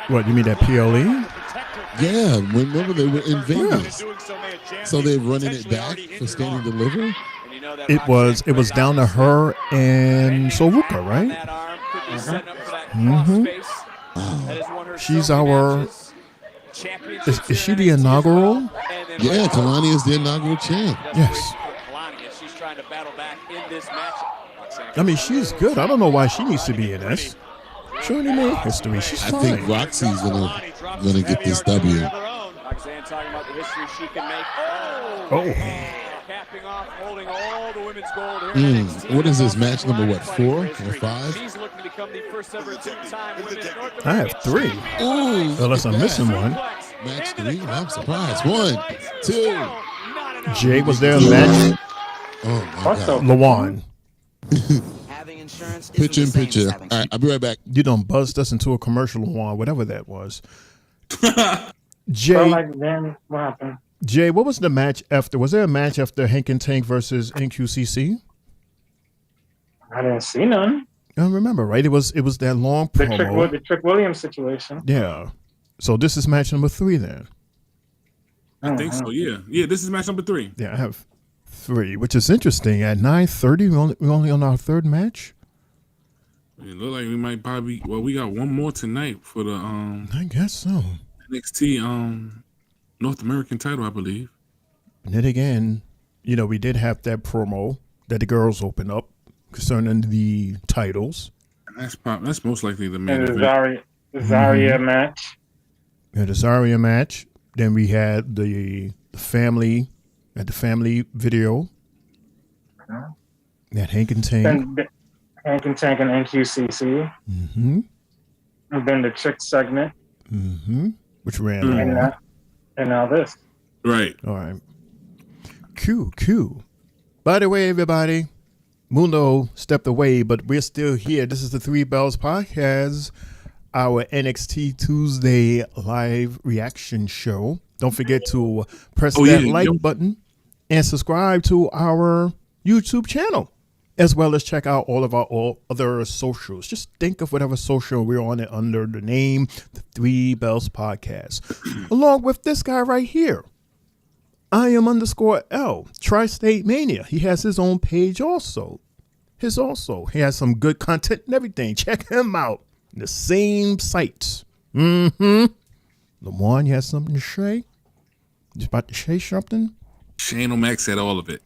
What, you mean that PLE? Yeah, remember they were in Vegas. So they're running it back for standing delivery? It was down to her and Soruka, right? She's our. Is she the inaugural? Yeah, Kalani is the inaugural champ. Yes. I mean, she's good. I don't know why she needs to be in this. She already made history. She's fine. I think Roxy's gonna get this W. What is this match number? 4 or 5? I have 3. Unless I'm missing one. Match 3. I'm surprised. 1, 2. Jay was there in the match. Oh my God. Lawan. Picture in picture. All right, I'll be right back. You done buzzed us into a commercial, Lawan, whatever that was. Jay, what happened? Jay, what was the match after? Was there a match after Hank and Tank versus NQCC? I didn't see none. I remember, right? It was that long promo. The Trick Williams situation. Yeah. So this is match number 3 then. I think so. Yeah. This is match number 3. Yeah, I have 3, which is interesting. At 9:30, we're only on our 3rd match. It look like we might probably. Well, we got one more tonight for the I guess so. NXT North American title, I believe. And then again, we did have that promo that the girls opened up concerning the titles. That's most likely the main event. The Zarya match. Yeah, the Zarya match. Then we had the family at the family video. That Hank and Tank. Hank and Tank and NQCC. Mm-hmm. And then the Trick segment. Mm-hmm. Which ran long. And now this. Right. All right. Q. By the way, everybody, Mundo stepped away, but we're still here. This is the Three Bells Podcast, our NXT Tuesday live reaction show. Don't forget to press that like button and subscribe to our YouTube channel, as well as check out all of our other socials. Just think of whatever social we're on it under the name, the Three Bells Podcast. Along with this guy right here, I am _L, Tri-State Mania. He has his own page also. He has some good content and everything. Check him out. The same sites. Mm-hmm. Lamar, you have something to say? You about to say something? Shane O'Mac said all of it.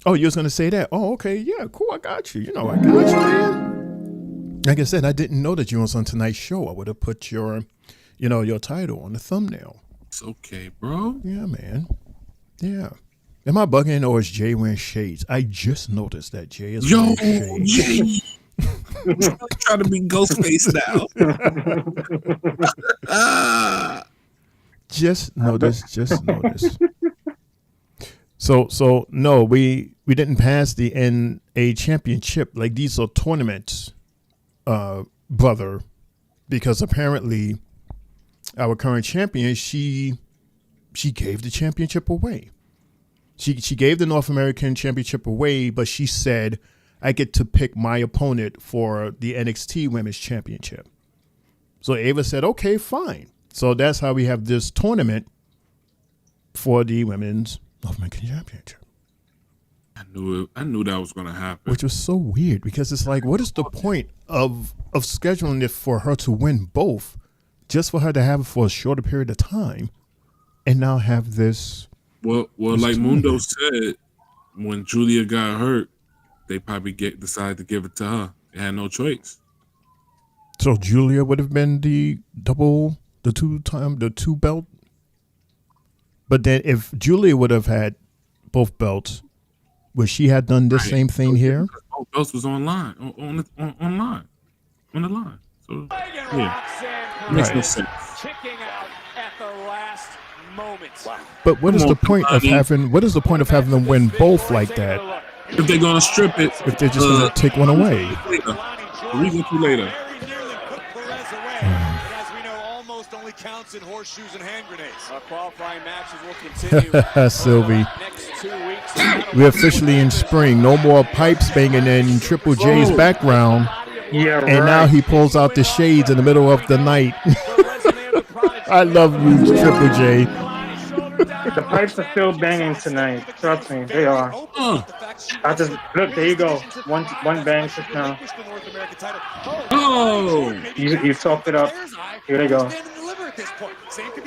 Oh, you was going to say that? Oh, okay. Yeah, cool. I got you. I got you, man. Like I said, I didn't know that you was on tonight's show. I would have put your title on the thumbnail. It's okay, bro. Yeah, man. Yeah. Am I bugging or is Jay wearing shades? I just noticed that Jay is wearing shades. Jay. Trying to be Ghostface now. Just notice. So no, we didn't pass the NA championship. Like, these are tournaments, brother, because apparently our current champion, she gave the championship away. She gave the North American Championship away, but she said, I get to pick my opponent for the NXT Women's Championship. So Ava said, okay, fine. So that's how we have this tournament for the Women's North American Championship. I knew that was going to happen. Which was so weird, because it's like, what is the point of scheduling it for her to win both, just for her to have it for a shorter period of time, and now have this? Well, like Mundo said, when Julia got hurt, they probably decided to give it to her. They had no choice. So Julia would have been the two belt. But then if Julia would have had both belts, would she have done this same thing here? Both belts was online, on the line. So yeah, makes no sense. Kicking out at the last moment. Wow. But what is the point of having them win both like that? If they're gonna strip it, if they're just gonna take one away. The reason for later. As we know, almost only counts in horseshoes and hand grenades. Qualifying matches will continue. Sylvie, we're officially in spring. No more pipes banging in Triple J's background. Yeah, right. And now he pulls out the shades in the middle of the night. I love you, Triple J. The pipes are still banging tonight. Trust me, they are. I just look. There you go. One bang just now. Oh, you talked it up. Here they go.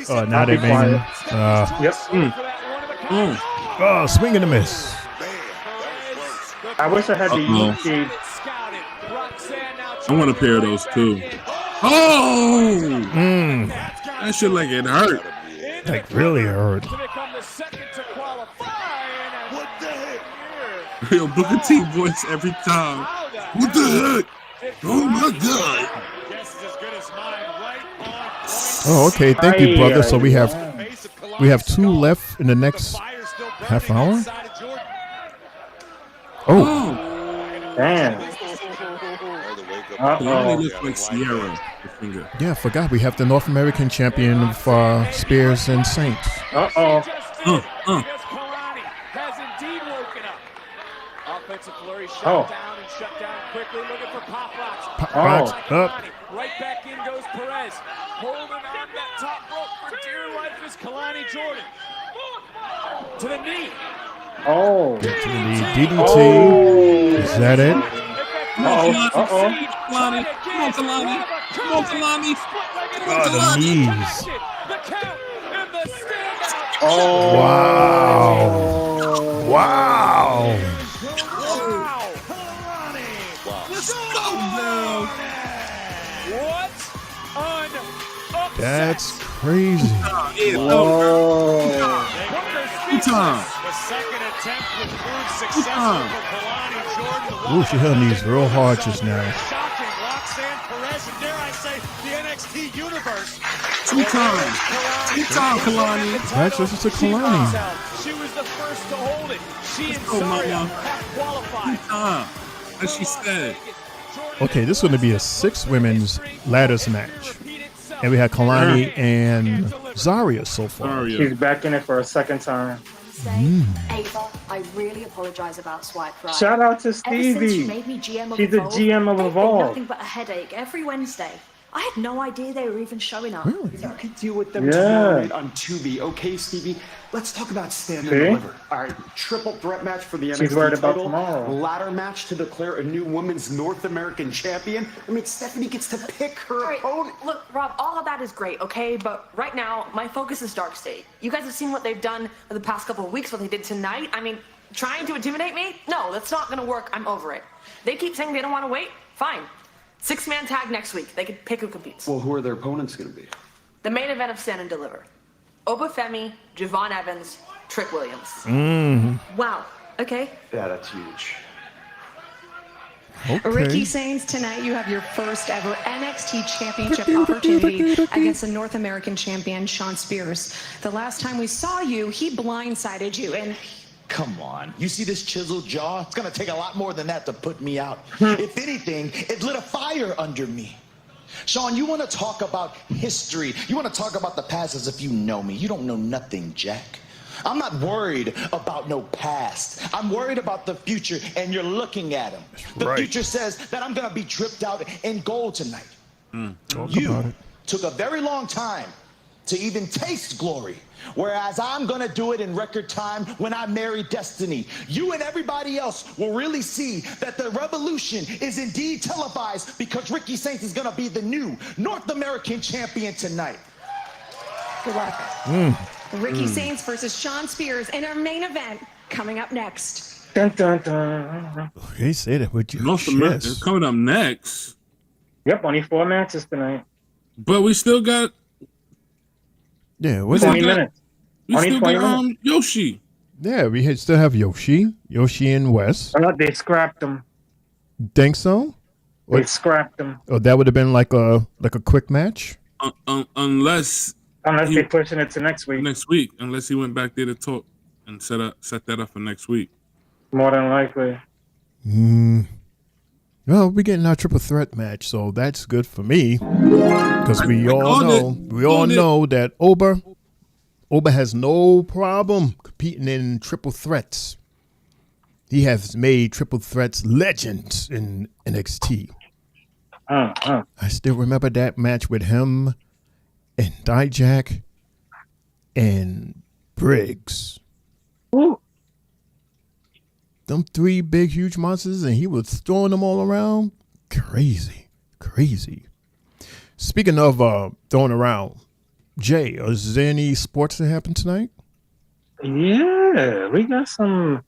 Oh, now they banging. Yep. Oh, swing and a miss. I wish I had the YouTube. I want a pair of those too. Oh, that shit like it hurt. Like really hurt. Real Booker T voice every time. What the heck? Oh my god. Oh, okay. Thank you, brother. So we have two left in the next half hour. Oh, damn. Yeah, I forgot we have the North American champion of Spears and Saints. Offensive flurry shut down and shut down quickly, looking for pop rocks. Up. Right back in goes Perez. Holding on that top rope for dear life is Kalani Jordan. To the knee. Oh. To the knee. DDT. Is that it? Kalani. Come on, Kalani. Come on, Kalani. Oh, the knees. Oh. Wow. Wow. Let's go now. What? That's crazy. Whoa. Two times. The second attempt which proved successful for Kalani Jordan. Ooh, she hitting these real hard just now. Shocking Roxanne Perez, and dare I say, the NXT universe. Two-time Kalani. Congratulations to Kalani. She was the first to hold it. She and go, Zarya Mama. have qualified. As she said. Okay, this is going to be a 6-women's ladders match. And we had Kalani and Zarya so far. She's back in it for a second time. Ava, I really apologize about Swipe Right. Shout out to Ever since you Stevie. made me GM of She's the Evolve, GM of they've been Evolve. nothing but a headache every Wednesday. I had no idea they were even showing up. You could deal with them Yeah. tomorrow night on Tubi, okay, Stevie? Let's talk about stand and See? deliver. All right, triple threat match for the She's NXT worried about title. tomorrow. Ladder match to declare a new women's North American champion. I mean, Stephanie gets to pick her opponent. Look, Rob, all of that is great, okay? But right now, my focus is Dark State. You guys have seen what they've done for the past couple of weeks, what they did tonight. I mean, trying to intimidate me? No, that's not going to work. I'm over it. They keep saying they don't want to wait. Fine. 6-man tag next week. They could pick who competes. Well, who are their opponents going to be? The main event of Stand and Deliver. Obafemi, Javon Evans, Trick Williams. Wow. Okay. Yeah, that's huge. Ricky Sainz, tonight you have your first ever NXT championship opportunity against the North American champion, Shawn Spears. The last time we saw you, he blindsided you, and Come on. You see this chiseled jaw? It's going to take a lot more than that to put me out. If anything, it lit a fire under me. Shawn, you want to talk about history. You want to talk about the past as if you know me. You don't know nothing, Jack. I'm not worried about no past. I'm worried about the future, and you're looking at him. The future says that I'm going to be dripped out in gold tonight. You took a very long time to even taste glory, whereas I'm going to do it in record time when I marry Destiny. You and everybody else will really see that the revolution is indeed televised because Ricky Sainz is going to be the new North American champion tonight. good luck. Ricky Sainz versus Shawn Spears in our main event coming up next. Dun, dun, dun. He said it with your North America chest. coming up next. Yep, only 4 matches tonight. But we still got. Yeah, what's 20 it? minutes. We Only still 20 got minutes. Yoshi. Yeah, we still have Yoshi and Wes. They scrapped them. Think so? They scrapped them. Oh, that would have been like a quick match. Unless they're pushing it to next week. Next week, unless he went back there to talk and set that up for next week. More than likely. Well, we're getting our triple threat match, so that's good for me because we all know that Oba has no problem competing in triple threats. He has made triple threats legends in NXT. I still remember that match with him and Dijak and Briggs. Ooh. Them 3 big, huge monsters, and he was throwing them all around. Crazy. Speaking of throwing around, Jay, is there any sports that happen tonight? Yeah, we got some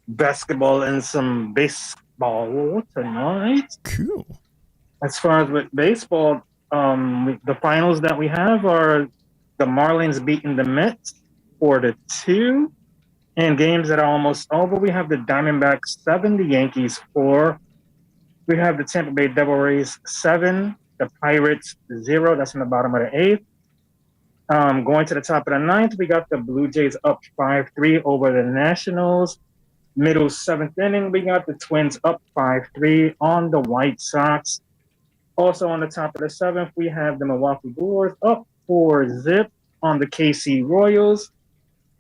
basketball and some baseball tonight. Cool. As far as with baseball, the finals that we have are the Marlins beating the Mets 4-2. And games that are almost over, we have the Diamondbacks 7, the Yankees 4. We have the Tampa Bay Devil Rays 7, the Pirates 0. That's in the bottom of the 8th. Going to the top of the 9th, we got the Blue Jays up 5-3 over the Nationals. Middle 7th inning, we got the Twins up 5-3 on the White Sox. Also on the top of the 7th, we have the Milwaukee Brewers up 4-0 on the KC Royals.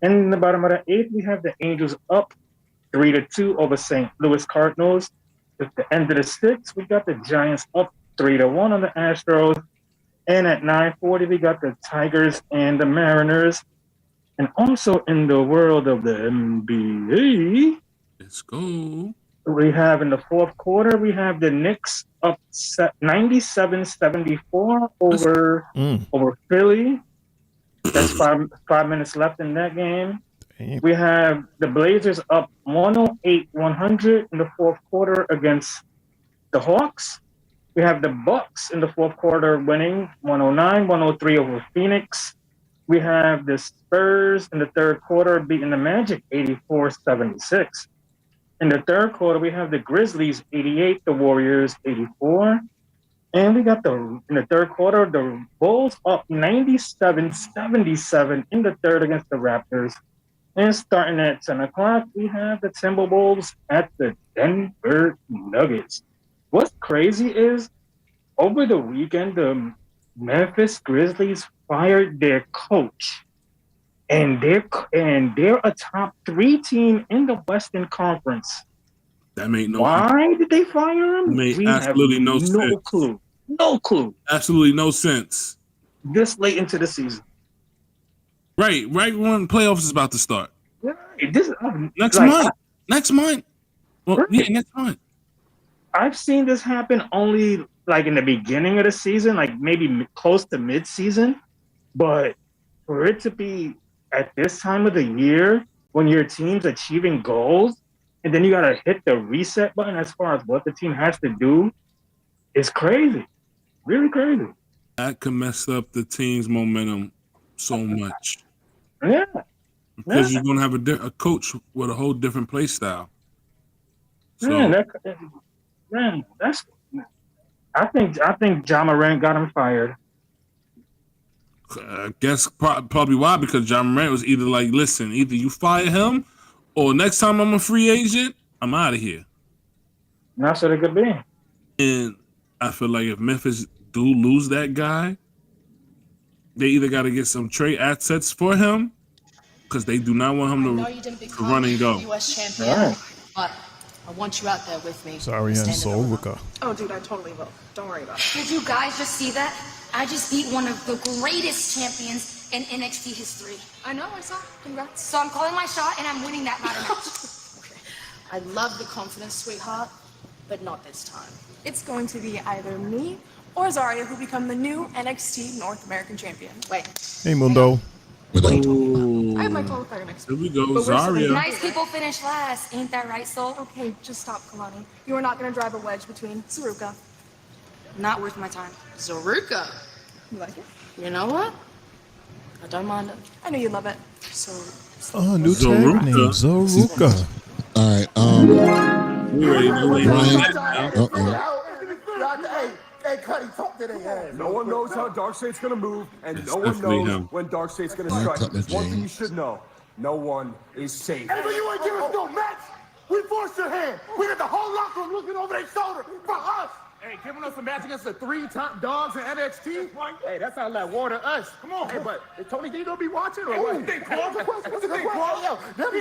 And in the bottom of the 8th, we have the Angels up 3-2 over St. Louis Cardinals. At the end of the 6th, we got the Giants up 3-1 on the Astros. And at 9:40, we got the Tigers and the Mariners. And also in the world of the NBA, let's go. We have in the 4th quarter, we have the Knicks up 97-74 over Philly. That's 5 minutes left in that game. We have the Blazers up 108-100 in the 4th quarter against the Hawks. We have the Bucks in the 4th quarter winning 109-103 over Phoenix. we have the Spurs in the third quarter beating the Magic 84-76. In the third quarter, we have the Grizzlies 88, the Warriors 84. And we got in the third quarter, the Bulls up 97-77 in the third against the Raptors. And starting at 10 o'clock, we have the Timberwolves at the Denver Nuggets. What's crazy is, over the weekend, the Memphis Grizzlies fired their coach. And they're a top 3 team in the Western Conference. That made no Why sense. did they fire him? Made absolutely no sense. No clue. Absolutely no sense. This late into the season. Right when playoffs is about to start. Next month. Well, right. Yeah, next month. I've seen this happen only like in the beginning of the season, like maybe close to mid-season. But for it to be at this time of the year when your team's achieving goals, and then you got to hit the reset button as far as what the team has to do, is crazy. Really crazy. That could mess up the team's momentum so much. Yeah. Because you're going to have a coach with a whole different play style. So, I think John Morant got him fired. I guess probably why, because John Morant was either like, listen, either you fire him or next time I'm a free agent, I'm out of here. That's what it could be. And I feel like if Memphis do lose that guy, they either got to get some trade assets for him because they do not want him to run and go. US champion, but I want you out there with me. Sorry, and so Ruka. Oh, dude, I totally will. Don't worry about it. Did you guys just see that? I just beat one of the greatest champions in NXT history. I know, I saw. Congrats. So I'm calling my shot and I'm winning that ladder match. Okay. I love the confidence, sweetheart, but not this time. It's going to be either me or Zarya who become the new NXT North American champion. Wait. Hey, Mundo. I have my qualifier next Here we go, But we're Zarya. Nice people finish last, ain't that right, Soul? Okay, just stop, Kalani. You are not going to drive a wedge between Saruka. Not worth my time. Zaruka. You like it? You know what? I don't mind it. I know you love it. So. Oh, new tag name, Zaruka. All right. Hey, Cuddy, talk to their ass. No one knows how Darkseid's gonna move, and no one knows when Darkseid's gonna strike. There's one thing you should know: no one is safe. Hey, but you ain't give us no match. We forced your hand. We got the whole locker room looking over their shoulder for us. Hey, giving us a match against the 3 top dogs in NXT? Hey, that sounds like war to us. Come on. Hey, but is Tony D gonna be watching or what? That's a good question. Them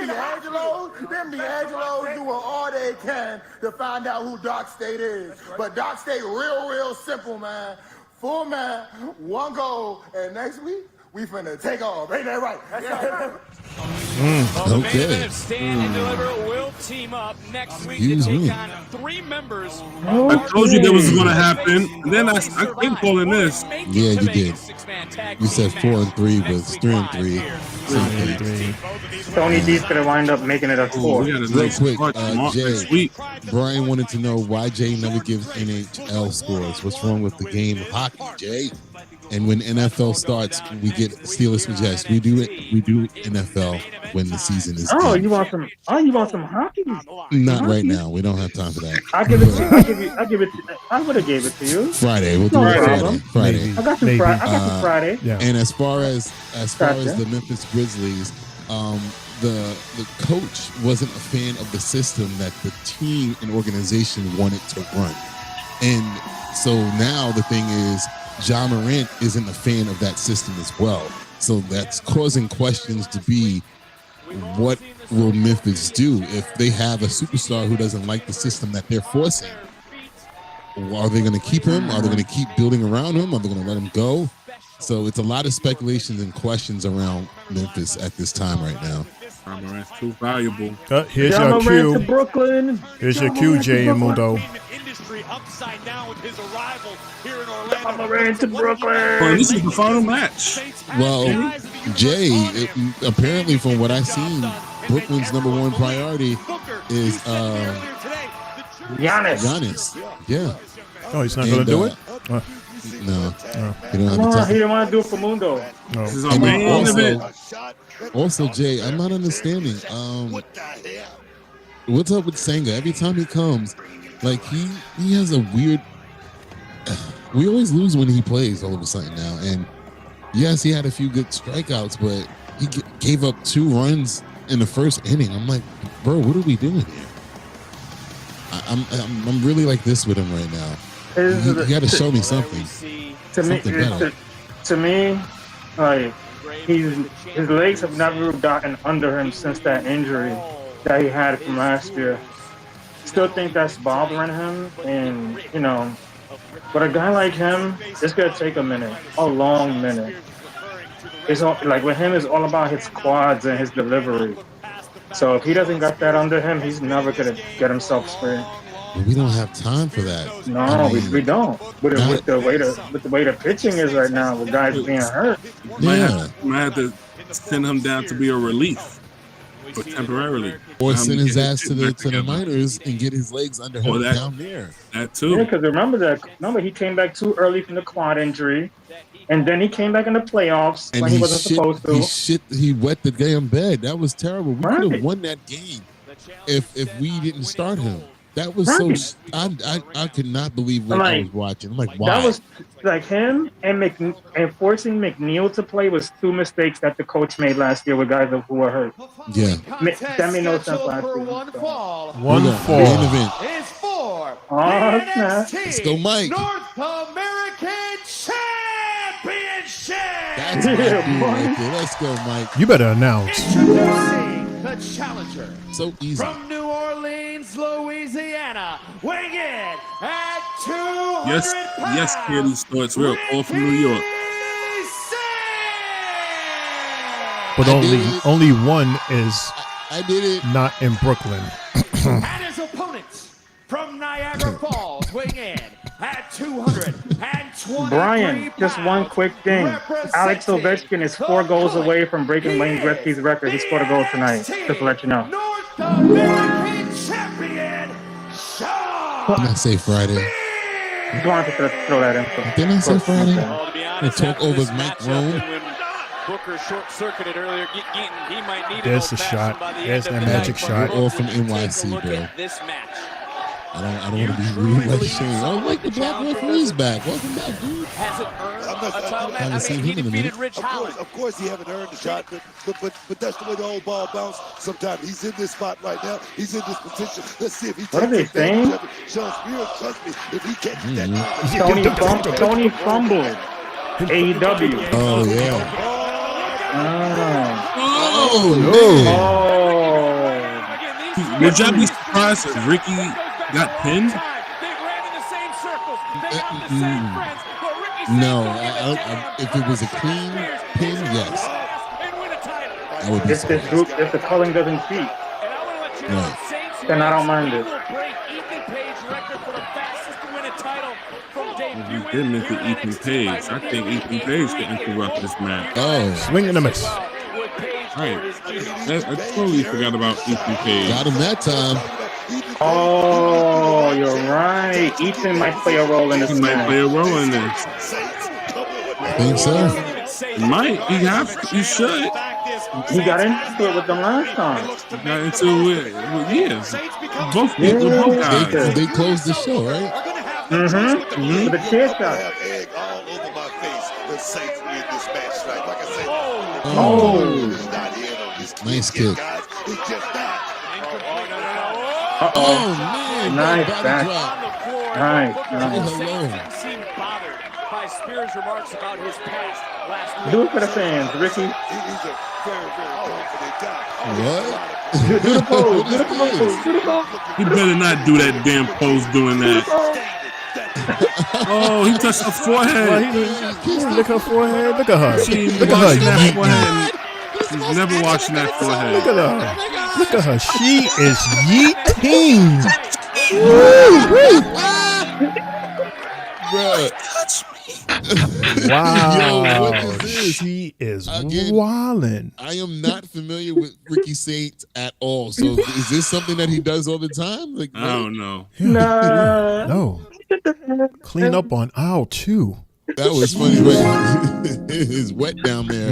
D'Angelos doing all they can to find out who Darkseid is. But Darkseid real simple, man. Full man, one goal, and next week, we finna take off. Ain't that right? That's right. The main event of Stand and Deliver will team up next week to take on 3 members. I told you that was going to happen. And then I keep calling this. Yeah, you did. You said 4 and 3 was 3 and 3. Tony D's gonna wind up making it a 4. Real quick, Jay. Brian wanted to know why Jay never gives NHL scores. What's wrong with the game of hockey, Jay? And when NFL starts, we get Steelers for Jets. We do NFL when the season is. Oh, done. you want some hockey? Not right now. We don't have time for that. I give it to you. I would have gave it to you. Friday. We'll do it Friday. I got some Friday. Yeah. And as far as the Memphis Grizzlies, the coach wasn't a fan of the system that the team and organization wanted to run. And so now the thing is, John Morant isn't a fan of that system as well. So that's causing questions to be, what will Memphis do if they have a superstar who doesn't like the system that they're forcing? Are they going to keep him? Are they going to keep building around him? Are they going to let him go? So it's a lot of speculations and questions around Memphis at this time right now. John Morant's too valuable. Here's your cue. Brooklyn. Here's your cue, Jay and Mundo. Upside down with his arrival here in Orlando. Morant to Brooklyn. Well, this is the final match. Well, Jay, apparently from what I've seen, Brooklyn's number 1 priority is Giannis. Giannis. Yeah. Oh, he's not going to do it? No. You don't have Come to on, talk. he didn't want to do it for Mundo. This is And our then main event. also, Jay, I'm not understanding. What's up with Senga? Every time he comes, like he has a weird. We always lose when he plays all of a sudden now, and yes, he had a few good strikeouts, but he gave up 2 runs in the first inning. I'm like, bro, what are we doing here? I'm really like this with him right now. You got to show me something. To me, like his legs have never gotten under him since that injury that he had from last year. Still think that's bothering him, and you know, but a guy like him, it's gonna take a minute, a long minute. It's all, like with him, it's all about his quads and his delivery. So if he doesn't got that under him, he's never gonna get himself straight. But we don't have time for that. No, I mean, we don't. With the way the pitching is right now, with guys being hurt. Might have to send him down to be a relief, but temporarily, or send his ass to the minors and get his legs under him down there. That too. Yeah, because remember he came back too early from the quad injury, and then he came back in the playoffs And when he wasn't supposed to. He wet the damn bed. That was terrible. We could have won that game if we didn't start him. That was so. I could not believe what I was watching. I'm like, why? That was like him and forcing McNeil to play was 2 mistakes that the coach made last year with guys who were hurt. Yeah, that made no sense last year. One fall. Main event. Is for Let's go, Mike. North American Championship. That's my dude right there. Let's go, Mike. You better announce. Introducing the challenger. So easy. From New Orleans, Louisiana, weighing in at 200 pounds. Yes, Kelly starts. We're all from New York. But only one is I did it. Not in Brooklyn. And his opponents from Niagara Falls, weighing in at 220. Brian, just one quick thing. Alex Ovechkin is 4 goals away from breaking Wayne Gretzky's record. He scored a goal tonight. Just to let you know. North American champion, Shawn. Didn't I say Friday? Just wanted to throw that in. Didn't I say Friday? And talk over Mike Rome. Booker short-circuited earlier. He might need There's the shot. There's that magic shot. We're all from NYC, bro. This match. I don't want to be rude like Shane. Oh, like the black referee's back. Welcome back, dude. Has it earned a title match? Haven't seen him in a minute. Of course, he haven't earned the shot, but that's the way the whole ball bounces. Sometimes he's in this spot right now. He's in this position. Let's see if he What are they takes advantage saying? of it. Shawn Spears, trust me, if he catches that. Tony fumbled. AEW. Oh, yeah. Oh, no. Would y'all be surprised if Ricky got pinned? No. If it was a clean pin, yes. I would be surprised. If the culling doesn't cheat, Right. then I don't mind it. We did mention Ethan Page. I think Ethan Page can interrupt this match. Oh. Swing and a miss. Right. I totally forgot about Ethan Page. Got him that time. Oh, you're right. Ethan might play a role in this. He might play a role in this. I think so. He might. He should. He got into it with them last time. He got into it. Yeah. Both guys. They closed the show, right? Mm-hmm. With the chair shot. Egg all over my face. The Saints win this match tonight. Like I said, Oh. not in on this Nice kick. guys. It's just not. Oh, man. Nice Body back. drop. Nice. Hello. Seemed bothered by Spears' remarks about his past last week. Do it for the fans, Ricky. He's a very, very confident guy. What? Do the pose. Do the pose. Do the pose. He better not do that damn pose doing that. Oh, he touched her forehead. Look at her forehead. Look at her. She ain't Look at washing her. that forehead. She's never washing that forehead. Look at her. Look at her. She is yeeting. Wow. Yo, what is this? She is Again, wildin'. I am not familiar with Ricky Saints at all. So is this something that he does all the time? Like, I don't know. No. Clean up on aisle 2. That was funny, right? It's wet down there.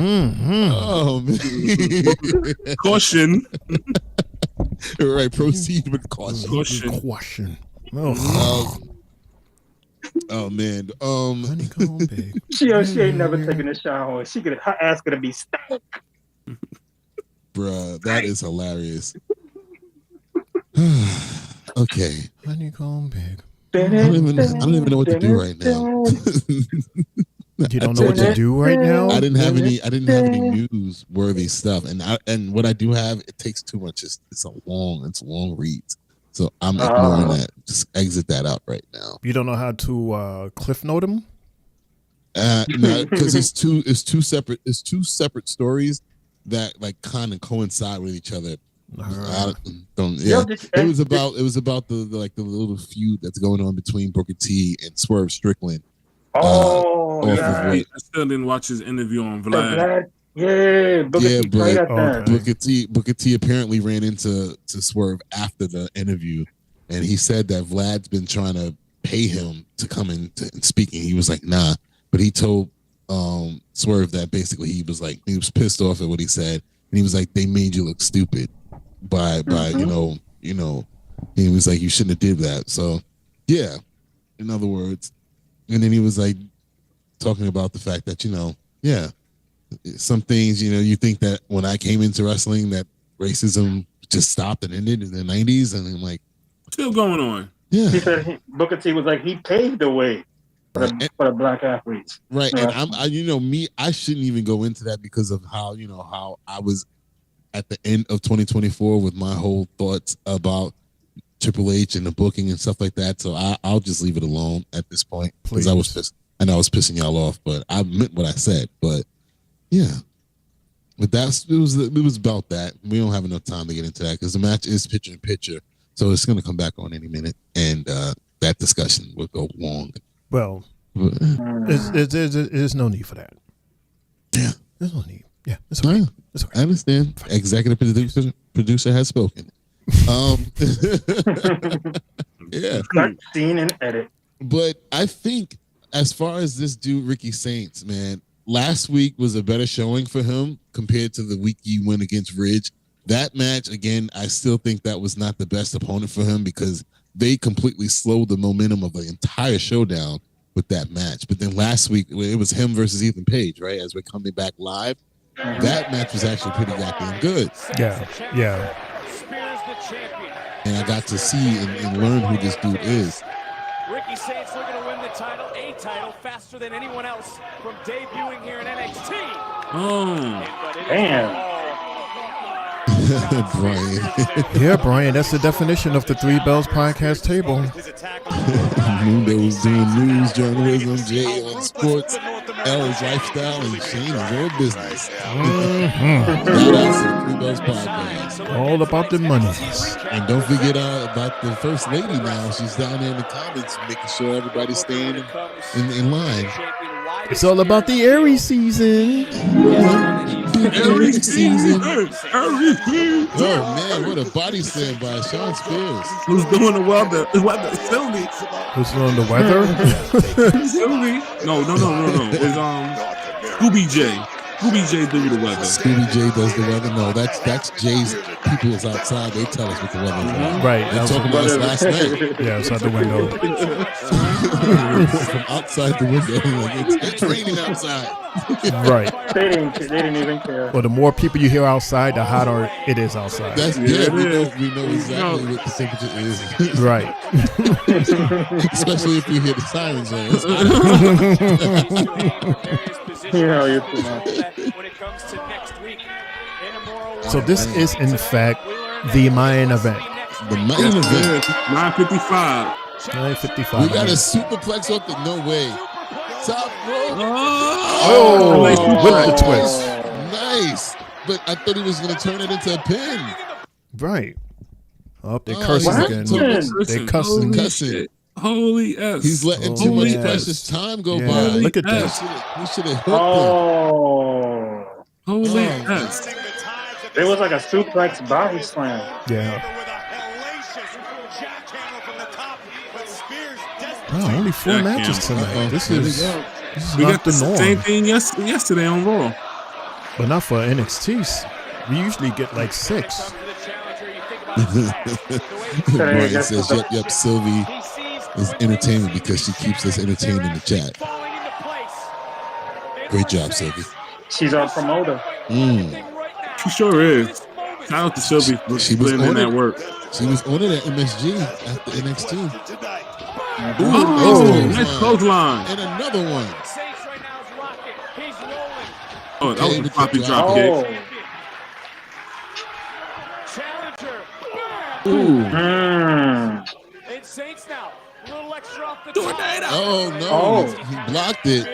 Oh man! Caution. Right, proceed with caution. Caution. Oh man. Honeycomb big. She ain't never taken a shower. Her ass gonna be stank. Bruh, that is hilarious. Okay. Honeycomb big. I don't even know what to do right now. You don't know what to do right now? I didn't have any newsworthy stuff, and what I do have, it takes too much. It's a long read, so I'm ignoring that. Just exit that out right now. You don't know how to cliff note them? No, because it's two separate stories that like kind of coincide with each other. It was about the little feud that's going on between Booker T and Swerve Strickland. I still didn't watch his interview on Vlad. Booker T apparently ran into Swerve after the interview, and he said that Vlad's been trying to pay him to come in and speak, and he was like, nah. But he told Swerve that basically he was pissed off at what he said, and he was like, they made you look stupid by you know. He was like, you shouldn't have did that. So yeah, in other words. And then he was like talking about the fact that, some things, you think that when I came into wrestling that racism just stopped and ended in the 90s. And I'm like, still going on. Yeah. He said Booker T was like, he paved the way for the black athletes. Right. And I shouldn't even go into that because of how I was at the end of 2024 with my whole thoughts about Triple H and the booking and stuff like that, so I'll just leave it alone at this point because I was pissed. I know I was pissing y'all off, but I meant what I said. But yeah, but it was about that. We don't have enough time to get into that because the match is picture in picture, so it's going to come back on any minute, and that discussion will go long. Well, there's no need for that. Yeah, there's no need. Yeah, it's okay. It's okay. I understand. Executive producer has spoken. Yeah. Scene and edit. But I think as far as this dude, Ricky Saints, man, last week was a better showing for him compared to the week he went against Ridge. That match, again, I still think that was not the best opponent for him because they completely slowed the momentum of the entire showdown with that match. But then last week, it was him versus Ethan Page, right? As we're coming back live. That match was actually pretty goddamn good. Yeah. And I got to see and learn who this dude is. Ricky Saints looking to win the title, a title, faster than anyone else from debuting here in NXT. Damn. Brian. Yeah, Brian, that's the definition of the Three Bells podcast table. Mundo was doing news, journalism, Jay on sports, L's lifestyle, and Shane is all business. Shout out to the Three Bells podcast. All about the money. And don't forget about the first lady now. She's down there in the comments making sure everybody's staying in line. It's all about the Aries season. Aries season. Oh man, what a body slam by Shawn Spears. Who's doing the weather? Sylvie. Who's doing the weather? Sylvie. No. It's Scooby J. Scooby J do the weather. Scooby J does the weather. No, that's Jay's people is outside. They tell us what the weather is like. Right. They talking about us last night. Yeah, outside the window. From outside the window. Like it's raining outside. Right. They didn't even care. Well, the more people you hear outside, the hotter it is outside. That's good. We know exactly what the temperature is. Right. Especially if you hear the sirens You're too much. So this is, in fact, the main event. The main event. 9:55. 9:55. We got a superplex off the no way. Top rope. With the twist. Nice. But I thought he was going to turn it into a pin. Right. Oh, they're cursing again. They're cussing. Holy S. He's letting too much precious time go by. Look at that. We should have hooked him. Holy S. It was like a suplex body slam. Yeah. Wow, only 4 matches tonight. This This is We not got the the norm. same thing yesterday on Raw. But not for NXT. We usually get like 6. Martin says, yep, Sylvie is entertainment because she keeps us entertained in the chat. Great job, Sylvie. She's our promoter. She sure is. Shout out to Sylvie for putting in that work. She was on it at MSG after NXT. Nice clothesline. And another one. Oh, that was a floppy drop kick. Ooh. It's Saints now. A little extra off the Tornado. Oh, no. Oh. He blocked it.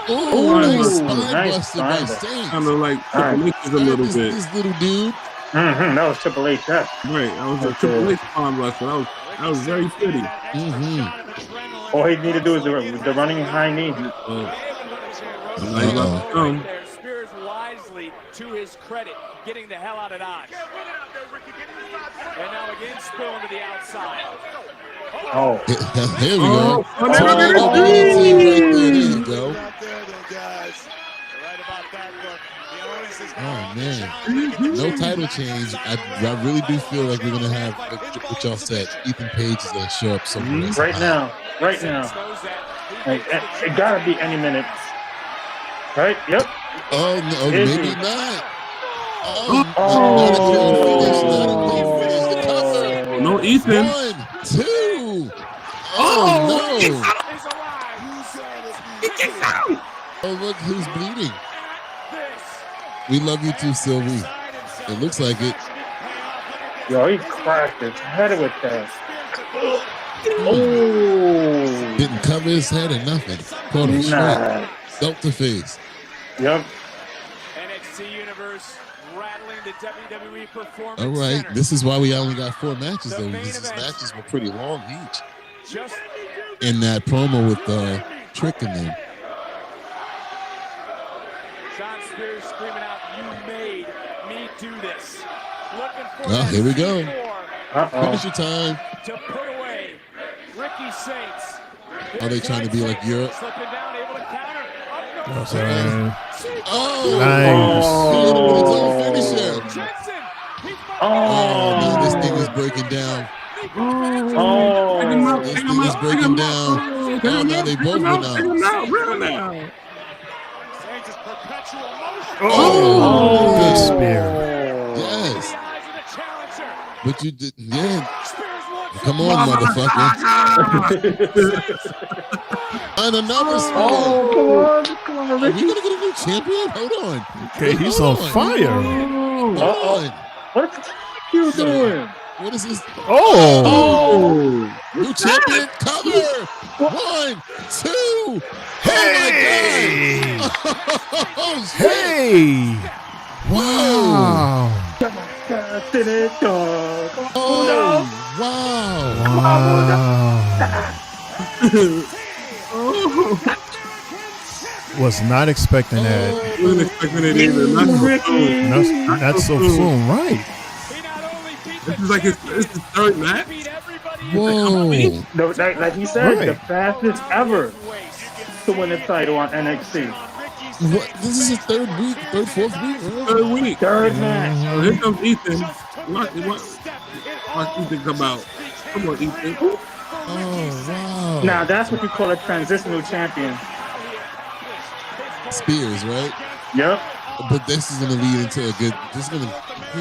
Oh, nice nice spine buster by spine. Saints. Kind of like Triple H is a little bit. This little dude. That was Triple H. Right, that was a Triple H spine buster. That was very pretty. All he needed to do is the running high knee. Spears wisely, to his credit, getting the hell out of Dodge. And now again, spill to the outside. Oh. Here we go. There you go. Oh, man. No title change. I really do feel like we're going to have, what y'all said, Ethan Page is going to show up somewhere. Right now. It got to be any minute. Right? Yep. Oh, no, maybe not. No, Ethan. 1, 2. Oh, no. Oh, look who's bleeding. We love you too, Sylvie. It looks like it. Yo, he cracked his head with that. Oh. Didn't cover his head or nothing. Caught him straight. Belt to face. Yep. NXT Universe rattling the WWE Performance All right. Center. This is why we only got 4 matches, though. Because these matches were pretty long each. In that promo with Trick in them. Shawn Spears screaming out, "You made me do this." Looking for Oh, here we go. Finish your time. to put away Ricky Saints. Are they trying to be like Europe? Slipping down, able to counter. Oh, nice. Finisher. Oh, man, this thing is breaking down. This thing is breaking down. Oh, now they both went out. Oh, good spear. Yes. But you did, yeah. Come on, motherfucker. And another spear. Oh, come on, Are we Ricky. gonna get a new champion? Hold on. Okay, he's on fire. Hold on. What's you doing? What is this? Oh. New champion cover. 1, 2. Hey. Oh my God. Hey. Wow. Oh, wow. Was not expecting that. Wasn't expecting it either. Not so soon, right? This is like it's the third match. Whoa. No, like he said, Right. the fastest ever to win the title on NXT. What? This is his third, fourth week? Third week. Third match. Oh, here comes Ethan. Watch Ethan come out. Come on, Ethan. Oh, wow. Now that's what you call a transitional champion. Spears, right? Yep. But this is going to lead into a good, this is going to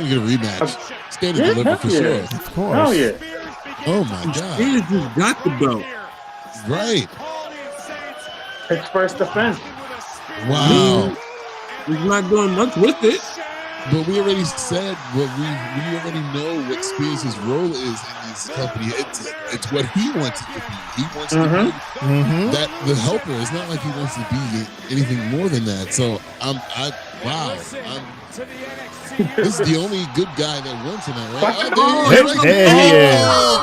get a rematch. Stand and deliver for sure. Of course. Oh yeah. Oh, my God. Spears just got the belt. Right. His first defense. Wow. He's not doing much with it. But we already said what we already know what Spears' role is in this company. It's what he wants it to be. He wants to be that the helper. It's not like he wants to be anything more than that. So this is the only good guy that won tonight, right? There he is.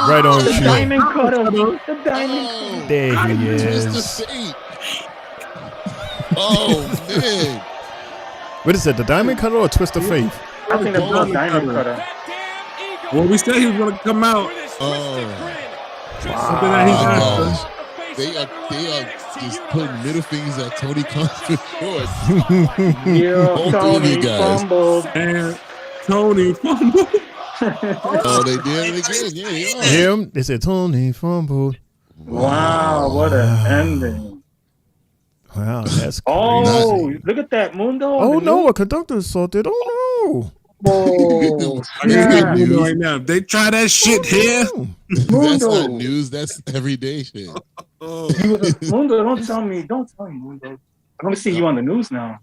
Right on The cue. diamond cutter. The diamond. There he Twist is. of fate. Oh man. What is it? The diamond cutter or twist of faith? I think that's the diamond cutter. Well, we said he was going to come out. Oh. Something that he My got. gosh. They are just putting middle fingers at Tony Khan for short. Yeah, Tony fumbled. And Tony fumbled. Oh, they did it again. Yeah, they are. Him, they said Tony fumbled. Wow, what an ending. Wow, that's crazy. Oh, look at that, Mundo. Oh, no, a conductor assaulted. Oh, no. Oh, I can get Mundo right now. If they try that shit here. That's not news. That's everyday shit. Mundo, don't tell me, Mundo. I'm gonna see you on the news now.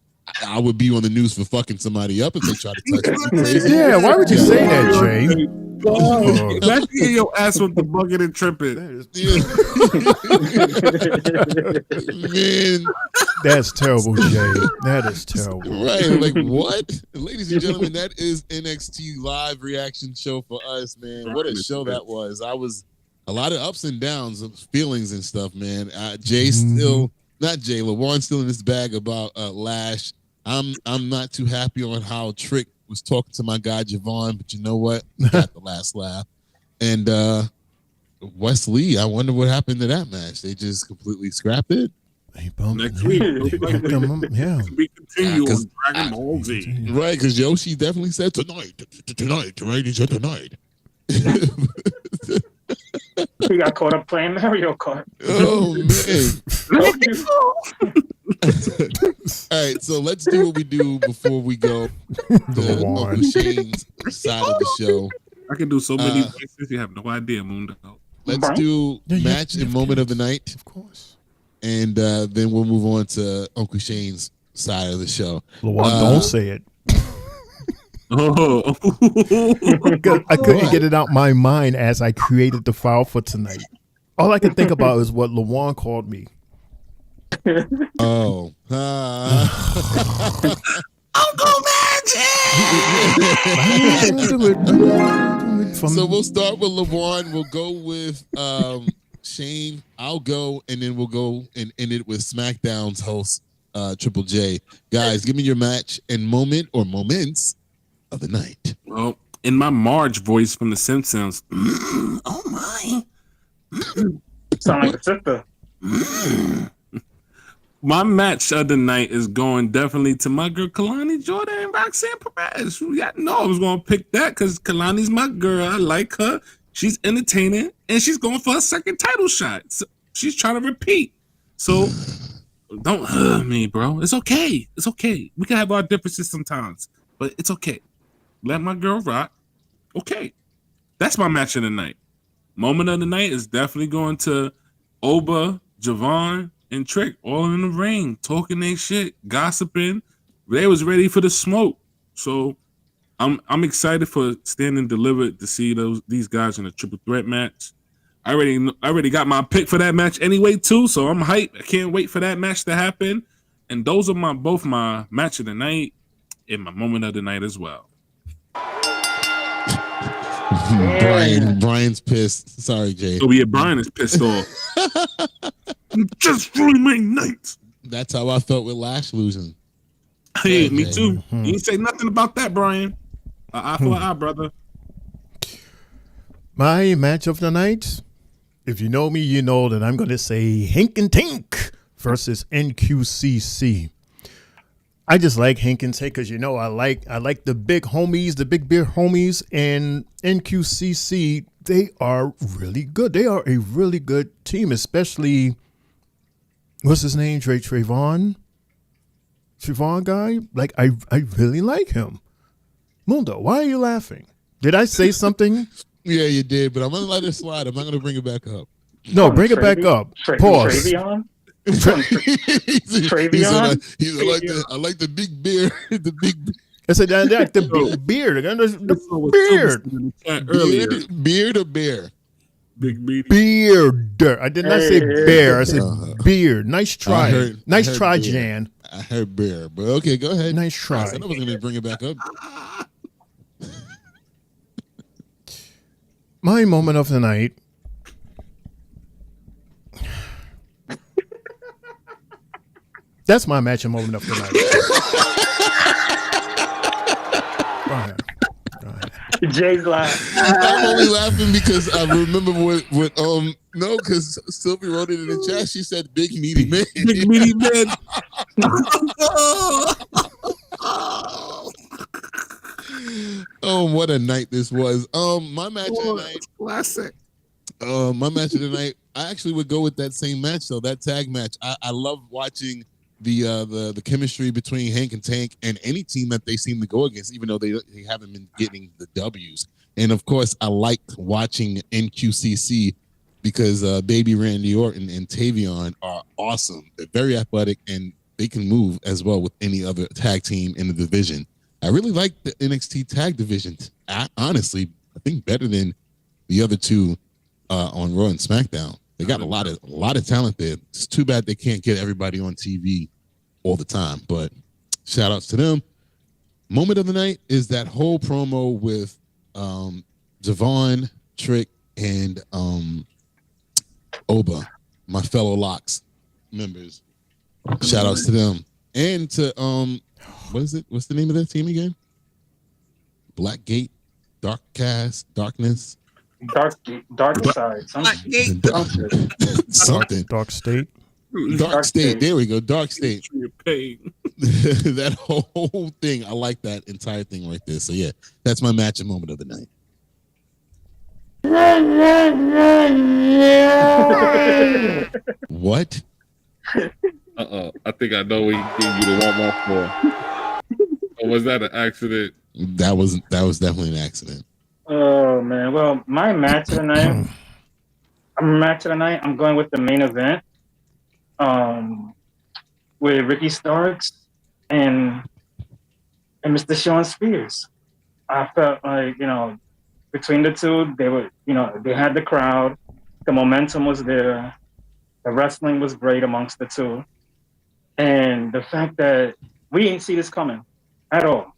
I would be on the news for fucking somebody up if they try to touch me. Crazy. Yeah, why would you say that, Jay? Let's get your ass with the bucket and tripping. Man, that's terrible, Jay. That is terrible. Right? Like what, ladies and gentlemen? That is NXT live reaction show for us, man. What a show that was! I was a lot of ups and downs of feelings and stuff, man. Jay still. Not Jay, LeWarn still in his bag about Lash. I'm not too happy on how Trick was talking to my guy Javon, but you know what? He got the last laugh. And Wesley, I wonder what happened to that match. They just completely scrapped it. Next week. Yeah. We continue on Dragon Ball Z. Right, because Yoshi definitely said tonight is your tonight. We got caught up playing Mario Kart. Oh man. All right, so let's do what we do before we go to Uncle Shane's side of the show. I can do so many voices. You have no idea, Mundo. Let's do match and moment of the night. Of course. And then we'll move on to Uncle Shane's side of the show. LeWarn, don't say it. Oh, I couldn't get it out my mind as I created the file for tonight. All I could think about is what LeWarn called me. Oh. Uncle Magic! So we'll start with LeWarn. We'll go with Shane. I'll go, and then we'll go and end it with SmackDown's host, Triple J. Guys, give me your match and moment or moments of the night. Well, in my Marge voice from The Simpsons, oh my. Sound like a sister. My match of the night is going definitely to my girl Kalani Jordan and Roxanne Perez. I know I was going to pick that because Kalani's my girl. I like her. She's entertaining, and she's going for a second title shot. So she's trying to repeat. So don't hurt me, bro. It's okay. It's okay. We can have our differences sometimes, but it's okay. Let my girl rock. Okay. That's my match of the night. Moment of the night is definitely going to Oba, Javon, and Trick, all in the ring, talking their shit, gossiping. They was ready for the smoke. So I'm excited for Standing Delivered to see these guys in a triple threat match. I already got my pick for that match anyway too, so I'm hyped. I can't wait for that match to happen. And those are both my match of the night and my moment of the night as well. Brian's pissed. Sorry, Jay. Oh yeah, Brian is pissed off. Just ruined my night. That's how I felt with Lash losing. Hey, me too. You didn't say nothing about that, Brian. Eye for an eye, brother. My match of the night, if you know me, you know that I'm going to say Hink and Tink versus NQCC. I just like Hink and Tink because, you know, I like the big homies, the big beer homies, and NQCC, they are really good. They are a really good team, especially, what's his name, Trayvon guy? Like, I really like him. Mundo, why are you laughing? Did I say something? Yeah, you did, but I'm going to let it slide. I'm not going to bring it back up. No, bring it back up. Pause. Travion? I like the big beard. The big. I said I like the big beard. Beard or bear? Big beard. Beard. I did not say bear. I said beard. Nice try. Nice try, bear. Jan. I heard bear, but okay, go ahead. Nice try. I said I wasn't going to bring it back up. My moment of the night. That's my match and moment of the night. Go ahead. Jay's laugh. I'm only laughing because I remember what no, because Sylvie wrote it in the chat. She said big meaty man. Big meaty man. Oh, what a night this was. My match of the night. Classic. My match of the night. I actually would go with that same match though. That tag match. I love watching the chemistry between Hank and Tank and any team that they seem to go against, even though they haven't been getting the W's. And of course, I liked watching NQCC because Baby Randy Orton and Tavion are awesome. They're very athletic and they can move as well with any other tag team in the division. I really like the NXT tag division. Honestly, I think better than the other two on Raw and SmackDown. They got a lot of talent there. It's too bad they can't get everybody on TV all the time. But shout outs to them. Moment of the night is that whole promo with Javon, Trick, and Oba, my fellow Locks members. Shout outs to them. And to what is it? What's the name of that team again? Blackgate, Darkness. Dark side. Something. Dark State. Dark State. There we go. Dark State. That whole thing. I like that entire thing right there. So yeah, that's my match and moment of the night. What? I think I know what he gave you the 1 more for. Or was that an accident? That was definitely an accident. Oh man. Well, my match of the night. I'm going with the main event. With Ricky Starks and Mr. Shawn Spears. I felt like, between the two, they were, they had the crowd, the momentum was there, the wrestling was great amongst the two. And the fact that we didn't see this coming at all,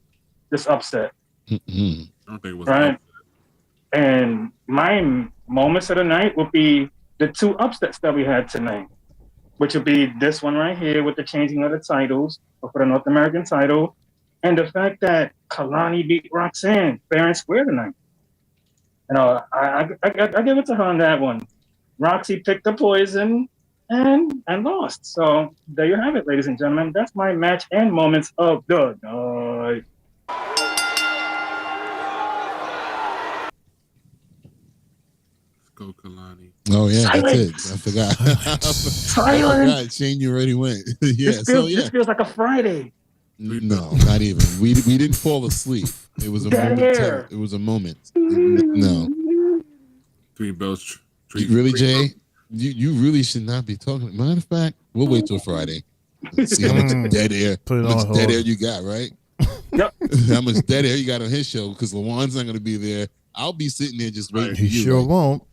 this upset. Mm-hmm. I don't think it was right. And my moments of the night would be the two upsets that we had tonight, which would be this one right here with the changing of the titles for the North American title, and the fact that Kalani beat Roxanne fair and square tonight. I give it to her on that one. Roxy picked the poison and lost. So there you have it, ladies and gentlemen. That's my match and moments of the night. Go Kalani. Oh yeah, Silence. that's it. I forgot. Silence. I forgot. Shane, you already went. Yeah. This feels like a Friday. No, not even. We didn't fall asleep. It was a moment. It was a moment. No. Three bells. Really, Jay? You really should not be talking. Matter of fact, we'll wait till Friday. See how much dead air. Dead air you got, right? Yep. How much dead air you got on his show? Because LaJuan's not going to be there. I'll be sitting there just waiting for He you. sure won't.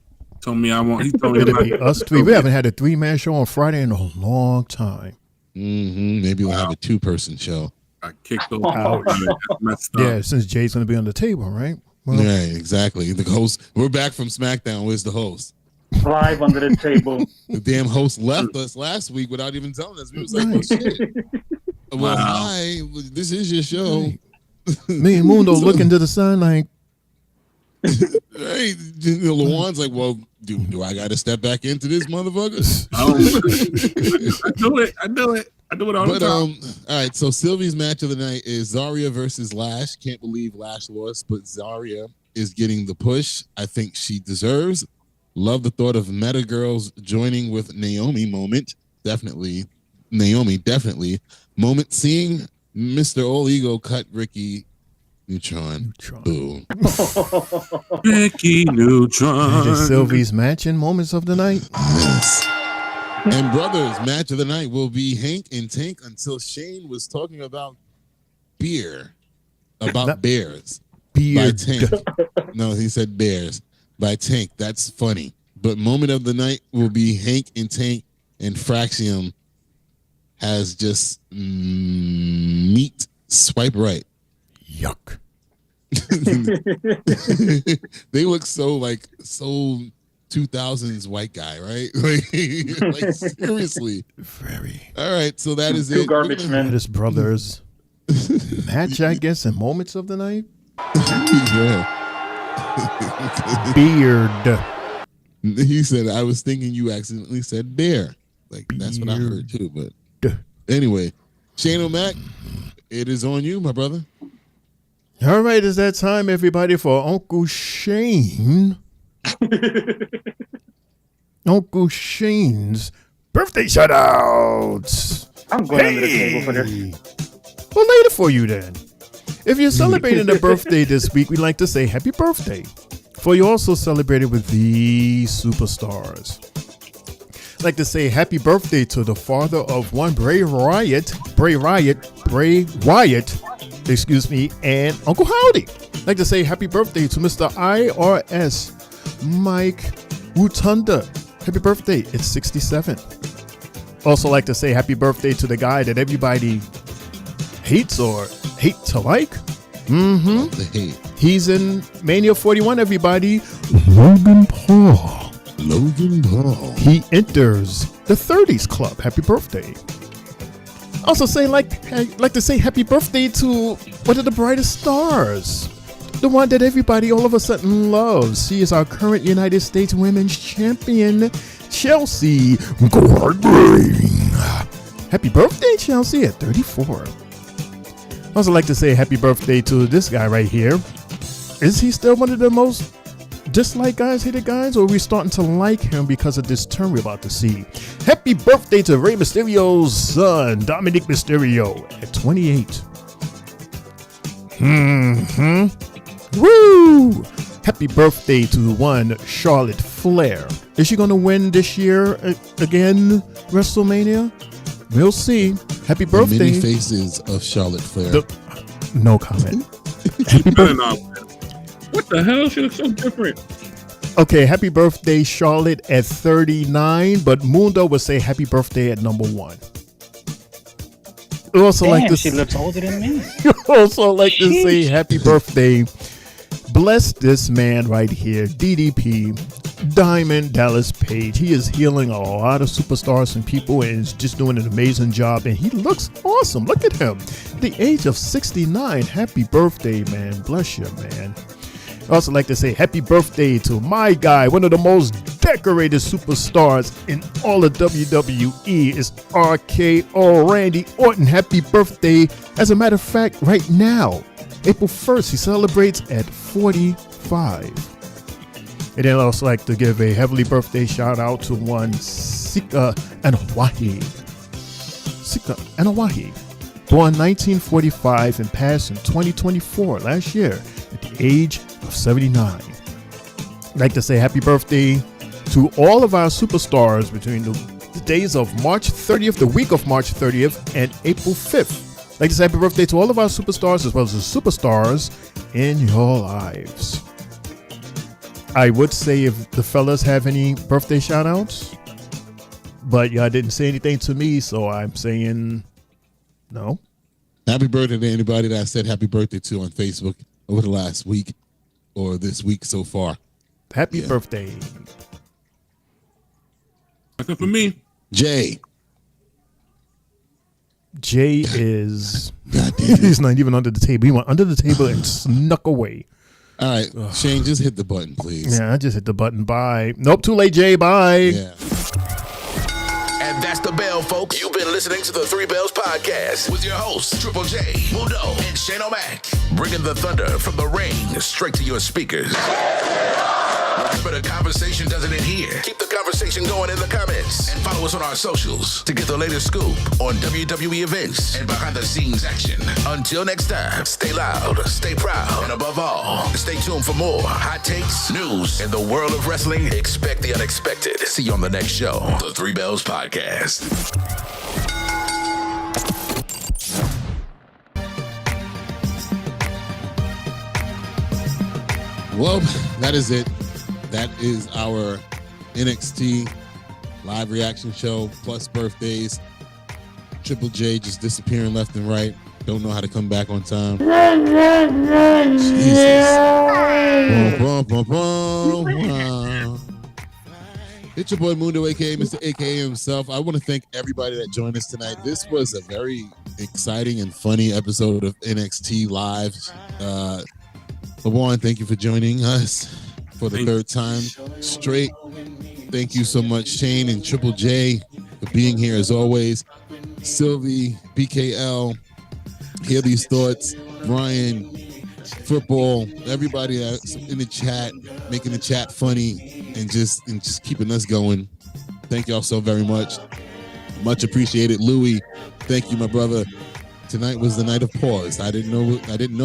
Told me I won't. He told me It'll be us three. We haven't had a 3-man show on Friday in a long time. Mm-hmm. Maybe we'll have a 2-person show. I kicked over. Yeah, since Jay's going to be on the table, right? Well, yeah, exactly. The host. We're back from SmackDown. Where's the host? Live under the table. The damn host left us last week without even telling us. We was like, oh shit. Well, hi. This is your show. Me and Mundo looking to the side like, hey, LaJuan's like, well, do I got to step back into this motherfucker? I do it all the time. All right, so Sylvie's match of the night is Zarya versus Lash. Can't believe Lash lost, but Zarya is getting the push I think she deserves. Love the thought of Meta Girls joining with Naomi moment. Definitely. Naomi, definitely. Moment seeing Mr. All Ego cut Ricky Neutron. Boo. Ricky Neutron. That is Sylvie's match and moments of the night. Yes. And brothers, match of the night will be Hank and Tank until Shane was talking about beer. About bears. Beer. By Tank. No, he said bears. By Tank. That's funny. But moment of the night will be Hank and Tank, and Fraxium has just meat swipe right. Yuck. They look so 2000s white guy, right? Like seriously. Very. All right, so that is Two it. garbage men. This brothers match, I guess, and moments of the night. Yeah. Beard. He said, I was thinking you accidentally said bear. Like, that's what I heard too. But anyway, Shane O'Mac, it is on you, my brother. All right, it's that time, everybody, for Uncle Shane. Uncle Shane's birthday shout-outs. I'm going under the table for this. Well, later for you then. If you're celebrating a birthday this week, we'd like to say happy birthday. For you also celebrated with the superstars. I'd like to say happy birthday to the father of one Bray Wyatt, excuse me, and Uncle Howdy. I'd like to say happy birthday to Mr. IRS Mike Wutunda. Happy birthday, it's 67. Also like to say happy birthday to the guy that everybody hates or hate to like. Mm-hmm. He's in Mania 41, everybody. Logan Paul. He enters the 30s club. Happy birthday. Also like to say happy birthday to one of the brightest stars. The one that everybody all of a sudden loves. She is our current United States Women's Champion, Chelsea Gordon. Happy birthday, Chelsea, at 34. I also like to say happy birthday to this guy right here. Is he still one of the most disliked guys, hated guys, or are we starting to like him because of this turn we're about to see? Happy birthday to Rey Mysterio's son, Dominic Mysterio, at 28. Woo! Happy birthday to one Charlotte Flair. Is she going to win this year again, WrestleMania? We'll see. Happy birthday. The many faces of Charlotte Flair. No comment. Happy birthday. What the hell? She looks so different. Okay, happy birthday, Charlotte, at 39, but Mundo would say happy birthday at number 1. Also, she looks older than me. Also like to say happy birthday. Bless this man right here, DDP, Diamond Dallas Page. He is healing a lot of superstars and people and is just doing an amazing job. And he looks awesome. Look at him. At the age of 69. Happy birthday, man. Bless you, man. I also like to say happy birthday to my guy, one of the most decorated superstars in all of WWE is RKO Randy Orton. Happy birthday. As a matter of fact, right now, April 1st, he celebrates at 45. And then I'd also like to give a heavenly birthday shout out to one Sika Anawahi. Born 1945 and passed in 2024, last year, at the age of 79. I'd like to say happy birthday to all of our superstars between the days of March 30th, the week of March 30th, and April 5th. I'd like to say happy birthday to all of our superstars as well as the superstars in your lives. I would say if the fellas have any birthday shout outs, but y'all didn't say anything to me, so I'm saying no. Happy birthday to anybody that I said happy birthday to on Facebook over the last week or this week so far. Happy birthday. Nothing for me. Jay is he's not even under the table. He went under the table and snuck away. All right, Shane, just hit the button, please. Yeah, I just hit the button. Bye. Nope, too late, Jay. Bye. Yeah. And that's the bell, folks. You've been listening to the Three Bells Podcast with your hosts, Triple J, Mundo, and Shane O'Mac. Bringing the thunder from the ring straight to your speakers. But the conversation doesn't end here. Keep the conversation going in the comments. And follow us on our socials to get the latest scoop on WWE events and behind-the-scenes action. Until next time, stay loud, stay proud, and above all, stay tuned for more hot takes, news, in the world of wrestling. Expect the unexpected. See you on the next show, the Three Bells Podcast. Well, that is it. That is our NXT live reaction show plus birthdays. Triple J just disappearing left and right. Don't know how to come back on time. Jesus. It's your boy Mundo, aka Mr. AKA himself. I want to thank everybody that joined us tonight. This was a very exciting and funny episode of NXT Live. LeBron, thank you for joining us for the third time straight. Thank you so much, Shane and Triple J, for being here as always. Sylvie, BKL, Hear These Thoughts, Brian, Football, everybody that's in the chat, making the chat funny and just keeping us going. Thank y'all so very much. Much appreciated. Louis, thank you, my brother. Tonight was the night of pause. I didn't know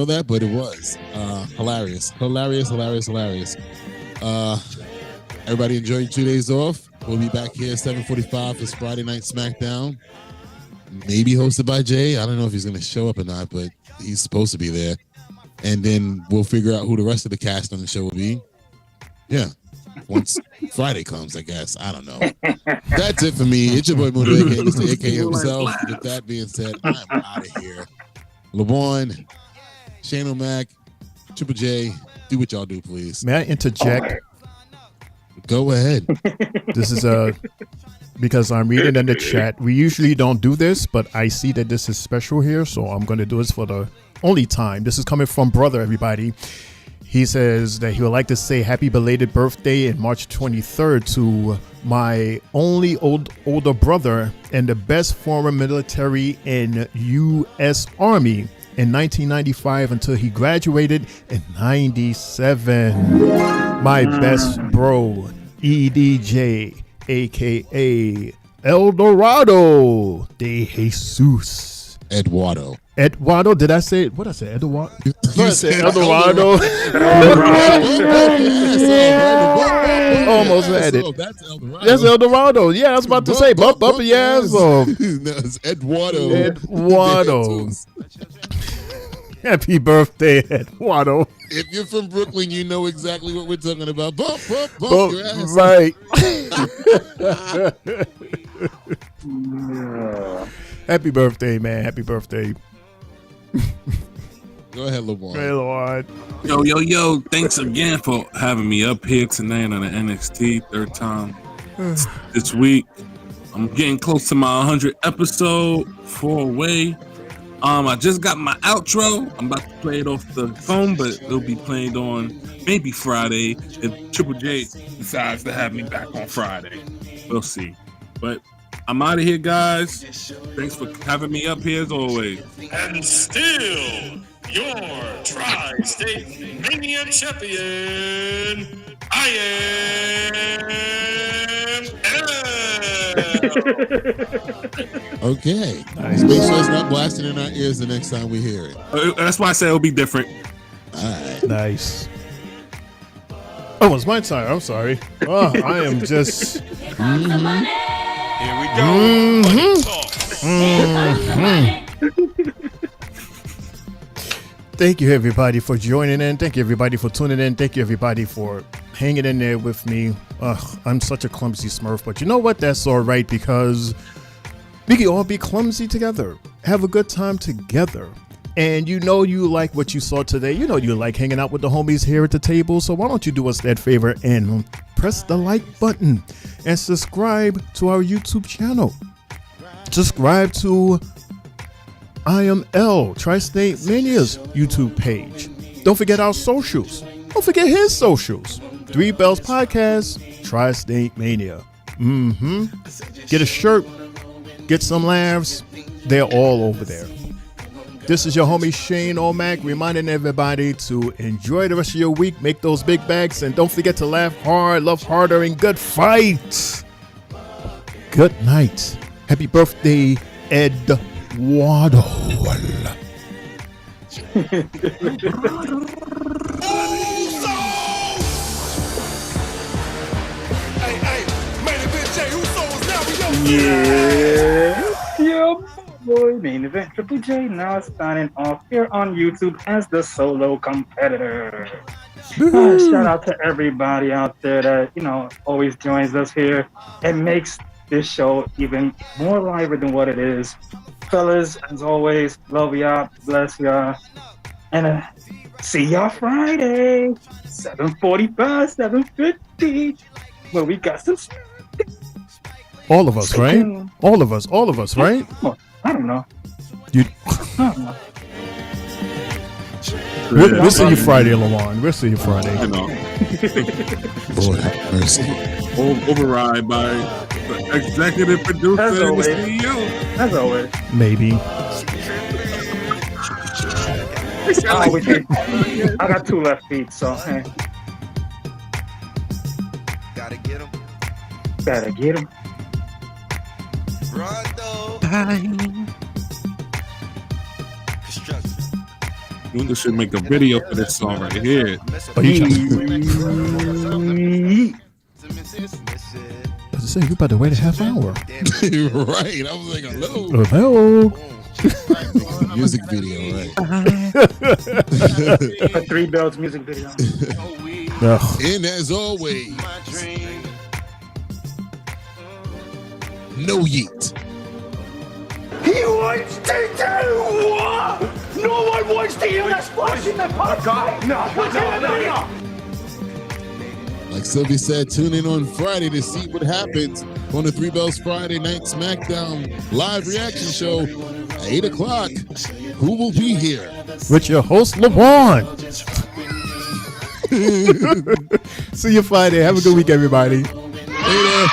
that, but it was hilarious. Everybody enjoy 2 days off. We'll be back here at 7:45 for Friday Night SmackDown. Maybe hosted by Jay. I don't know if he's going to show up or not, but he's supposed to be there. And then we'll figure out who the rest of the cast on the show will be. Yeah. Once Friday comes, I guess. I don't know. That's it for me. It's your boy Mundo, aka Mr. AK himself. With that being said, I'm out of here. LeBron, Shane O'Mac, Triple J, do what y'all do, please. May I interject? Go ahead. This is because I'm reading in the chat. We usually don't do this, but I see that this is special here, so I'm going to do this for the only time. This is coming from Brother, everybody. He says that he would like to say happy belated birthday in March 23rd to my only older brother and the best former military in U.S. Army in 1995 until he graduated in 97. My best bro, EDJ, a.k.a. El Dorado de Jesus. Eduardo, did I say it? What did I say? Eduardo? You said El Dorado. Almost had it. That's El Dorado. That's El Dorado. Yeah, I was about to say bump your ass off. No, it's Eduardo. Eduardo. Happy birthday, Eduardo. If you're from Brooklyn, you know exactly what we're talking about. Bump your ass. Right. Happy birthday, man. Happy birthday. Go ahead, LeBron. Hey, Lord. Yo. Thanks again for having me up here tonight on the NXT third time this week. I'm getting close to my 100th episode, 4 away. I just got my outro. I'm about to play it off the phone, but it'll be played on maybe Friday if Triple J decides to have me back on Friday. We'll see. But I'm out of here, guys. Thanks for having me up here as always. And still, your Tri-State Mania champion, I am Okay. Nice. Make sure it's not blasting in our ears the next time we hear it. That's why I say it'll be different. All right. Nice. Oh, it's my time. I'm sorry. Oh, I am just. Here we go. Thank you, everybody, for joining in. Thank you, everybody, for tuning in. Thank you, everybody, for hanging in there with me. I'm such a clumsy Smurf, but you know what? That's all right, because we can all be clumsy together. Have a good time together. And you know you like what you saw today. You know you like hanging out with the homies here at the table. So why don't you do us that favor and press the like button and subscribe to our YouTube channel. Subscribe to I Am L, Tri-State Mania's YouTube page. Don't forget our socials. Don't forget his socials. 3 Bells Podcast, Tri-State Mania. Get a shirt. Get some laughs. They're all over there. This is your homie Shane O'Mac reminding everybody to enjoy the rest of your week, make those big bags, and don't forget to laugh hard, love harder, and good fight. Good night. Happy birthday, Eduardo. Yeah, boy, main event Triple J now signing off here on YouTube as the solo competitor. Shout out to everybody out there that always joins us here and makes this show even more lively than what it is. Fellas, as always, love y'all, bless y'all, and see y'all Friday, 7:45, 7:50, where we got some. All of us, right? All of us, right? I don't know. You. I don't know. We'll see you Friday, Lawan. We'll see you Friday. You know. Lord have mercy. Override by the executive producer As and the always. CEO. As always. Maybe. Oh, we can't. I got 2 left feet, so hey. Gotta get him. Gotta get him. Mundo should make a video for this song right here. Oh, you I was saying, you about to wait a half hour. Right. I was like, hello. Hello. Music video, right? A 3 Bells music video. And as always, no yeet. He wants to do what? No one wants to hear that splash in the puck. No. Like Sylvie said, tune in on Friday to see what happens on the 3 Bells Friday Night SmackDown live reaction show at 8 o'clock. Who will be here? With your host, LeBron. See you Friday. Have a good week, everybody. Later.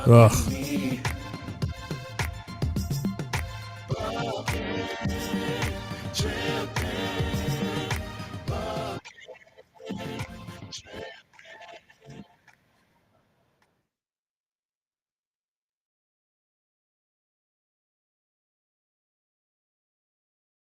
Ugh.